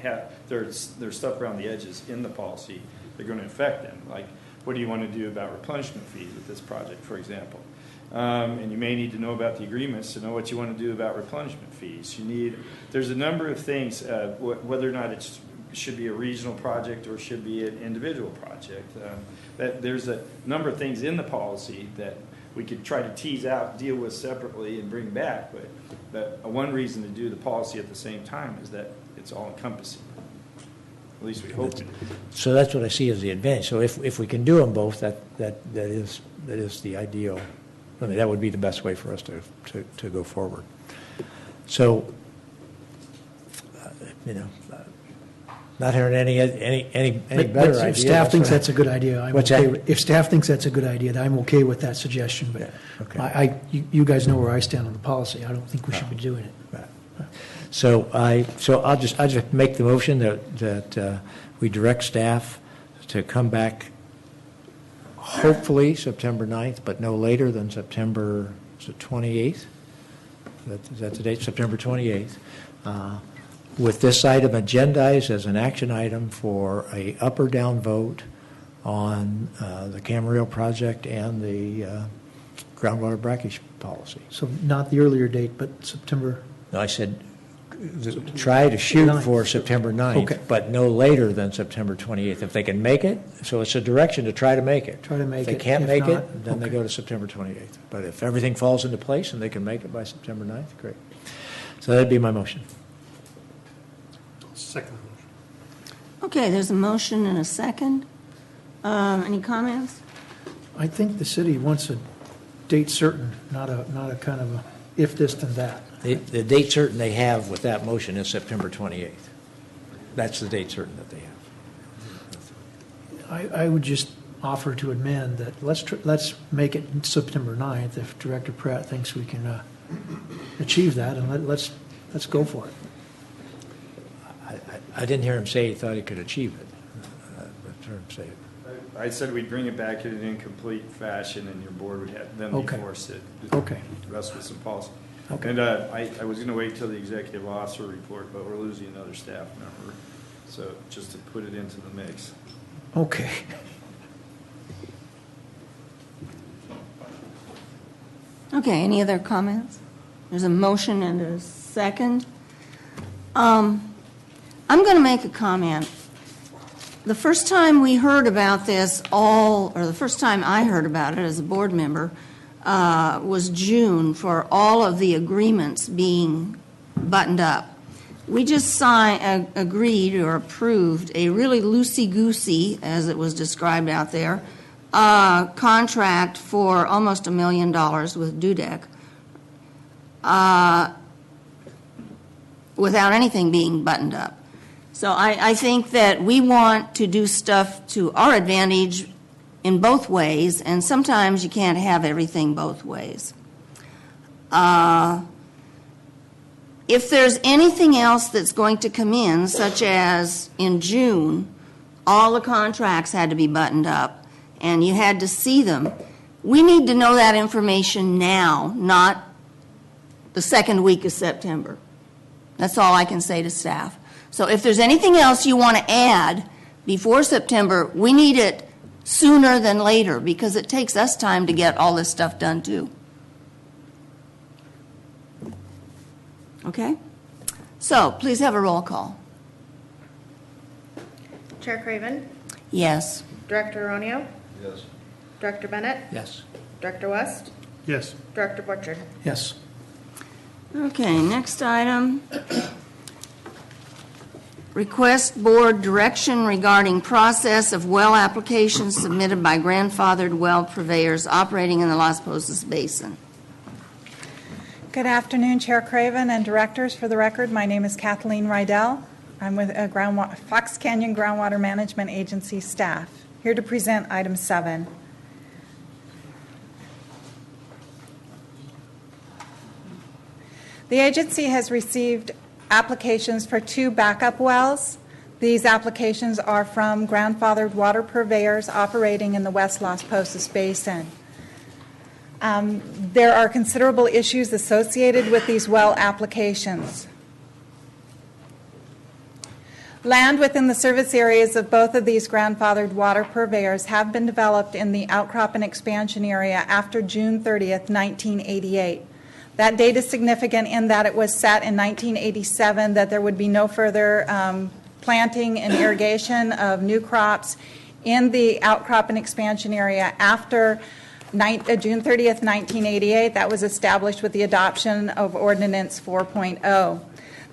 There's stuff around the edges in the policy that are going to affect them, like what do you want to do about replenishment fees with this project, for example? And you may need to know about the agreements to know what you want to do about replenishment fees. There's a number of things, whether or not it should be a regional project or should be an individual project. That there's a number of things in the policy that we could try to tease out, deal with separately, and bring back. But one reason to do the policy at the same time is that it's all encompassing. At least we hope to. So that's what I see as the advantage. So if we can do them both, that is the ideal. I mean, that would be the best way for us to go forward. So, not hearing any better idea. If staff thinks that's a good idea, What's that? If staff thinks that's a good idea, then I'm okay with that suggestion. But okay. You guys know where I stand on the policy. I don't think we should be doing it. So I'll just make the motion that we direct staff to come back hopefully September 9th, but no later than September 28th. Is that the date? September 28th. With this item agendized as an action item for a up or down vote on the Camarillo project and the groundwater brackish policy. So not the earlier date, but September. No, I said try to shoot 9th. for September 9th, Okay. but no later than September 28th. If they can make it, so it's a direction to try to make it. Try to make If they it. can't If make not, it, then they go to September 28th. But if everything falls into place and they can make it by September 9th, great. So that'd be my motion. Second motion. Okay, there's a motion and a second. Any comments? I think the city wants a date certain, not a kind of a if this then that. The date certain they have with that motion is September 28th. That's the date certain that they have. I would just offer to amend that let's make it September 9th if Director Pratt thinks we can achieve that, and let's go for it. I didn't hear him say he thought he could achieve it. I heard him say it. I said we'd bring it back in an incomplete fashion, and your board would have then be forced to rest with some policy. Okay. And I was going to wait till the executive officer report, but we're losing another staff member, so just to put it into the mix. Okay. Okay, any other comments? There's a motion and a second. I'm going to make a comment. The first time we heard about this or the first time I heard about it as a board member was June for all of the agreements being buttoned up. We just agreed or approved a really loosey-goosey, as it was described out there, contract for almost $1 million with Dudek without anything being buttoned up. So I think that we want to do stuff to our advantage in both ways, and sometimes you can't have everything both ways. If there's anything else that's going to come in, such as in June, all the contracts had to be buttoned up, and you had to see them, we need to know that information now, not the second week of September. That's all I can say to staff. So if there's anything else you want to add before September, we need it sooner than later, because it takes us time to get all this stuff done too. Okay? So please have a roll call. Chair Craven? Yes. Director Aronio? Yes. Director Bennett? Yes. Director West? Yes. Director Borchard? Yes. Okay, next item. Request board direction regarding process of well applications submitted by grandfathered well purveyors operating in the Las Posas Basin. Good afternoon, Chair Craven and directors. For the record, my name is Kathleen Rydell. I'm with Fox Canyon Groundwater Management Agency staff, here to present item 7. The agency has received applications for 2 backup wells. These applications are from grandfathered water purveyors operating in the West Las Posas Basin. There are considerable issues associated with these well applications. Land within the service areas of both of these grandfathered water purveyors have been developed in the outcrop and expansion area after June 30th, 1988. That date is significant in that it was set in 1987 that there would be no further planting and irrigation of new crops in the outcrop and expansion area after June 30th, 1988. That was established with the adoption of Ordinance 4.0.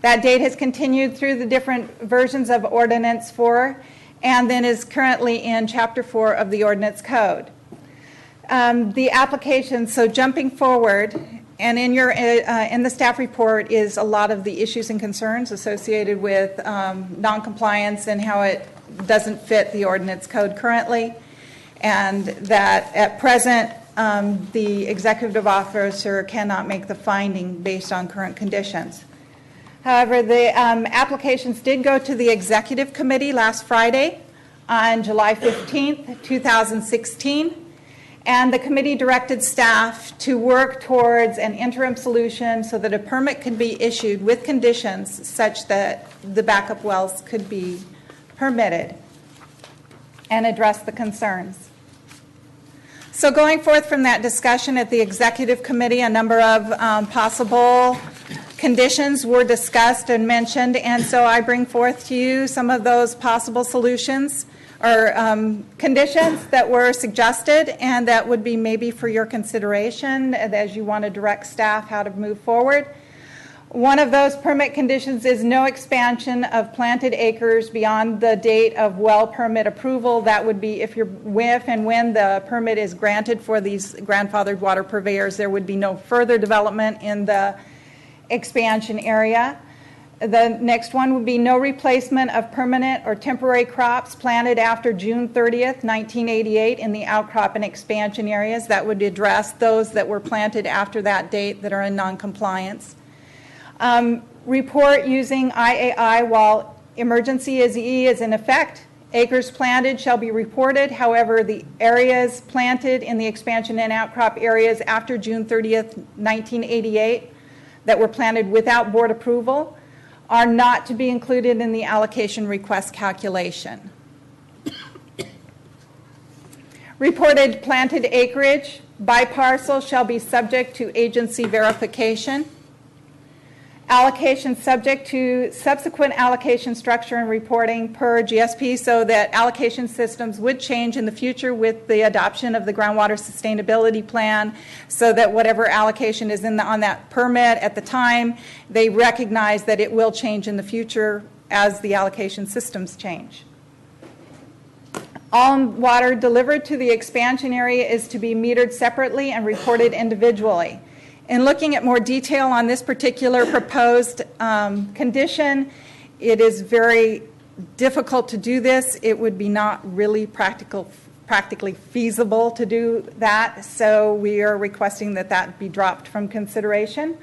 That date has continued through the different versions of Ordinance 4 and then is currently in Chapter 4 of the Ordinance Code. The application, so jumping forward, and in the staff report is a lot of the issues and concerns associated with noncompliance and how it doesn't fit the Ordinance Code currently, and that at present the executive officer cannot make the finding based on current conditions. However, the applications did go to the executive committee last Friday on July 15th, 2016. And the committee directed staff to work towards an interim solution so that a permit could be issued with conditions such that the backup wells could be permitted and address the concerns. So going forth from that discussion at the executive committee, a number of possible conditions were discussed and mentioned, and so I bring forth to you some of those possible solutions or conditions that were suggested and that would be maybe for your consideration as you want to direct staff how to move forward. One of those permit conditions is no expansion of planted acres beyond the date of well permit approval. That would be if and when the permit is granted for these grandfathered water purveyors, there would be no further development in the expansion area. The next one would be no replacement of permanent or temporary crops planted after June 30th, 1988 in the outcrop and expansion areas. That would address those that were planted after that date that are in noncompliance. Report using IAI while emergency E is in effect. Acres planted shall be reported. However, the areas planted in the expansion and outcrop areas after June 30th, 1988 that were planted without board approval are not to be included in the allocation request calculation. Reported planted acreage by parcel shall be subject to agency verification. allocation subject to subsequent allocation structure and reporting per GSP, so that allocation systems would change in the future with the adoption of the groundwater sustainability plan, so that whatever allocation is on that permit at the time, they recognize that it will change in the future as the allocation systems change. All water delivered to the expansion area is to be metered separately and reported individually. In looking at more detail on this particular proposed condition, it is very difficult to do this. It would be not really practically feasible to do that, so we are requesting that that be dropped from consideration.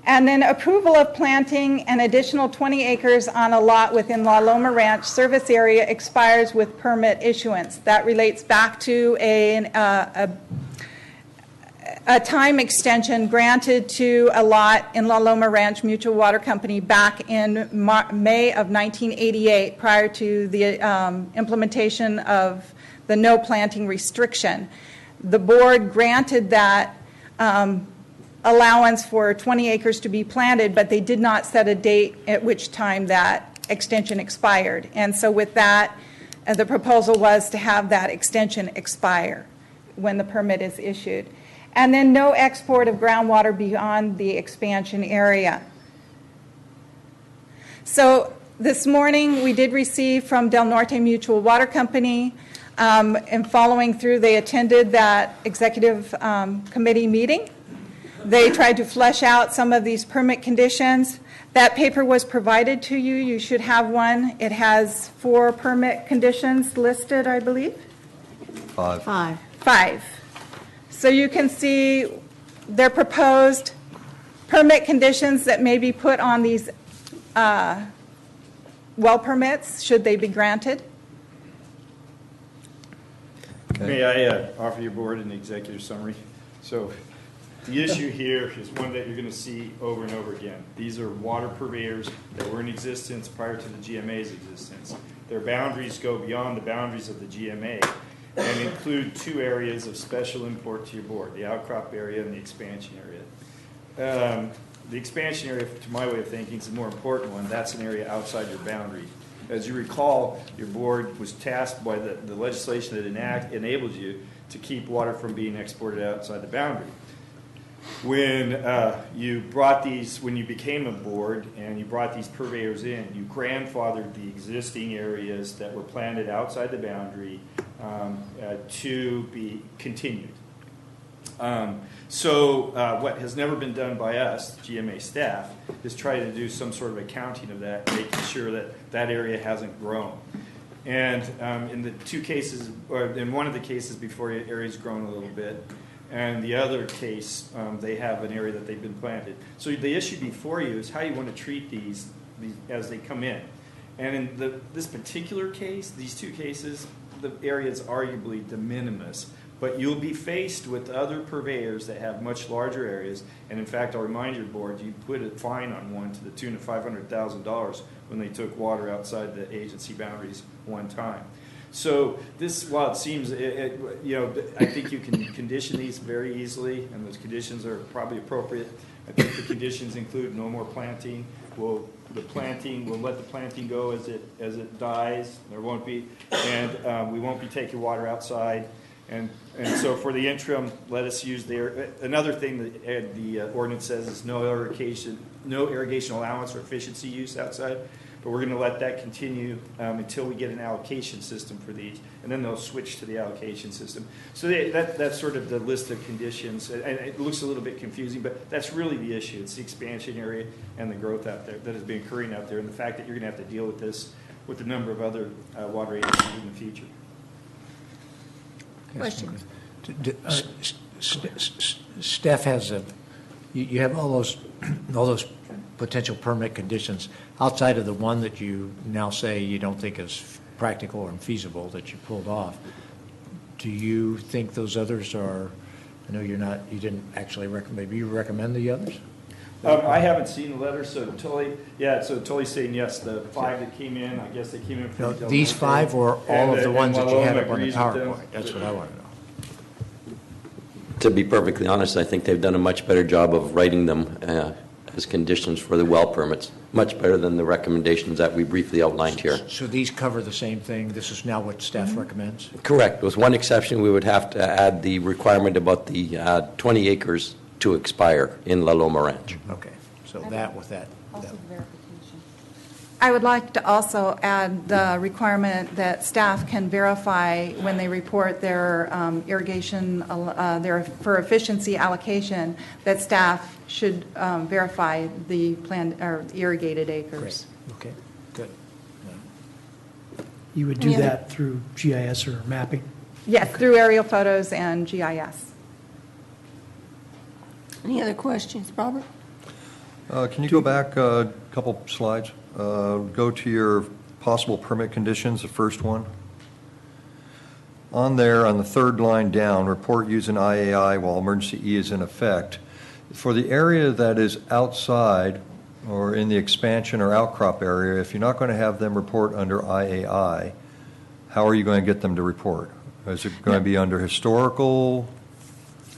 And then approval of planting an additional 20 acres on a lot within La Loma Ranch service area expires with permit issuance. That relates back to a time extension granted to a lot in La Loma Ranch Mutual Water Company back in May of 1988, prior to the implementation of the no planting restriction. The board granted that allowance for 20 acres to be planted, but they did not set a date at which time that extension expired. And so with that, the proposal was to have that extension expire when the permit is issued. And then no export of groundwater beyond the expansion area. So this morning we did receive from Del Norte Mutual Water Company, and following through, they attended that executive committee meeting. They tried to flesh out some of these permit conditions. That paper was provided to you. You should have one. It has 4 permit conditions listed, I believe. 5. 5. So you can see their proposed permit conditions that may be put on these well permits, should they be granted. May I offer your board an executive summary? So the issue here is one that you're going to see over and over again. These are water purveyors that were in existence prior to the GMA's existence. Their boundaries go beyond the boundaries of the GMA and include 2 areas of special import to your board, the outcrop area and the expansion area. The expansion area, to my way of thinking, is the more important one. That's an area outside your boundary. As you recall, your board was tasked by the legislation that enabled you to keep water from being exported outside the boundary. When when you became a board and you brought these purveyors in, you grandfathered the existing areas that were planted outside the boundary to be continued. What has never been done by us, GMA staff, is try to do some sort of accounting of that, making sure that that area hasn't grown. And in the 2 cases, or in one of the cases before, the area's grown a little bit. And the other case, they have an area that they've been planted. So the issue before you is how you want to treat these as they come in. And in this particular case, these 2 cases, the area is arguably de minimis. But you'll be faced with other purveyors that have much larger areas. And in fact, I'll remind your board, you put a fine on one to the tune of $500,000 when they took water outside the agency boundaries one time. So this, while it seems, I think you can condition these very easily, and those conditions are probably appropriate. I think the conditions include no more planting. We'll let the planting go as it dies. There won't be, and we won't be taking water outside. And so for the interim, let us use another thing that the ordinance says is no irrigation allowance or efficiency use outside. But we're going to let that continue until we get an allocation system for these, and then they'll switch to the allocation system. So that's sort of the list of conditions, and it looks a little bit confusing, but that's really the issue. It's the expansion area and the growth out there that has been occurring out there, and the fact that you're going to have to deal with this with a number of other water agencies in the future. Question. Steph has you have all those potential permit conditions outside of the one that you now say you don't think is practical or feasible that you pulled off. Do you think those others are? I know you didn't actually recommend. Maybe you recommend the others. I haven't seen the letter, so Tully's saying yes. The 5 that came in, I guess they came in from these 5 or all of the ones that you had up on the PowerPoint. That's what I want to know. To be perfectly honest, I think they've done a much better job of writing them as conditions for the well permits, much better than the recommendations that we briefly outlined here. So these cover the same thing? This is now what staff recommends? Correct. With one exception, we would have to add the requirement about the 20 acres to expire in La Loma Ranch. Okay, so that with that. I would like to also add the requirement that staff can verify when they report their irrigation, their for efficiency allocation, that staff should verify the planned or irrigated acres. Great. Okay, good. You would do Any other- that through GIS or mapping? Yes, through aerial photos and GIS. Any other questions, Robert? Can you go back a couple slides? Go to your possible permit conditions, the first one. On there, on the third line down, report using IAI while emergency E is in effect. For the area that is outside or in the expansion or outcrop area, if you're not going to have them report under IAI, how are you going to get them to report? Is it going to be under historical?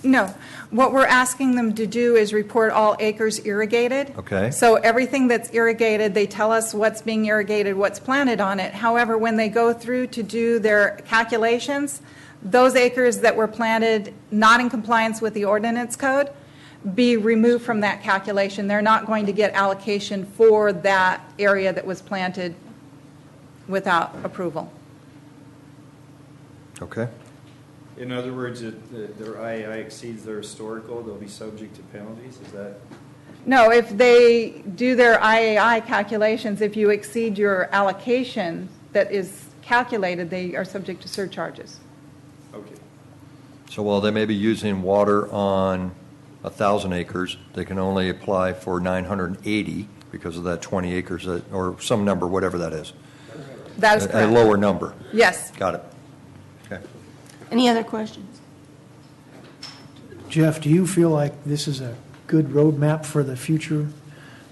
No. What we're asking them to do is report all acres irrigated. Okay. So everything that's irrigated, they tell us what's being irrigated, what's planted on it. However, when they go through to do their calculations, those acres that were planted not in compliance with the ordinance code be removed from that calculation. They're not going to get allocation for that area that was planted without approval. Okay. In other words, if their IAI exceeds their historical, they'll be subject to penalties, is that? No, if they do their IAI calculations, if you exceed your allocation that is calculated, they are subject to surcharges. Okay. So while they may be using water on 1,000 acres, they can only apply for 980 because of that 20 acres or some number, whatever that is. That is correct. A lower number. Yes. Got it. Okay. Any other questions? Jeff, do you feel like this is a good roadmap for the future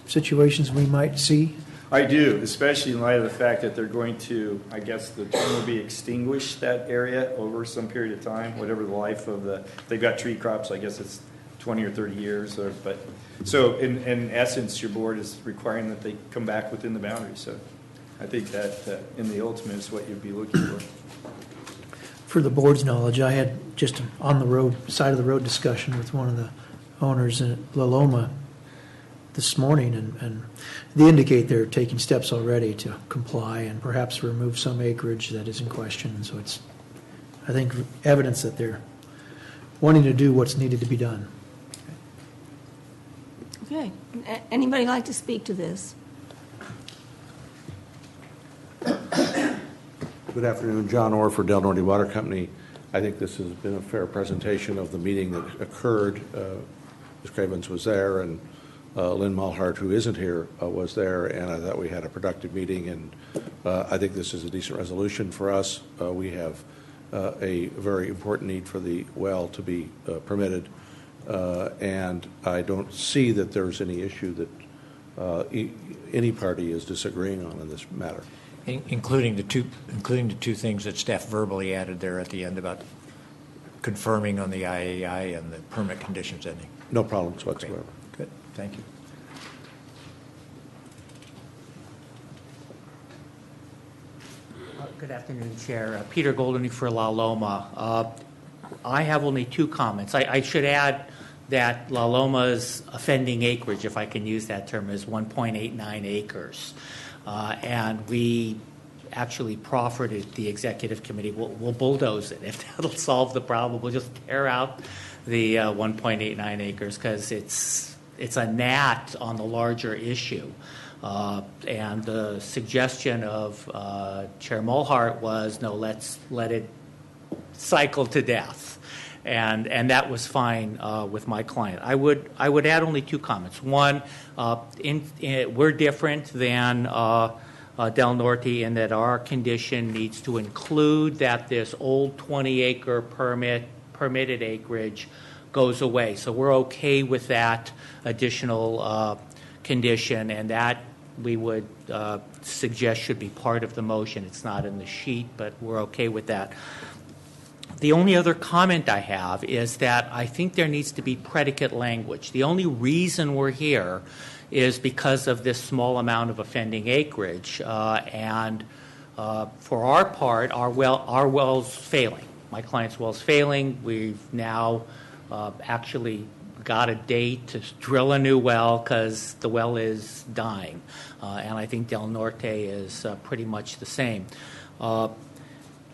situations we might see? I do, especially in light of the fact that they're going to, I guess the term will be extinguish that area over some period of time, whatever the life of they've got tree crops, I guess it's 20 or 30 years, but so in essence, your board is requiring that they come back within the boundaries. So I think that in the ultimate is what you'd be looking for. For the board's knowledge, I had just an side of the road discussion with one of the owners in La Loma this morning, and they indicate they're taking steps already to comply and perhaps remove some acreage that is in question. So it's, I think, evidence that they're wanting to do what's needed to be done. Okay. Anybody like to speak to this? Good afternoon, John Orr for Del Norte Water Company. I think this has been a fair presentation of the meeting that occurred. Ms. Cravens was there, and Lynn Mulhart, who isn't here, was there, and I thought we had a productive meeting, and I think this is a decent resolution for us. We have a very important need for the well to be permitted, and I don't see that there's any issue that any party is disagreeing on in this matter. Including the two things that staff verbally added there at the end about confirming on the IAI and the permit conditions ending. No problems whatsoever. Okay. Good, thank you. Good afternoon, Chair. Peter Goldeny for La Loma. I have only two comments. I should add that La Loma's offending acreage, if I can use that term, is 1.89 acres. And we actually proffered at the executive committee, we'll bulldoze it. If that'll solve the problem, we'll just tear out the 1.89 acres because it's a gnat on the larger issue. And the suggestion of Chair Mulhart was, no, let's let it cycle to death. And that was fine with my client. I would add only two comments. One, we're different than Del Norte in that our condition needs to include that this old 20-acre permitted acreage goes away. So we're okay with that additional condition, and that we would suggest should be part of the motion. It's not in the sheet, but we're okay with that. The only other comment I have is that I think there needs to be predicate language. The only reason we're here is because of this small amount of offending acreage. And for our part, our well's failing. My client's well's failing. We've now actually got a date to drill a new well because the well is dying. And I think Del Norte is pretty much the same.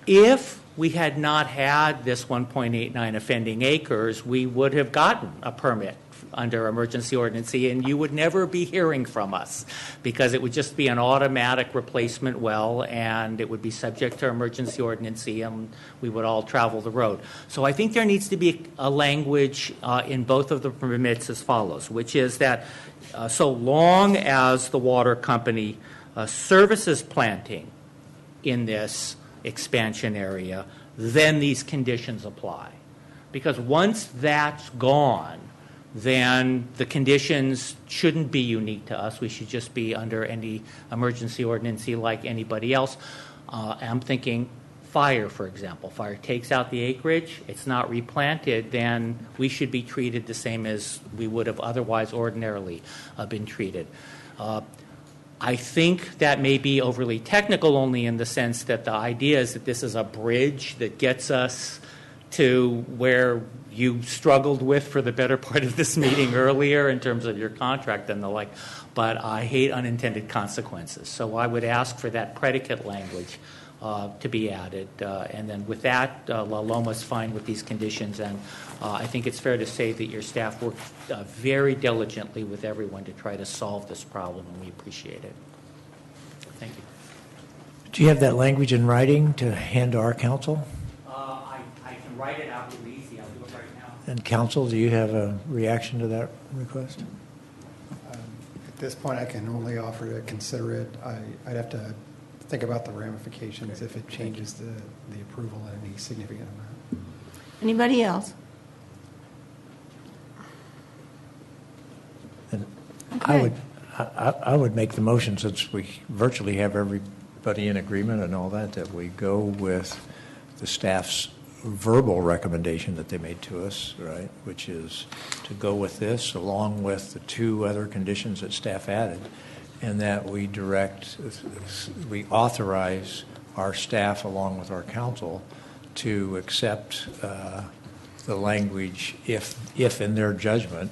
If we had not had this 1.89 offending acres, we would have gotten a permit under emergency ordinance, and you would never be hearing from us because it would just be an automatic replacement well, and it would be subject to emergency ordinance, and we would all travel the road. So I think there needs to be a language in both of the permits as follows, which is that so long as the water company services planting in this expansion area, then these conditions apply. Because once that's gone, then the conditions shouldn't be unique to us. We should just be under any emergency ordinance like anybody else. I'm thinking fire, for example. Fire takes out the acreage, it's not replanted, then we should be treated the same as we would have otherwise ordinarily been treated. I think that may be overly technical only in the sense that the idea is that this is a bridge that gets us to where you struggled with for the better part of this meeting earlier in terms of your contract and the like, but I hate unintended consequences. So I would ask for that predicate language to be added. And then with that, La Loma's fine with these conditions, and I think it's fair to say that your staff worked very diligently with everyone to try to solve this problem, and we appreciate it. Thank you. Do you have that language in writing to hand to our council? I can write it out really easy. I'll do it right now. And council, do you have a reaction to that request? At this point, I can only offer to consider it. I'd have to think about the ramifications if it changes the approval in any significant amount. Anybody else? And Okay. I would make the motion, since we virtually have everybody in agreement and all that, that we go with the staff's verbal recommendation that they made to us, right, which is to go with this along with the two other conditions that staff added, and that we authorize our staff along with our council to accept the language if in their judgment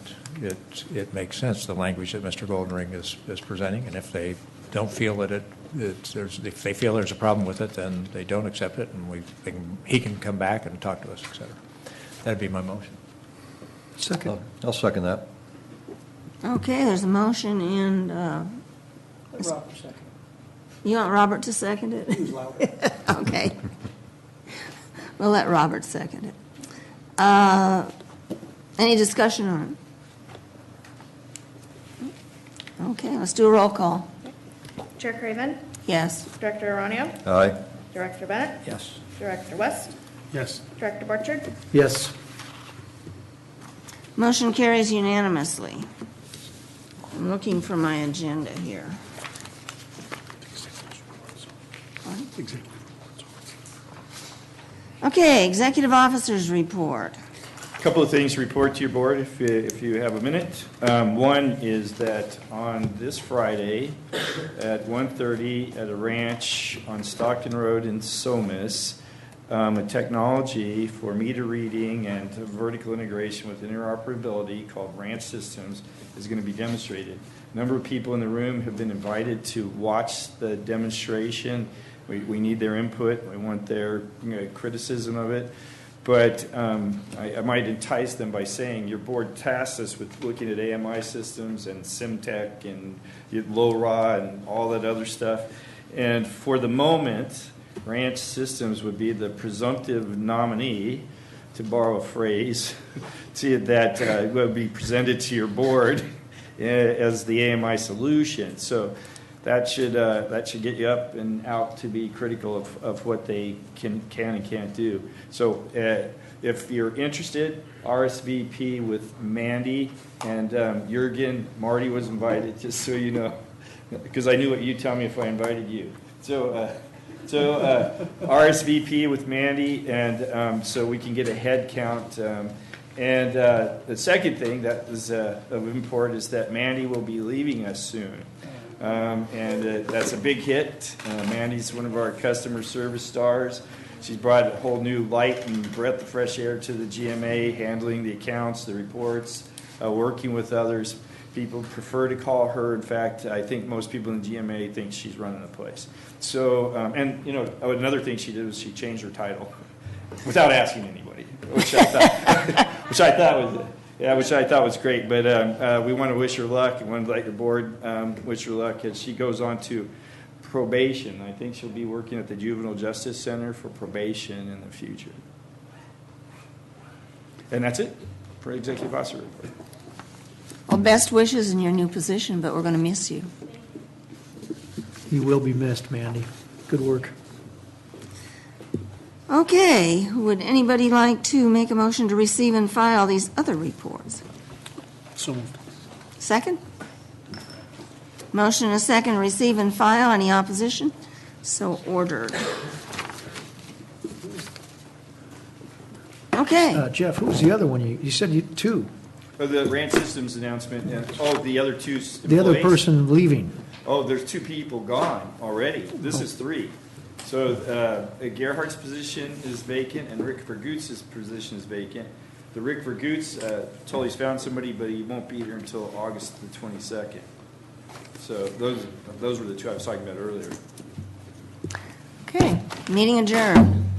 it makes sense, the language that Mr. Goldenring is presenting, and if they don't feel that if they feel there's a problem with it, then they don't accept it, and he can come back and talk to us, et cetera. That'd be my motion. Second. I'll second that. Okay, there's a motion, and Robert, second. you want Robert to second it? Who's louder? Okay. We'll let Robert second it. Any discussion on it? Okay, let's do a roll call. Chair Craven? Yes. Director Aronio? Aye. Director Bennett? Yes. Director West? Yes. Director Borchard? Yes. Motion carries unanimously. I'm looking for my agenda here. Okay, executive officers report. A couple of things to report to your board if you have a minute. One is that on this Friday at 1:30 at a ranch on Stockton Road in Somas, a technology for meter reading and vertical integration with interoperability called Ranch Systems is going to be demonstrated. A number of people in the room have been invited to watch the demonstration. We need their input. We want their criticism of it. But I might entice them by saying your board tasked us with looking at AMI systems and SimTech and LoRa and all that other stuff. And for the moment, Ranch Systems would be the presumptive nominee, to borrow a phrase, that would be presented to your board as the AMI solution. So that should get you up and out to be critical of what they can and can't do. So if you're interested, RSVP with Mandy and Jurgen. Marty was invited, just so you know, because I knew what you'd tell me if I invited you. So RSVP with Mandy, and so we can get a head count. And the second thing that is of import is that Mandy will be leaving us soon. And that's a big hit. Mandy's one of our customer service stars. She's brought a whole new light and breath of fresh air to the GMA, handling the accounts, the reports, working with others. People prefer to call her. In fact, I think most people in GMA think she's running the place. So, and you know, another thing she did was she changed her title without asking anybody, which I thought was great. But we want to wish her luck. We want to let your board wish her luck as she goes on to probation. I think she'll be working at the Juvenile Justice Center for probation in the future. And that's it for Executive Officer report. Well, best wishes in your new position, but we're going to miss you. You will be missed, Mandy. Good work. Okay, would anybody like to make a motion to receive and file these other reports? So moved. Second? Motion and a second, receive and file. Any opposition? So ordered. Okay. Jeff, who was the other one? You said two. The RAND Systems announcement, and the other two employees. The other person leaving. Oh, there's two people gone already. This is three. So Gerhardt's position is vacant, and Rick Vergutz's position is vacant. The Rick Vergutz told he's found somebody, but he won't be here until August the 22nd. So those were the two I was talking about earlier. Okay, meeting adjourned.